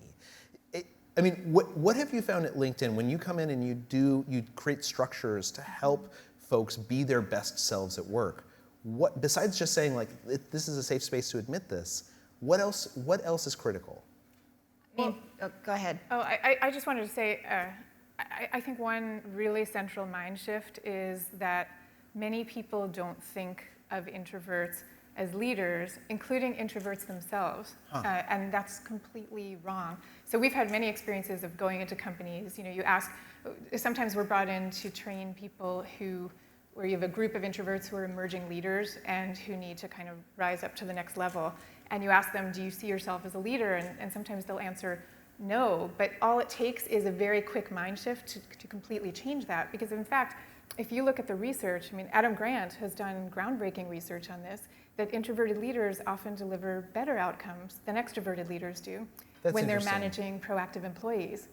I mean, what have you found at LinkedIn when you come in and you create structures to help folks be their best selves at work? What, besides just saying like, this is a safe space to admit this, what else is critical? Go ahead. Oh, I just wanted to say, I think one really central mind shift is that many people don't think of introverts as leaders, including introverts themselves, and that's completely wrong. So we've had many experiences of going into companies. You ask, sometimes we're brought in to train people where you have a group of introverts who are emerging leaders and who need to kind of rise up to the next level. And you ask them, do you see yourself as a leader? And sometimes they'll answer no, but all it takes is a very quick mind shift to completely change that. Because in fact, if you look at the research, I mean, Adam Grant has done groundbreaking research on this, that introverted leaders often deliver better outcomes than extroverted leaders do when they're managing proactive employees.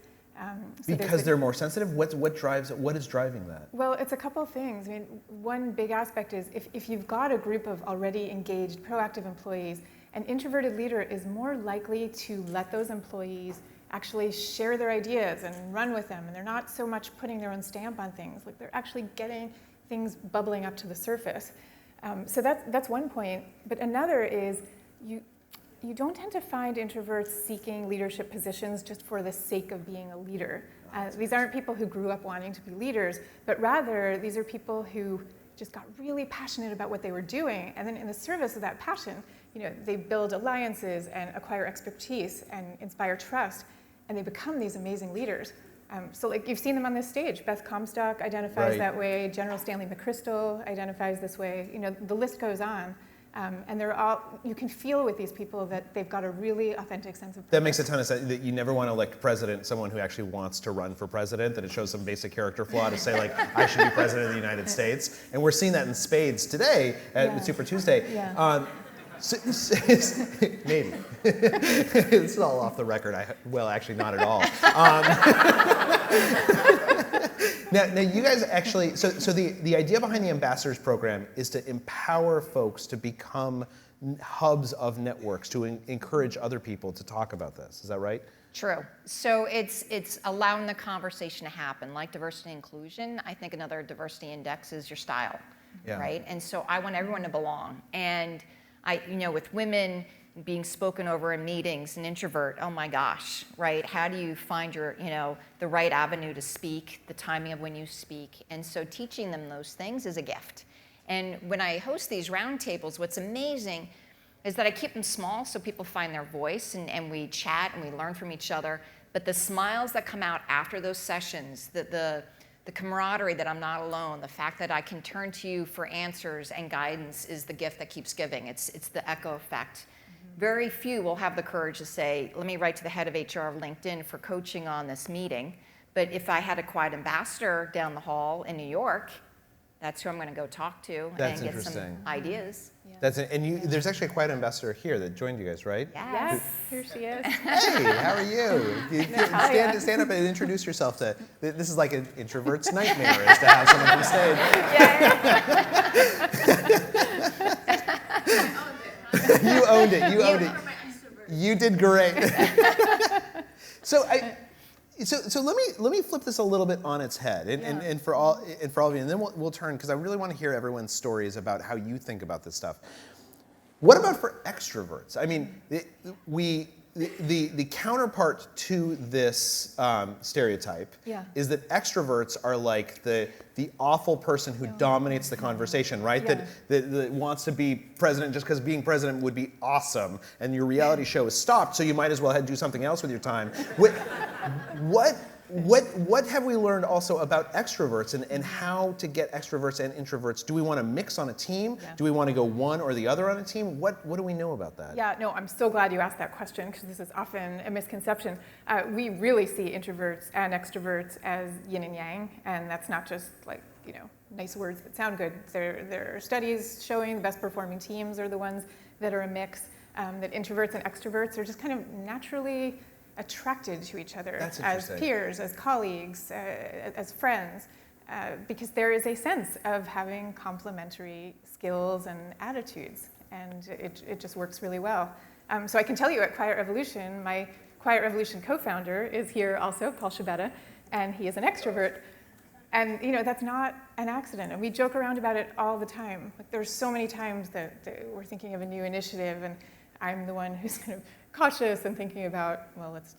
Because they're more sensitive? What is driving that? Well, it's a couple of things. I mean, one big aspect is if you've got a group of already engaged proactive employees, an introverted leader is more likely to let those employees actually share their ideas and run with them, and they're not so much putting their own stamp on things, like they're actually getting things bubbling up to the surface. So that's one point. But another is you don't tend to find introverts seeking leadership positions just for the sake of being a leader. These aren't people who grew up wanting to be leaders, but rather these are people who just got really passionate about what they were doing, and then in the service of that passion, they build alliances and acquire expertise and inspire trust, and they become these amazing leaders. So like you've seen them on this stage. Beth Comstock identifies that way. General Stanley McChrystal identifies this way. The list goes on. And you can feel with these people that they've got a really authentic sense of purpose. That makes a ton of sense, that you never want to elect president someone who actually wants to run for president, that it shows some basic character flaw to say like, I should be president of the United States. And we're seeing that in spades today with Super Tuesday. Yeah. Maybe. This is all off the record. Well, actually not at all. Now you guys actually, so the idea behind the Ambassadors Program is to empower folks to become hubs of networks, to encourage other people to talk about this. Is that right? True. So it's allowing the conversation to happen. Like diversity and inclusion, I think another diversity index is your style, right? And so I want everyone to belong. And with women being spoken over in meetings, an introvert, oh my gosh, right? How do you find the right avenue to speak, the timing of when you speak? And so teaching them those things is a gift. And when I host these roundtables, what's amazing is that I keep them small so people find their voice, and we chat and we learn from each other. But the smiles that come out after those sessions, the camaraderie that I'm not alone, the fact that I can turn to you for answers and guidance is the gift that keeps giving. It's the echo effect. Very few will have the courage to say, let me write to the head of HR of LinkedIn for coaching on this meeting. But if I had a quiet ambassador down the hall in New York, that's who I'm going to go talk to That's and get some interesting. ideas. There's actually a quiet ambassador here that joined you guys, right? Yes, here she is. Hey, how are you? Stand up and introduce yourself. This is like an introvert's nightmare, is to have someone from stage. You owned it. You owned it. You did great. So let me flip this a little bit on its head, and for all of you, and then we'll turn, because I really want to hear everyone's stories about how you think about this stuff. What about for extroverts? I mean, the counterpart to this stereotype is that extroverts are like the awful person who dominates the conversation, right? That wants to be president just because being president would be awesome, and your reality show is stopped, so you might as well do something else with your time. What have we learned also about extroverts and how to get extroverts and introverts? Do we want to mix on a team? Do we want to go one or the other on a team? What do we know about that? Yeah, no, I'm so glad you asked that question, because this is often a misconception. We really see introverts and extroverts as yin and yang, and that's not just like, nice words that sound good. There are studies showing the best performing teams are the ones that are a mix, that introverts and extroverts are just kind of naturally attracted to each other as peers, as colleagues, as friends, because there is a sense of having complementary skills and attitudes, and it just works really well. So I can tell you at Quiet Revolution, my Quiet Revolution co-founder is here also, Paul Shabeta, and he is an extrovert. And that's not an accident, and we joke around about it all the time. Like, there's so many times that we're thinking of a new initiative, and I'm the one who's kind of cautious and thinking about, well, let's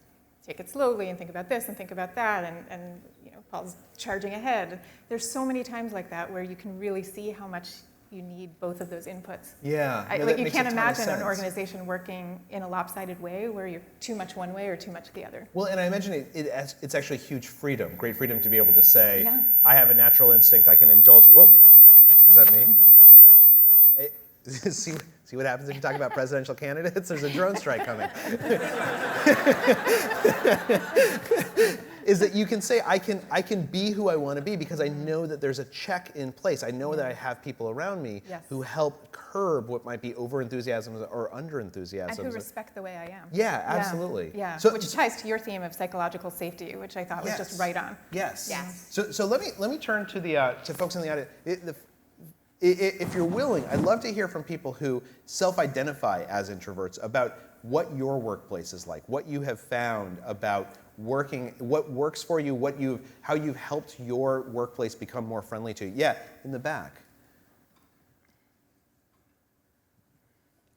take it slowly and think about this and think about that, and Paul's charging ahead. There's so many times like that where you can really see how much you need both of those inputs. Yeah, you can't imagine an organization working in a lopsided way where you're too much one way or too much the other. Well, and I imagine it's actually huge freedom, great freedom to be able to say, I have a natural instinct, I can indulge. Whoa, is that me? See what happens if you talk about presidential candidates? There's a drone strike coming. Is that you can say, I can be who I want to be because I know that there's a check in place. I know that I have people around me who help curb what might be over-enthusiasm or under-enthusiasm. And who respect the way I am. Yeah, absolutely. Yeah, So, which ties to your theme of psychological safety, which I thought was just right on. Yes. So let me turn to to folks in the audience. If you're willing, I'd love to hear from people who self-identify as introverts about what your workplace is like, what you have found about working, what works for you, how you've helped your workplace become more friendly to you. Yeah, in the back.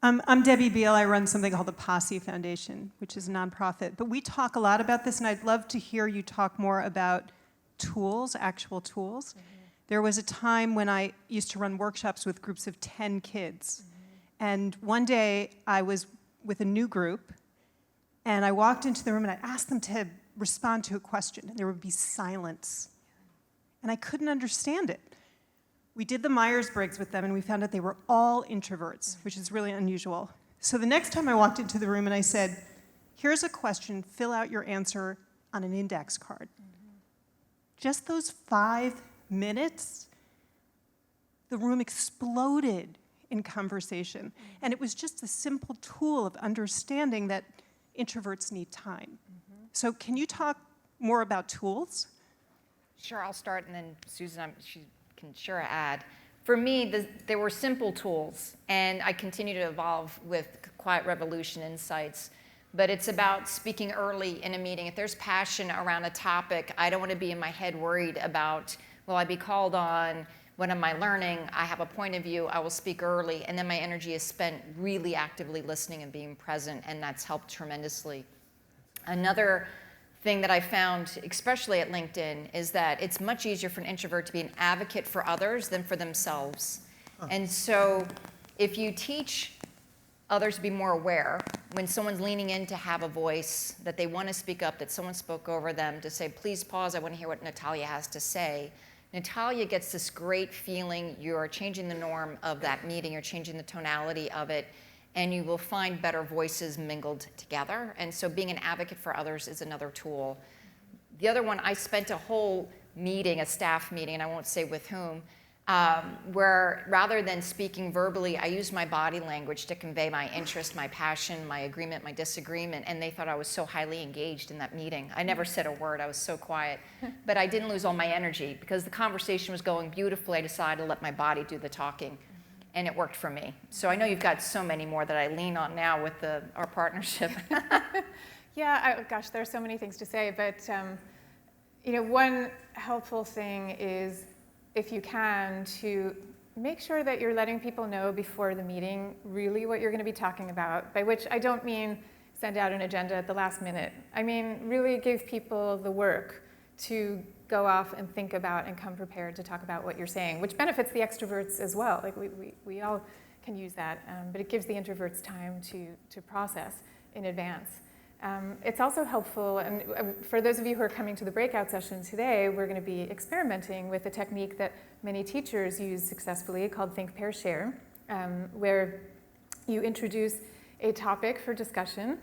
I'm Debbie Beal. I run something called the Posse Foundation, which is a nonprofit. But we talk a lot about this, and I'd love to hear you talk more about tools, actual tools. There was a time when I used to run workshops with groups of 10 kids. And one day I was with a new group, and I walked into the room and I asked them to respond to a question, and there would be silence. And I couldn't understand it. We did the Myers-Briggs with them, and we found out they were all introverts, which is really unusual. So the next time I walked into the room and I said, here's a question, fill out your answer on an index card. Just those 5 minutes, the room exploded in conversation. And it was just a simple tool of understanding that introverts need time. So can you talk more about tools? Sure, I'll start, and then Susan, she can sure add. For me, there were simple tools, and I continue to evolve with Quiet Revolution Insights. But it's about speaking early in a meeting. If there's passion around a topic, I don't want to be in my head worried about, will I be called on? What am I learning? I have a point of view. I will speak early. And then my energy is spent really actively listening and being present, and that's helped tremendously. Another thing that I found, especially at LinkedIn, is that it's much easier for an introvert to be an advocate for others than for themselves. And so if you teach others to be more aware, when someone's leaning in to have a voice, that they want to speak up, that someone spoke over them, to say, please pause, I want to hear what Natalia has to say. Natalia gets this great feeling you're changing the norm of that meeting, you're changing the tonality of it, and you will find better voices mingled together. And so being an advocate for others is another tool. The other one, I spent a whole meeting, a staff meeting, and I won't say with whom, where rather than speaking verbally, I used my body language to convey my interest, my passion, my agreement, my disagreement, and they thought I was so highly engaged in that meeting. I never said a word, I was so quiet, but I didn't lose all my energy because the conversation was going beautifully. I decided to let my body do the talking, and it worked for me. So I know you've got so many more that I lean on now with our partnership. Yeah, gosh, there are so many things to say, but one helpful thing is, if you can, to make sure that you're letting people know before the meeting really what you're going to be talking about, by which I don't mean send out an agenda at the last minute. I mean really give people the work to go off and think about and come prepared to talk about what you're saying, which benefits the extroverts as well. Like we all can use that, but it gives the introverts time to process in advance. It's also helpful, and for those of you who are coming to the breakout session today, we're going to be experimenting with a technique that many teachers use successfully called Think, Pair, Share, where you introduce a topic for discussion.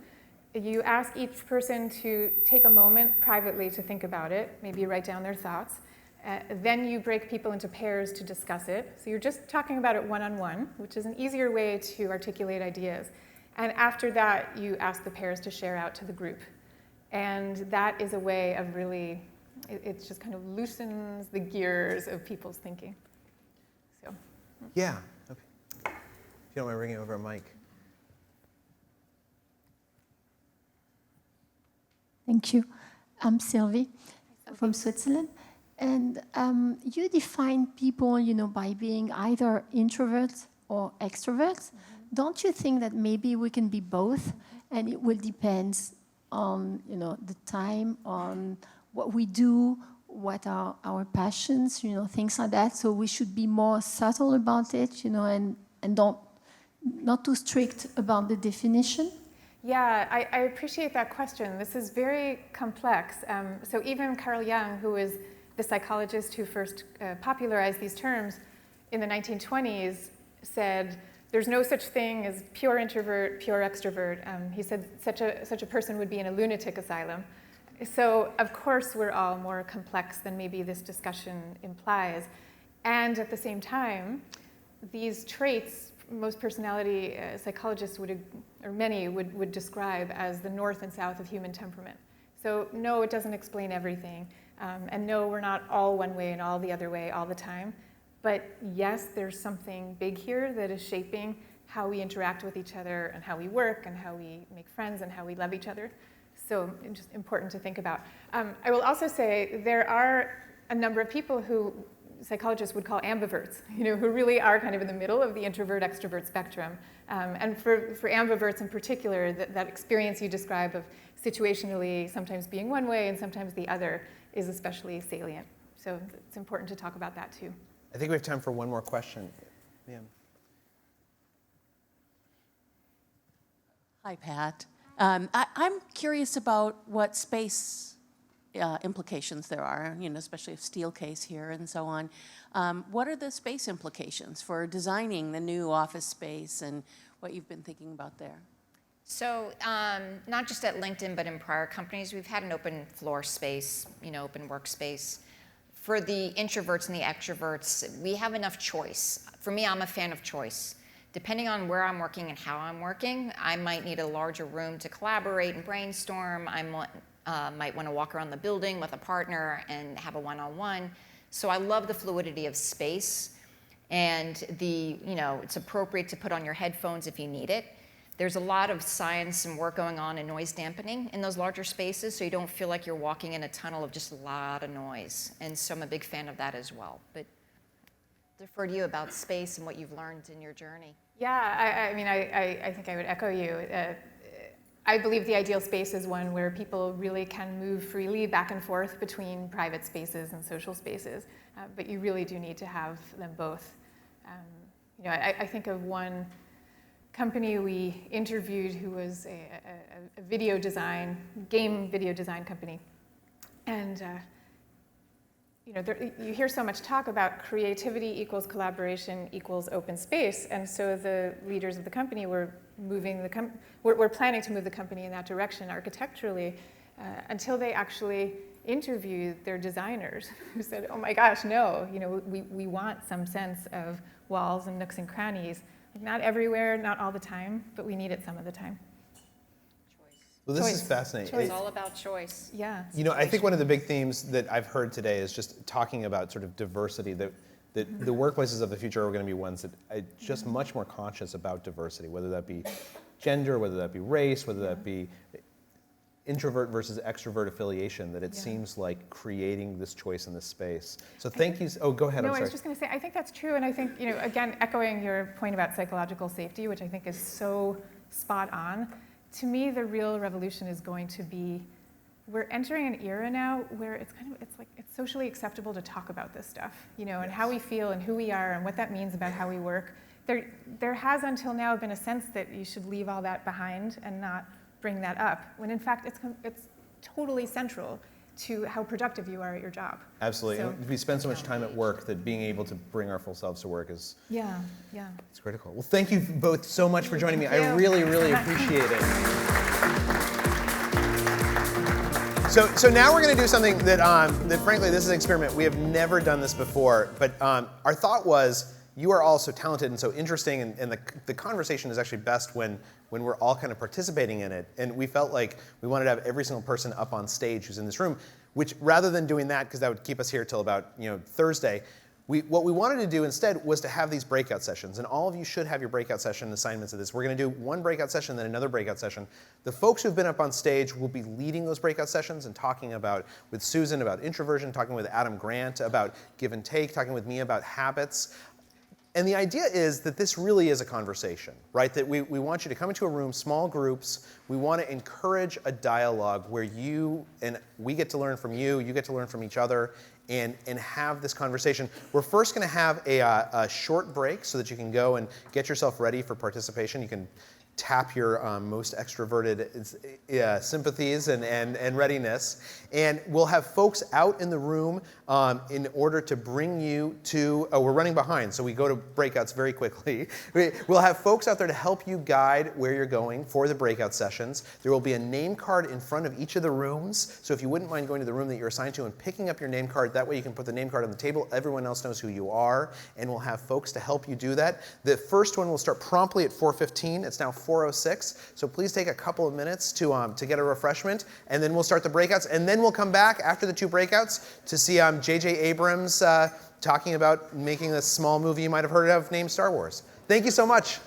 You ask each person to take a moment privately to think about it, maybe write down their thoughts. Then you break people into pairs to discuss it. So you're just talking about it one-on-one, which is an easier way to articulate ideas. And after that, you ask the pairs to share out to the group. And that is a way of really, it just kind of loosens the gears of people's thinking. So. Yeah. Okay. If you don't mind bringing over a mic. Thank you. I'm Sylvie from Switzerland. And you define people, by being either introverts or extroverts. Don't you think that maybe we can be both, and it will depend on the time, on what we do, what are our passions, things like that. So we should be more subtle about it, and not too strict about the definition. Yeah, I appreciate that question. This is very complex. So even Carl Jung, who is the psychologist who first popularized these terms in the 1920s, said, there's no such thing as pure introvert, pure extrovert. He said such a person would be in a lunatic asylum. So of course we're all more complex than maybe this discussion implies. And at the same time, these traits, most personality psychologists many would describe as the north and south of human temperament. So no, it doesn't explain everything. And no, we're not all one way and all the other way all the time. But yes, there's something big here that is shaping how we interact with each other and how we work and how we make friends and how we love each other. So it's just important to think about. I will also say there are a number of people who psychologists would call ambiverts, who really are kind of in the middle of the introvert-extrovert spectrum. And for ambiverts in particular, that experience you describe of situationally sometimes being one way and sometimes the other is especially salient. So it's important to talk about that too. I think we have time for one more question. Yeah. Hi, Pat. I'm curious about what space implications there are, especially a steel case here and so on. What are the space implications for designing the new office space and what you've been thinking about there? So not just at LinkedIn, but in prior companies, we've had an open floor space, open workspace. For the introverts and the extroverts, we have enough choice. For me, I'm a fan of choice. Depending on where I'm working and how I'm working, I might need a larger room to collaborate and brainstorm. I might want to walk around the building with a partner and have a one-on-one. So I love the fluidity of space, and it's appropriate to put on your headphones if you need it. There's a lot of science and work going on in noise dampening in those larger spaces, so you don't feel like you're walking in a tunnel of just a lot of noise. And so I'm a big fan of that as well. But defer to you about space and what you've learned in your journey. Yeah, I think I would echo you. I believe the ideal space is one where people really can move freely back and forth between private spaces and social spaces, but you really do need to have them both. I think of one company we interviewed who was a game video design company. And you hear so much talk about creativity equals collaboration equals open space. And so the leaders of the company were we're planning to move the company in that direction architecturally until they actually interviewed their designers who said, oh my gosh, no, we want some sense of walls and nooks and crannies. Not everywhere, not all the time, but we need it some of the time. Well, this is fascinating. It's all about choice. Yeah. I think one of the big themes that I've heard today is just talking about sort of diversity, that the workplaces of the future are going to be ones that are just much more conscious about diversity, whether that be gender, whether that be race, whether that be introvert versus extrovert affiliation, that it seems like creating this choice in this space. So thank you. Oh, go ahead. No, I'm sorry. I was just going to say, I think that's true. And I think, again, echoing your point about psychological safety, which I think is so spot on, to me, the real revolution is going to be, we're entering an era now where it's socially acceptable to talk about this stuff, and how we feel and who we are and what that means about how we work. There has until now been a sense that you should leave all that behind and not bring that up, when in fact it's totally central to how productive you are at your job. Absolutely. So, and we spend so much time at work that being able to bring our full selves to work is it's critical. Well, thank you both so much for joining me. I really, really appreciate it. So now we're going to do something that frankly, this is an experiment. We have never done this before, but our thought was, you are all so talented and so interesting, and the conversation is actually best when we're all kind of participating in it. And we felt like we wanted to have every single person up on stage who's in this room, which rather than doing that, because that would keep us here till about Thursday, what we wanted to do instead was to have these breakout sessions. And all of you should have your breakout session assignments of this. We're going to do one breakout session, then another breakout session. The folks who've been up on stage will be leading those breakout sessions and talking with Susan about introversion, talking with Adam Grant about give and take, talking with me about habits. And the idea is that this really is a conversation, right? That we want you to come into a room, small groups. We want to encourage a dialogue where you and we get to learn from you, you get to learn from each other, and have this conversation. We're first going to have a short break so that you can go and get yourself ready for participation. You can tap your most extroverted sympathies and readiness. And we'll have folks out in the room in order to bring you to, we're running behind, so we go to breakouts very quickly. We'll have folks out there to help you guide where you're going for the breakout sessions. There will be a name card in front of each of the rooms, so if you wouldn't mind going to the room that you're assigned to and picking up your name card, that way you can put the name card on the table, everyone else knows who you are, and we'll have folks to help you do that. The first one will start promptly at 4:15. It's now 4:06, so please take a couple of minutes to get a refreshment, and then we'll start the breakouts, and then we'll come back after the two breakouts to see J.J. Abrams talking about making this small movie you might have heard of named Star Wars. Thank you so much.